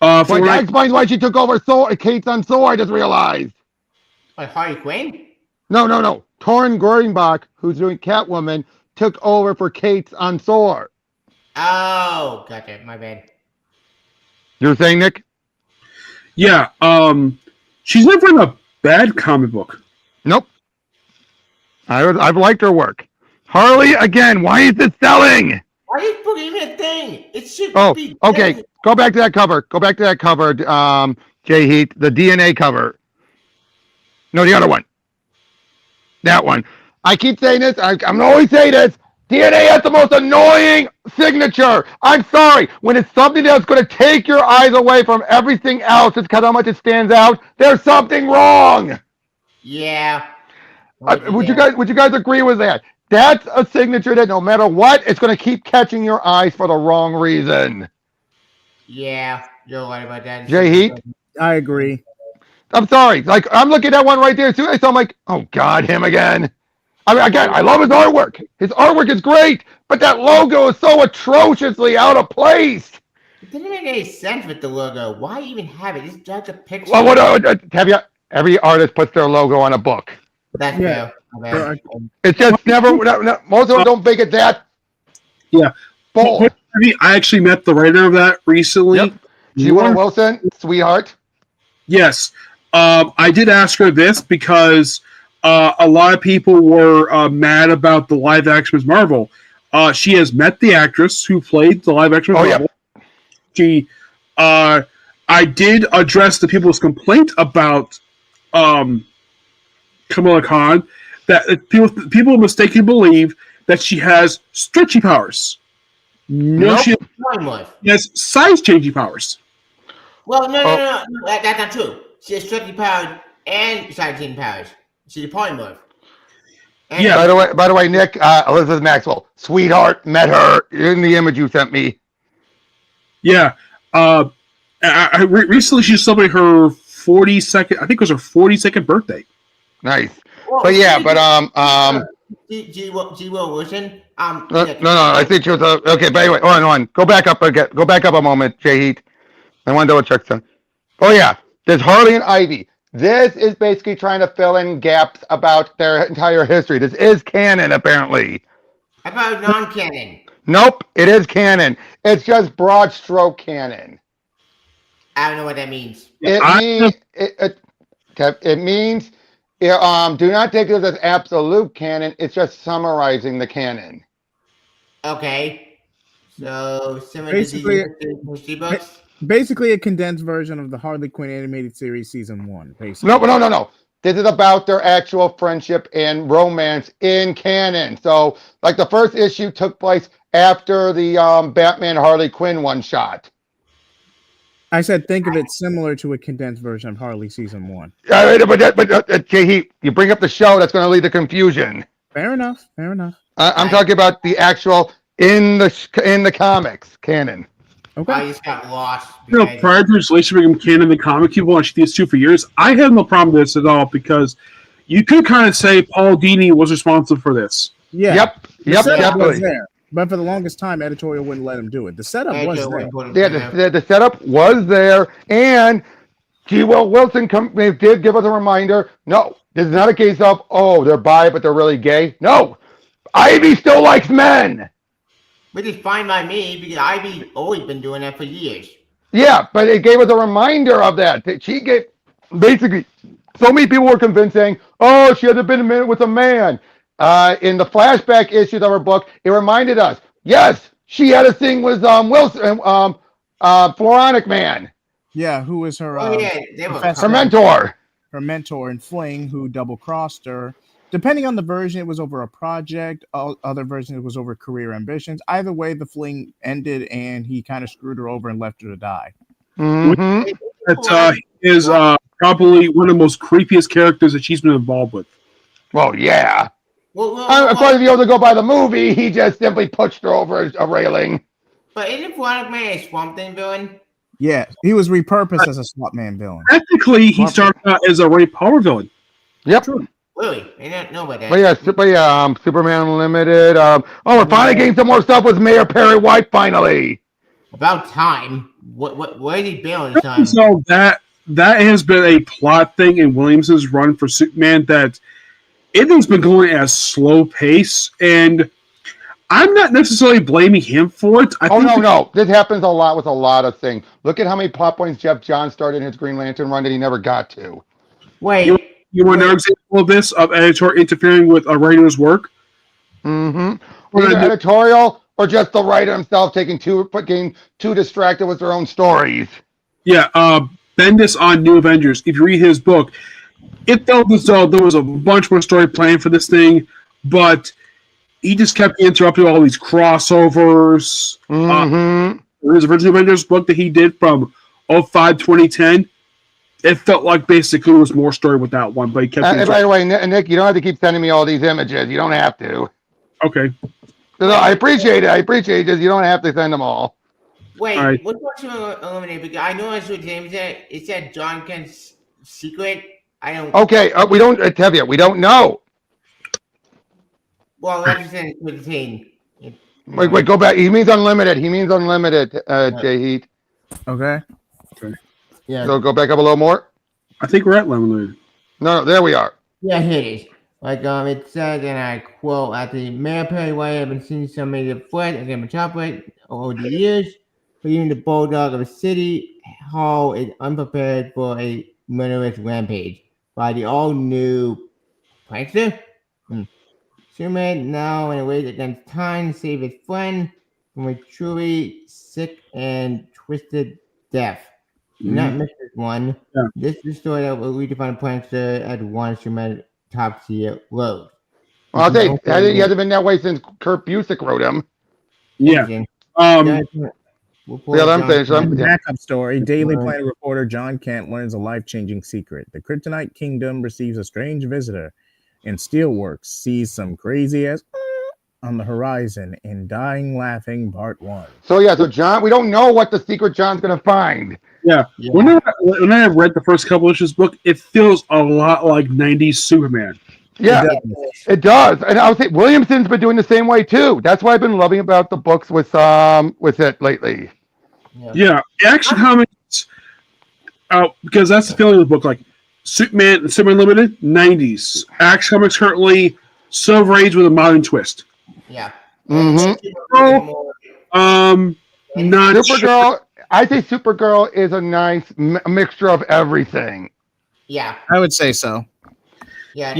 explains why she took over Kate's on Thor. I just realized. Like Harley Quinn? No. Torrin Greenbach, who's doing Catwoman, took over for Kate's on Thor. Oh, gotcha. My bad. You were saying, Nick? Yeah. She's never in a bad comic book. Nope. I've liked her work. Harley, again, why is it selling? Why is look, even a thing. It should Oh, be. okay. Go back to that cover. Go back to that cover, Jay Heat. The DNA cover. No, the other one. That one. I keep saying this. I'm going to always say this. DNA has the most annoying signature. I'm sorry. When it's something that's going to take your eyes away from everything else, it's because how much it stands out. There's something wrong. Yeah. Would you guys agree with that? That's a signature that no matter what, it's going to keep catching your eyes for the wrong reason. Yeah, you're right about that. Jay Heat? I agree. I'm sorry. Like, I'm looking at that one right there, too. So I'm like, oh, God, him again. I mean, again, I love his artwork. His artwork is great, but that logo is so atrociously out of place. It didn't make any sense with the logo. Why even have it? It's just a picture. Well, have you? Every artist puts their logo on a book. That's Yeah. fair. It's just never. Most of them don't make it that. Yeah. Full. I actually met the writer of that recently. Yep. G. Wilson, sweetheart. Yes. I did ask her this because a lot of people were mad about the live action Ms. Marvel. She has met the actress who played the live action Ms. Marvel. Yeah. She, I did address the people's complaint about Kamala Khan, that people mistakenly believe that she has stretchy powers. No, she has size changing powers. Well, no, that's not true. She has stretchy powers and size changing powers. She's a polymorph. And yeah. By the way, Nick, Elizabeth Maxwell, sweetheart, met her in the image you sent me. Yeah. Recently she celebrated her 42nd. I think it was her 42nd birthday. Nice. Well, but yeah, G. Wilson. No. I think she was okay. But anyway, on. Go back up again. Go back up a moment, Jay Heat. I want to double check some. Oh yeah, there's Harley and Ivy. This is basically trying to fill in gaps about their entire history. This is canon, apparently. How about non-canon? Nope, it is canon. It's just broad stroke canon. I don't know what that means. It means do not take this as absolute canon. It's just summarizing the canon. Okay. So similar to history books. Basically, a condensed version of the Harley Quinn animated series season 1. Basically. No. This is about their actual friendship and romance in canon. So, like the first issue took place after the Batman Harley Quinn one shot. I said, think of it similar to a condensed version of Harley season 1. But Jay, you bring up the show, that's going to lead to confusion. Fair enough. I'm talking about the actual in the comics canon. Okay. I just got lost. Prior to his relationship with canon, the comic people watched these two for years. I have no problem with this at all because you could kind of say Paul Dini was responsible for this. Yeah. Yep. Was there. But for the longest time, editorial wouldn't let him do it. The setup was there. Yeah, the setup was there, and G. Wilson did give us a reminder. No, this is not a case of, they're bi, but they're really gay. No, Ivy still likes men. Which is fine by me, because Ivy always been doing that for years. Yeah, but it gave us a reminder of that. She gave, basically, so many people were convinced saying, she hasn't been with a man. In the flashback issues of her book, it reminded us, yes, she had a thing with Wilson, Floronic Man. Yeah, who was her her mentor. Her mentor in Fling, who double-crossed her. Depending on the version, it was over a project. Other versions, it was over career ambitions. Either way, the fling ended, and he kind of screwed her over and left her to die. Mm-hmm. That is probably one of the most creepiest characters that she's been involved with. Well, yeah. Of course, if you have to go by the movie, he just simply pushed her over a railing. But isn't Floronic Man a Swamp Thing villain? Yeah, he was repurposed as a Swamp Man villain. Technically, he started out as a Ray Power villain. Yep. True. Really? I didn't know about that. But yeah, Superman Unlimited. We're finally getting some more stuff with Mayor Perry White, finally. About time. Where did he be on this time? So that has been a plot thing in Williamson's run for Superman that it has been going at a slow pace, and I'm not necessarily blaming him for it. No. This happens a lot with a lot of things. Look at how many plot points Jeff Johns started in his Green Lantern run that he never got to. Wait. You want another example of this, of editor interfering with a writer's work? Mm-hmm. Either editorial or just the writer himself getting too distracted with their own stories? Yeah, Bendis on New Avengers. If you read his book, it felt as though there was a bunch more story planned for this thing, but he just kept interrupting all these crossovers. His original Avengers book that he did from 05 2010, it felt like basically it was more story with that one, but he kept And by the way, Nick, you don't have to keep sending me all these images. You don't have to. Okay. No, I appreciate it. I appreciate it. You don't have to send them all. Wait, All right. what's Watchmen eliminated? Because I know that's what James said. It said John Kent's secret. I don't. Okay, we don't, Tevye, we don't know. Well, that's just in the thing. Wait, go back. He means unlimited. He means unlimited, J Heat. Okay. Yeah. So go back up a little more. I think we're at Lemonade. No, there we are. Yeah, here it is. Like it said, and I quote: "At the Mayor Perry White, I've been seeing so many threats against Metropolis over the years, but even the bulldog of a city hall is unprepared for a murderous rampage by the all-new prankster. Superman now in a race against time to save his friend from a truly sick and twisted death. Do not miss this one. Yeah. This is the story that will redefine prankster at one Superman top tier road. Well, I'll say, he hasn't been that way since Kurt Busiek wrote him. Yeah. Yeah, I'm saying something. Backup story. Daily Planet reporter John Kent learns a life-changing secret. The Kryptonite Kingdom receives a strange visitor, and Steelworks sees some crazy ass on the horizon in Dying Laughing Part 1. So John, we don't know what the secret John's going to find. Yeah. When I read the first couple issues of this book, it feels a lot like 90s Superman. Yeah, it does. And I would say Williamson's been doing the same way too. That's what I've been loving about the books with it lately. Yeah. Action Comics, because that's the feeling of the book. Like Superman and Superman Limited, 90s. Action Comics currently Silver Age with a modern twist. Yeah. Not Supergirl. I think Supergirl is a nice mixture of everything. Yeah, I would say so. Yeah.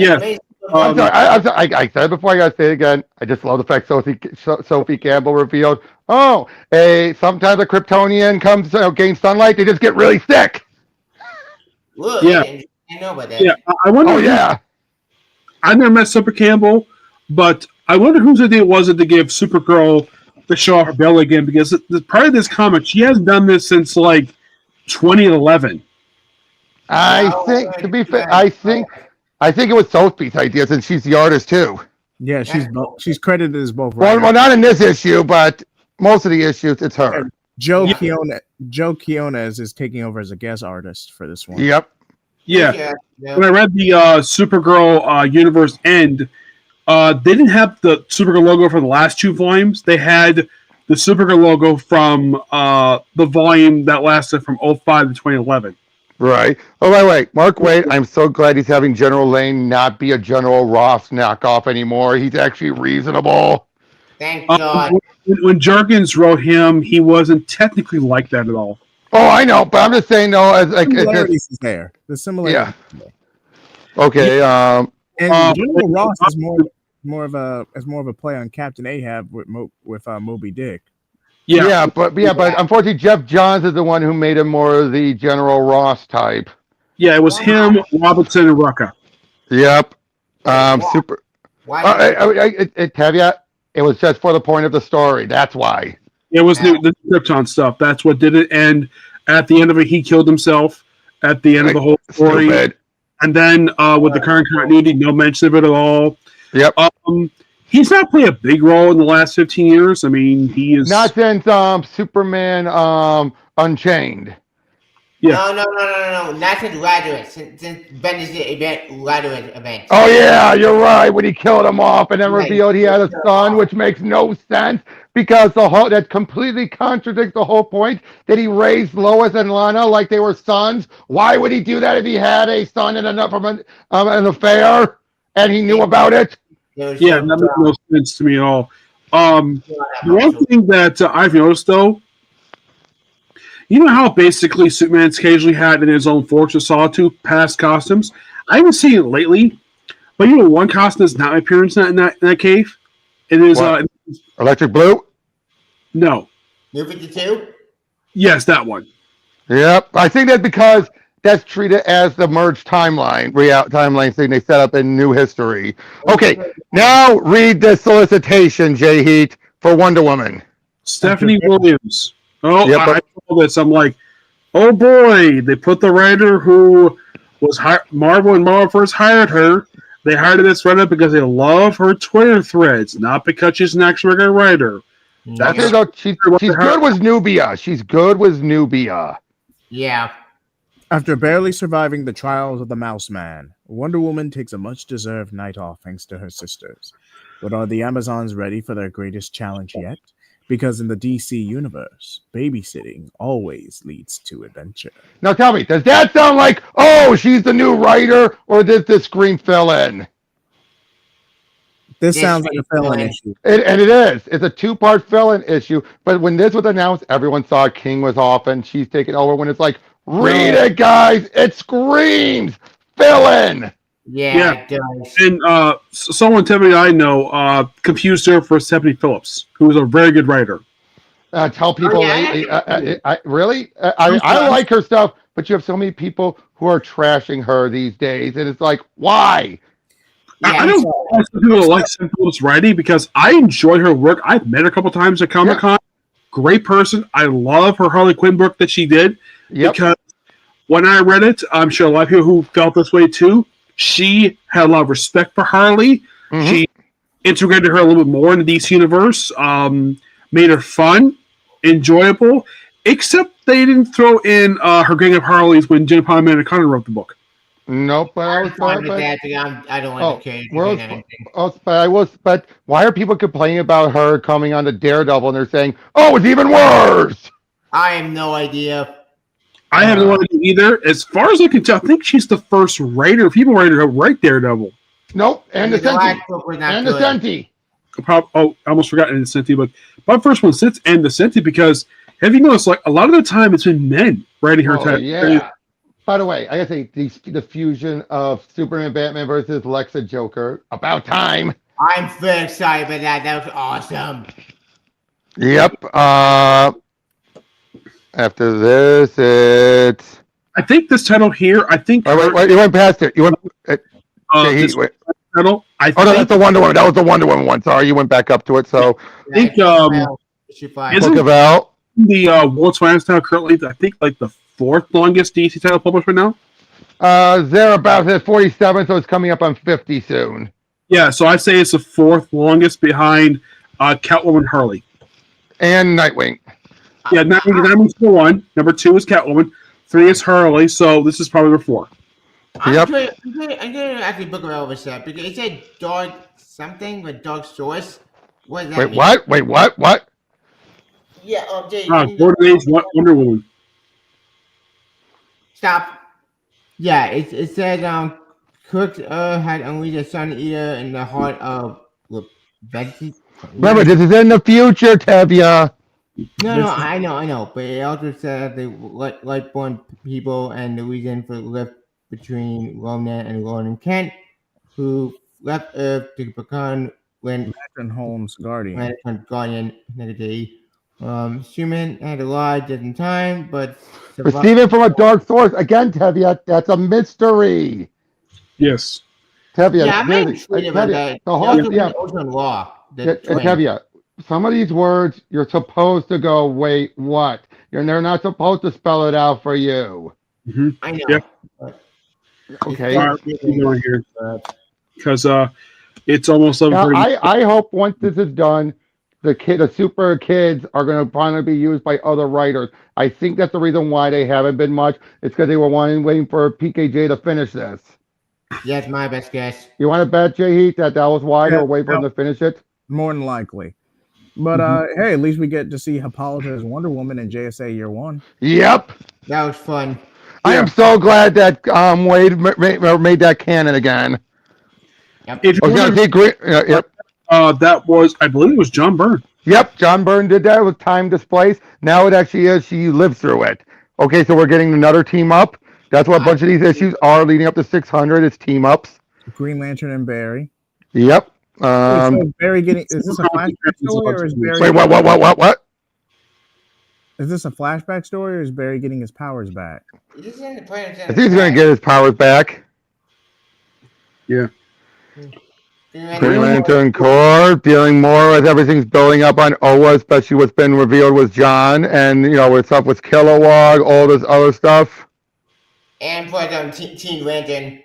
I'm sorry. I said it before. I gotta say it again. I just love the fact Sophie Campbell revealed. Oh, sometimes a Kryptonian comes gains sunlight. They just get really sick. Look, Yeah. I know about that. Yeah. I wonder. Oh yeah. I never met Super Campbell, but I wonder whose idea was it to give Supergirl the show off her belly again? Because prior to this comic, she hasn't done this since like 2011. I think, to be fair, I think it was Sophie's idea since she's the artist too. Yeah, she's credited as both. Well, not in this issue, but most of the issues, it's her. Joe Quiones is taking over as a guest artist for this one. Yep. Yeah. When I read the Supergirl universe end, they didn't have the Supergirl logo for the last two volumes. They had the Supergirl logo from the volume that lasted from 05 to 2011. Right. Oh, by the way, Mark Waid, I'm so glad he's having General Lane not be a General Ross knockoff anymore. He's actually reasonable. Thank God. When Jerkins wrote him, he wasn't technically like that at all. Oh, I know, but I'm just saying, though, as like the similarities is there. The similarities. Yeah. Okay. And General Ross is more of a play on Captain Ahab with Moby Dick. Yeah, but unfortunately, Jeff Johns is the one who made him more of the General Ross type. Yeah, it was him, Robinson, and Rucka. Yep. Super. Caveat. It was just for the point of the story. That's why. It was the Krypton stuff. That's what did it. And at the end of it, he killed himself. At the end of the whole story. Stupid. And then with the current continuity, no mention of it at all. Yep. He's not played a big role in the last 15 years. I mean, he is not since Superman Unchained. Yeah. No. Not since Graduate. Since Bendis Graduate event. Oh yeah, you're right. When he killed him off and then revealed he had a son, which makes no sense because that completely contradicts the whole point that he raised Lois and Lana like they were sons. Why would he do that if he had a son from an affair and he knew about it? Yeah, that makes no sense to me at all. The one thing that I've noticed, though, you know how basically Superman's occasionally had in his own Fortress of Solitude past costumes? I haven't seen it lately, but you know one costume that's not appearance in that cave? It is Electric Blue? No. New 52? Yes, that one. Yep. I think that's because that's treated as the merged timeline thing they set up in New History. Okay, now read the solicitation, J Heat, for Wonder Woman. Stephanie Williams. Oh, Yep. I saw this. I'm like, oh boy, they put the writer who was Marvel when Marvel first hired her. They hired this writer because they love her Twitter threads, not because she's an actual regular writer. I'll say though, she's good with Nubia. She's good with Nubia. Yeah. After barely surviving the trials of the Mouse Man, Wonder Woman takes a much-deserved night off thanks to her sisters. But are the Amazons ready for their greatest challenge yet? Because in the DC universe, babysitting always leads to adventure. Now tell me, does that sound like, oh, she's the new writer, or did this scream fill in? This sounds like a fill-in issue. And it is. It's a two-part fill-in issue. But when this was announced, everyone saw King was off and she's taking over. When it's like, read it, guys. It screams fill in. Yeah, it does. And someone Tiffany I know confused her for Stephanie Phillips, who is a very good writer. Tell people, really? I like her stuff, but you have so many people who are trashing her these days. And it's like, why? I don't know people like Stephanie Phillips writing because I enjoy her work. I've met her a couple times at Comic-Con. Yeah. Great person. I love her Harley Quinn book that she did. Because when I read it, I'm sure a lot of people who felt this way too. She had a lot of respect for Harley. Mm-hmm. She integrated her a little bit more in the DC universe, made her fun, enjoyable, except they didn't throw in her gang of Harleys when Jen Palmer and Connor wrote the book. Nope, but I was fine with that. I don't want to care. But why are people complaining about her coming on to Daredevil and they're saying, oh, it's even worse? I have no idea. I have no idea either. As far as I can tell, I think she's the first female writer to write Daredevil. Nope, and the Senti. I almost forgot the Senti, but my first one sits and the Senti because have you noticed, like a lot of the time it's been men writing her. Yeah. By the way, I gotta say the fusion of Superman, Batman versus Lexa, Joker. About time. I'm very excited about that. That was awesome. Yep. After this, it's. I think this title here. I think. Wait, you went past it. You went. This title. No, that's the Wonder Woman. That was the Wonder Woman one. Sorry, you went back up to it. So. I think. Book of L. The World's Finest title currently, I think, like the fourth longest DC title published right now. They're about at 47, so it's coming up on 50 soon. Yeah, so I'd say it's the fourth longest behind Catwoman, Harley, and Nightwing. Yeah, Nightwing's number one. Number two is Catwoman. 3 is Harley. So this is probably number 4. I'm gonna actually book over this up because it said Dark something with Dark Source. What does that mean? What? Wait, what? Yeah, Jay. Wonder Woman. Stop. Yeah, it said Cook had unleashed a Sun Eater in the heart of Betsy. Remember, this is in the future, Tevya. No, I know. But it also said they light-born people and the reason for the rift between Ronan and Ronan Kent, who left Earth to become Holmes' guardian. Negativity. Human had arrived just in time, but receiving from a dark source again, Tevya. That's a mystery. Yes, Tevya. Yeah, I'm intrigued about that. Tevya. Some of these words you're supposed to go. Wait, what? They're not supposed to spell it out for you. Mm-hmm. I know. Yep. Okay. Because it's almost 11:30. I hope once this is done, the super kids are going to finally be used by other writers. I think that's the reason why they haven't been much. It's because they were waiting for PKJ to finish this. Yeah, it's my best guess. You want to bet, Jay Heat, that was why they were waiting for him to finish it? More than likely. But hey, at least we get to see Hippolyta as Wonder Woman in JSA Year 1. Yep. That was fun. I am so glad that Wade made that canon again. Yep. That was, I believe it was John Byrne. Yep, John Byrne did that with Time Displaced. Now it actually is she lives through it. Okay, so we're getting another team up. That's what a bunch of these issues are leading up to 600. It's team ups. Green Lantern and Barry. Yep. So Barry is this a flashback story or is Barry? Wait, what? Is this a flashback story, or is Barry getting his powers back? This is in the Predators I in the think he's going to past. get his powers back. Yeah. Green Lantern Corps dealing more with everything's building up on Oa, especially what's been revealed with John, and what's up with Kilowog, all this other stuff. And for Teen Lantern.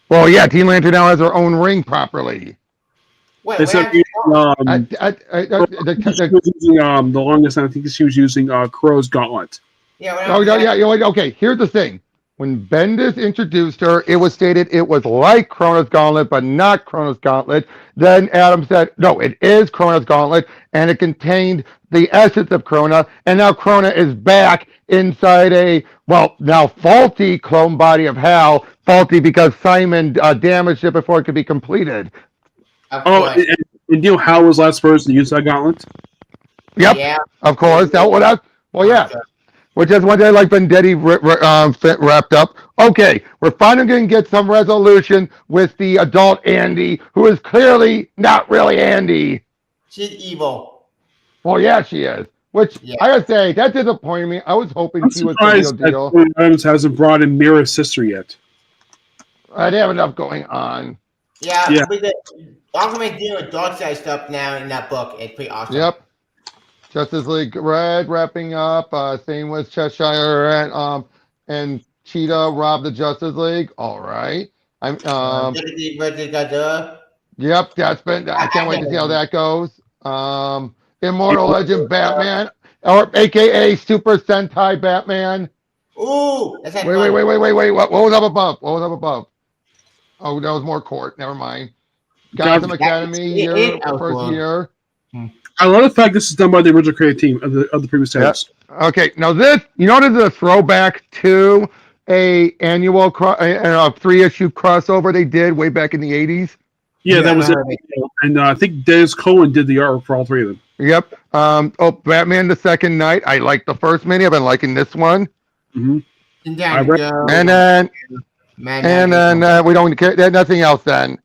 Well, yeah, Teen Lantern now has her own ring properly. Wait, They said The she was using the longest time. I think she was using Crow's Gauntlet. yeah, Oh, no, yeah, okay, here's the thing. When Bendis introduced her, it was stated it was like Kronos Gauntlet, but not Kronos Gauntlet. Then Adam said, no, it is Kronos Gauntlet, and it contained the essence of Krona, and now Krona is back inside a, well, now faulty clone body of Hal, faulty because Simon damaged it before it could be completed. And you know how was last person to use that gauntlet? Yep, Yeah. of course. Well, yeah. Which is one day like Vendetti wrapped up. Okay, we're finally going to get some resolution with the adult Andy, who is clearly not really Andy. She's evil. Well, yeah, she is. Which, Yeah. I gotta say, that disappointed me. I was hoping I'm she was the real surprised that deal. Tony Adams hasn't brought in Mira's sister yet. They have enough going on. Yeah. Because Aquaman dealing with dark side stuff now in that book. It's pretty awesome. Yep. Justice League Red wrapping up. Same with Cheshire and Cheetah robbed the Justice League. All right. Yep, that's been. I can't wait to see how that goes. Immortal Legend Batman, or AKA Super Sentai Batman. Ooh, that's Wait. What was up above? Oh, that was more court. Never mind. Gotham Academy first year. I love the fact this is done by the original creative team of the previous titles. Yep. Okay, now this is a throwback to a annual 3-issue crossover they did way back in the 80s. Yeah, that was it. And I think Dennis Cohen did the artwork for all three of them. Yep. Batman the Second Night. I like the first mini. I've been liking this one. Mm-hmm. And then we don't care. Nothing else then.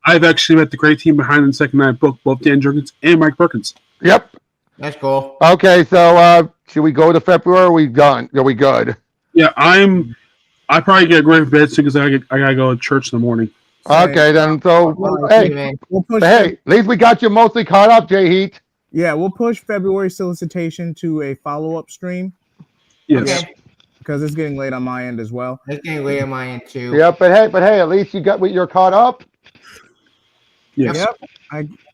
I've actually met the great team behind the Second Night book, both Dan Jurgens and Mike Perkins. Yep. That's cool. Okay, so should we go to February? Or are we done? Are we good? Yeah, I probably get great for bed soon because I gotta go to church in the morning. Okay, then. So hey, at least we got you mostly caught up, Jay Heat. Yeah, we'll push February solicitation to a follow-up stream. Yes. Okay. Because it's getting late on my end as well. It's getting late on my end too. Yeah, but hey, at least you're caught up. Yes.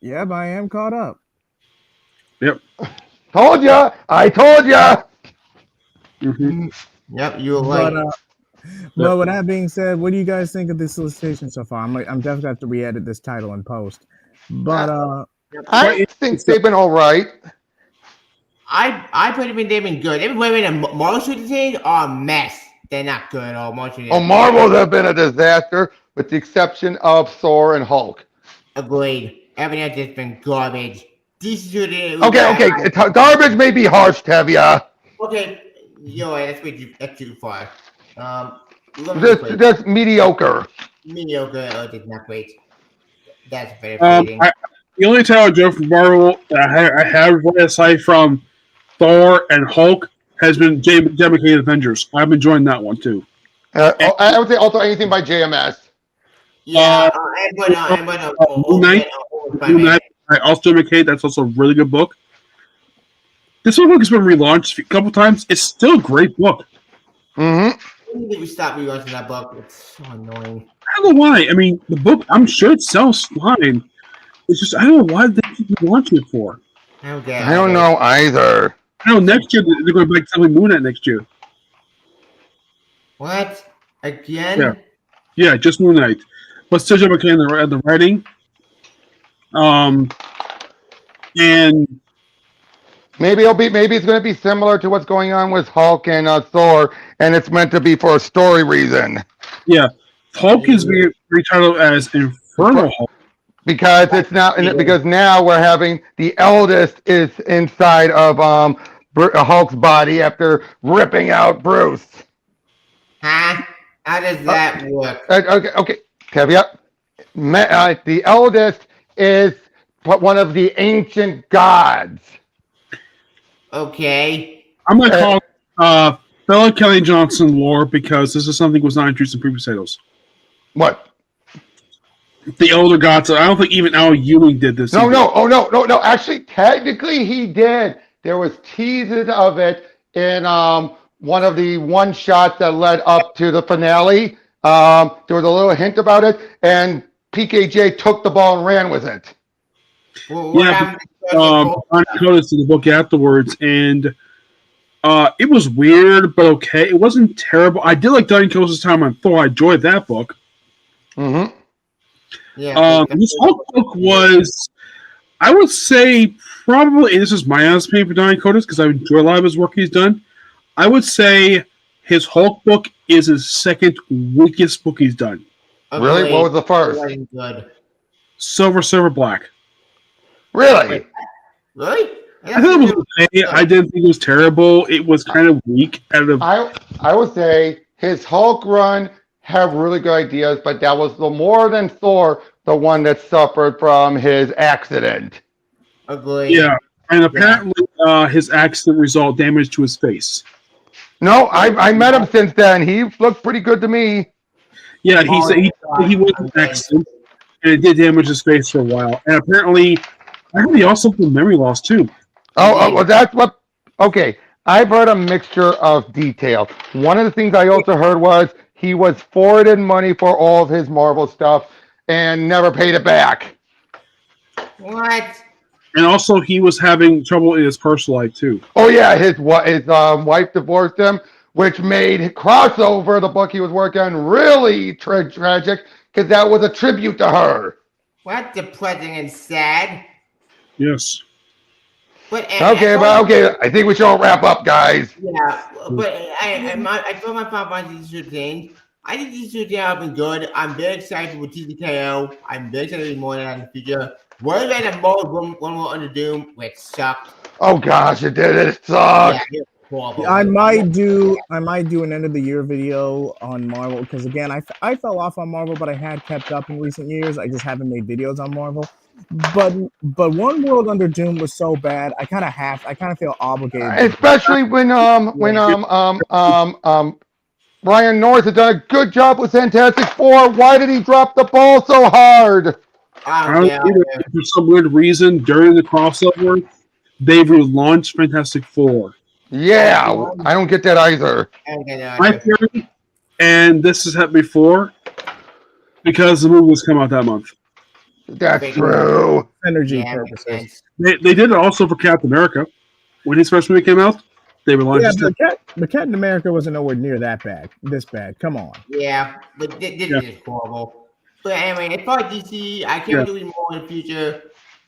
Yep. I am caught up. Yep. Told ya. I told ya. Mm-hmm. Yep, you were right. But with that being said, what do you guys think of this solicitation so far? I'm definitely going to have to re-edit this title and post. But I think they've been all right. I believe they've been good. Everybody in the Marvel solicitation are a mess. They're not good at all. Marvels have been a disaster, with the exception of Thor and Hulk. Agreed. Everything else has been garbage. Okay. Garbage may be harsh, Tevya. Okay, you're right. That's too far. Just mediocre. Mediocre is not great. That's very fleeting. The only title Joe from Marvel that I have read aside from Thor and Hulk has been Jim McKay's Avengers. I've been enjoying that one too. I would say also anything by JMS. Yeah, Moon Knight. I also McKay. That's also a really good book. This book has been relaunched a couple times. It's still a great book. Mm-hmm. When did we stop rewatching that book? It's so annoying. I don't know why. I mean, the book, I'm sure it sells fine. It's just, I don't know why they keep launching it for. I don't know either. I know next year they're going to make something Moon Knight next year. What? Again? Yeah, just Moon Knight. But still Jim McKay in the writing. And maybe it's going to be similar to what's going on with Hulk and Thor, and it's meant to be for a story reason. Yeah, Hulk is being retitled as Infernal Hulk because it's now because now we're having the eldest is inside of Hulk's body after ripping out Bruce. Huh? How does that work? Okay. Caveat. The eldest is one of the ancient gods. Okay. I'm going to call fellow Kelly Johnson lore because this is something that was not introduced in previous titles. What? The Elder Gods. I don't think even Al Ewing did this. No, either. no, oh no. Actually, technically, he did. There was teases of it in one of the one shots that led up to the finale. There was a little hint about it, and PKJ took the ball and ran with it. Well, what Yeah, happened I noticed in the book afterwards, and it was weird, but okay. It wasn't terrible. I did like Donnie Coates' time on Thor. I enjoyed that book. Mm-hmm. Yeah. This whole book was, I would say, probably, and this is my honest opinion for Donnie Coates because I enjoy a lot of his work he's done. I would say his Hulk book is his second weakest book he's done. Really? What was the first? Good. Silver Black. Really? Really? I thought it was okay. I didn't think it was terrible. It was kind of weak. I would say his Hulk run had really good ideas, but that was the more than Thor, the one that suffered from his accident. Agreed. Yeah, and apparently his accident resulted damage to his face. No, I met him since then. He looked pretty good to me. Yeah, he said he was an accident, and it did damage his face for a while. And apparently, I heard he also had memory loss too. Well, that's what. Okay, I've heard a mixture of detail. One of the things I also heard was he was forwarded money for all of his Marvel stuff and never paid it back. What? And also, he was having trouble in his personal life too. Oh yeah, his wife divorced him, which made Crossover, the book he was working on, really tragic because that was a tribute to her. What depressing and sad. Yes. But Okay, I think we should all wrap up, guys. Yeah, but I told my pop on these two things. I think these two things have been good. I'm very excited with TTKO. I'm very excited to read more of that in the future. What about the mode one more under Doom, which sucked. Oh gosh, it did. It sucked. Yeah, it was horrible. I might do an end of the year video on Marvel because again, I fell off on Marvel, but I had kept up in recent years. I just haven't made videos on Marvel. But One World Under Doom was so bad. I kind of feel obligated. Especially when Ryan North had done a good job with Fantastic Four. Why did he drop the ball so hard? For some weird reason, during the crossover, they relaunched Fantastic Four. Yeah, I don't get that either. My theory, and this has happened before, because the movie was come out that month. That's true. Energy purposes. They did it also for Captain America. When his first movie came out, they relaunched it. But Captain America wasn't nowhere near this bad. Come on. Yeah, but this is horrible. But anyway, it's part DC. I can't do more in the future.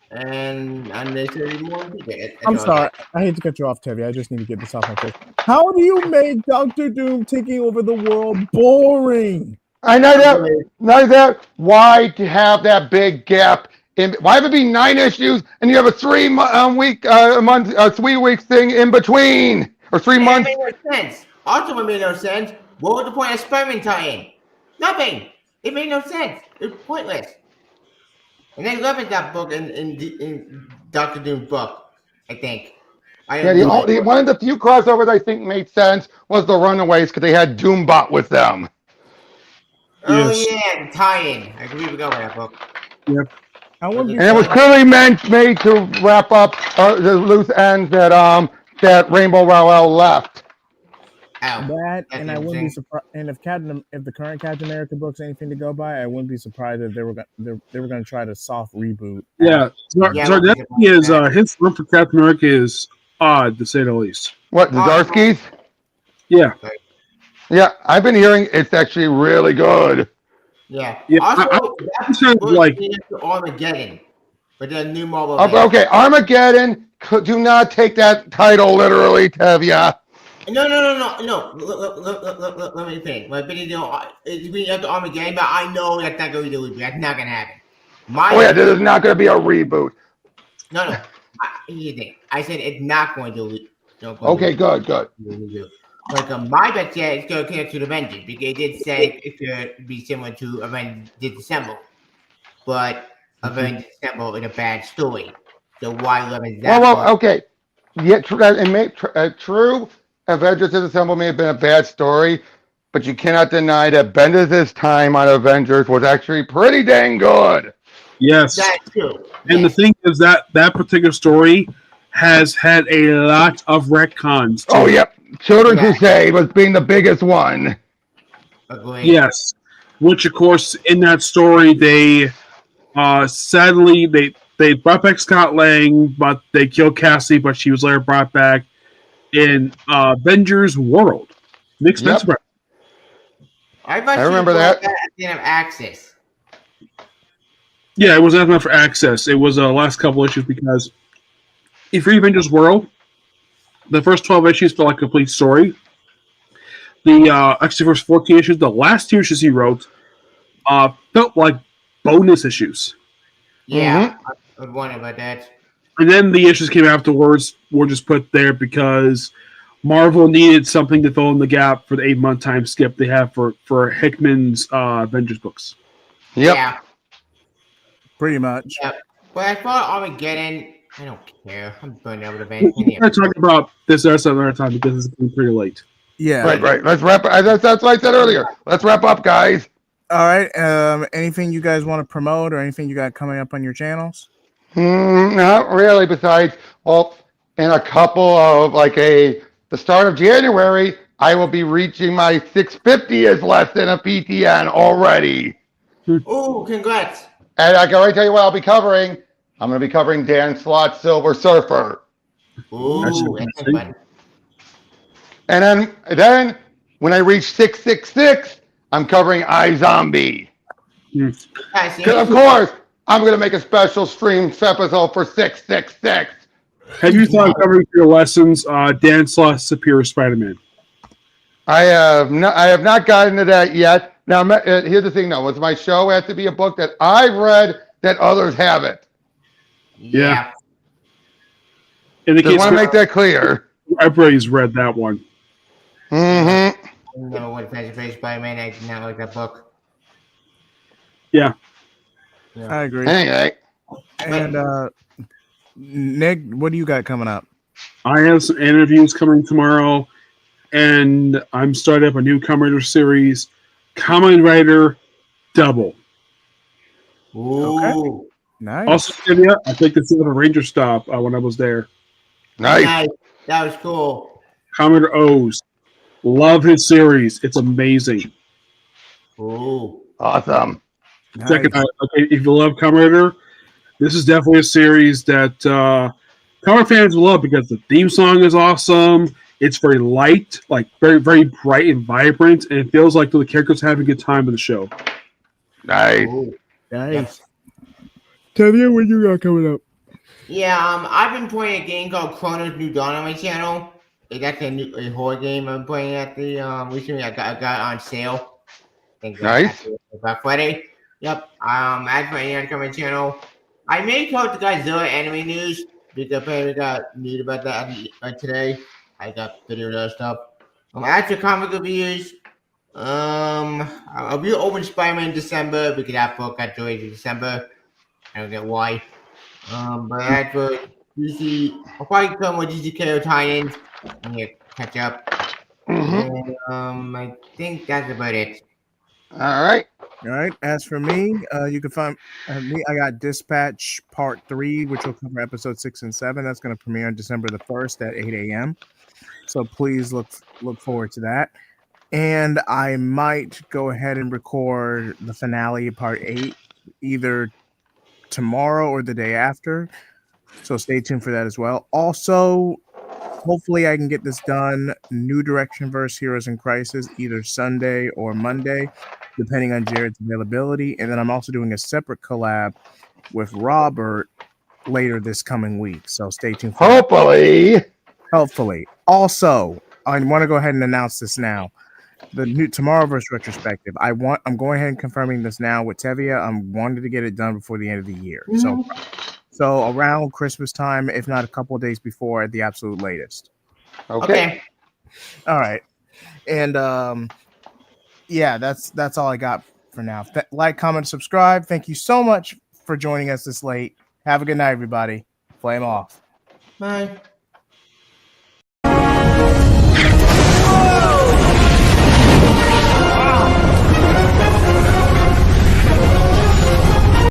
And unnecessarily more in the future. I'm sorry. I hate to cut you off, Tevi. I just need to get this off my face. How do you make Doctor Doom taking over the world boring? I know that. Why to have that big gap? Why have it be 9 issues and you have a 3 week thing in between or 3 months? It made no sense. Also, it made no sense. What was the point of Spider-Man tie-in? Nothing. It made no sense. It was pointless. And they love it that book in Doctor Doom's book. I think. One of the few crossovers I think made sense was the Runaways because they had Doombot with them. Oh yeah, the tie-in. I can even go with that book. Yep. And it was clearly made to wrap up the loose ends that Rainbow Rowell left. That and I wouldn't be surprised. And if the current Captain America book's anything to go by, I wouldn't be surprised if they were going to try to soft reboot. Yeah, Zardetti is his run for Captain America is odd to say the least. What the Zarskis? Yeah. Yeah, I've been hearing it's actually really good. Yeah. Also, that's like Armageddon, but the new Marvel. Okay, Armageddon. Do not take that title literally, Tevya. No. Let me think. My opinion, we have to Armageddon, but I know that's not going to be. That's not going to happen. This is not going to be a reboot. No. Here's the thing. I said it's not going to. Okay, good. Like my bet said it's going to connect to the Avengers because they did say it could be similar to Avengers Assemble, but Avengers Assemble is a bad story. So why limit that? Well, okay. Yeah, true. Avengers Assemble may have been a bad story, but you cannot deny that Bendis' time on Avengers was actually pretty dang good. Yes. That's true. And the Yes. thing is that particular story has had a lot of retcons Oh, to it. yep. Children Yeah. Crusade was being the biggest one. Agree. Yes. Which of course in that story they sadly they brought back Scott Lang, but they killed Cassie, but she was later brought back in Avengers World. Nick Spencer. Yep, I I thought she was remember brought that. back at the end of Access. Yeah, it wasn't enough for Access. It was the last couple issues because if you're Avengers World, the first 12 issues felt like a complete story. The actually first 14 issues, the last 2 issues he wrote, felt like bonus issues. Yeah, Mm-hmm. I was wondering about that. And then the issues came afterwards were just put there because Marvel needed something to fill in the gap for the 8-month time skip they have for Hickman's Avengers books. Yep. Yeah, Pretty much. yeah. But as far as Armageddon, I don't care. I'm burning out with Avengers. We're going to talk about this another time because it's getting pretty late. Yeah. Right. Let's wrap up. That's what I said earlier. Let's wrap up, guys. All right. Anything you guys want to promote or anything you got coming up on your channels? Not really. Besides, well, in a couple of the start of January, I will be reaching my 650th lesson of PTN already. Oh, congrats. And I can already tell you what I'll be covering. I'm going to be covering Dan Slott's Silver Surfer. Ooh, that's fun. And then when I reach 666, I'm covering iZombie. Guys, Because, of course, I'm going to make a special stream episode for 666. Have you thought of covering your lessons, Dan Slott's Superior Spider-Man? I have not gotten to that yet. Now, here's the thing, though. With my show, it has to be a book that I've read that others haven't. Yeah. In the Just case want to make that clear. everybody's read that one. Mm-hmm. I don't know what Fantasy Spider-Man. I did not like that book. Yeah. I agree. Anyway. And Nick, what do you got coming up? I have some interviews coming tomorrow, and I'm starting up a new Kamen Rider series, Kamen Rider Double. Ooh. Okay. Nice. Also, India, I think this is a Ranger stop when I was there. Nice. That was cool. Kamen Rider O's. Love his series. It's amazing. Ooh. Awesome. Nice. Second, okay, if you love Kamen Rider, this is definitely a series that Kamen fans will love because the theme song is awesome. It's very light, like very, very bright and vibrant, and it feels like the characters are having a good time in the show. Nice. Ooh. Nice. Tavia, what you got coming up? Yeah, I've been playing a game called Chrono's New Dawn on my channel. That's a horror game I'm playing at the recently. I got on sale. Nice. Black Friday. Yep. As for anyone on my channel, I may talk to Godzilla anime news because apparently got news about that today. I got video of that stuff. As for comic reviews, I'll be open Spider-Man in December because that book got delayed in December. I don't get why. But as for DC, I'll probably come with DC KO tie-ins and get catch up. Mm-hmm. And I think that's about it. All right. All right. As for me, you can find me. I got Dispatch Part 3, which will cover episode 6 and 7. That's going to premiere on December the 1st at 8 a.m. So please look forward to that. And I might go ahead and record the finale of Part 8 either tomorrow or the day after. So stay tuned for that as well. Also, hopefully I can get this done. New Direction versus Heroes in Crisis either Sunday or Monday, depending on Jared's availability. And then I'm also doing a separate collab with Robert later this coming week. So stay tuned for that. Hopefully. Also, I want to go ahead and announce this now. The new Tomorrowverse retrospective. I'm going ahead and confirming this now with Tevia. I'm wanting to get it done before the end of the year. So around Christmas time, if not a couple of days before at the absolute latest. Okay. All right. And yeah, that's all I got for now. Like, comment, subscribe. Thank you so much for joining us this late. Have a good night, everybody. Flame off. Bye.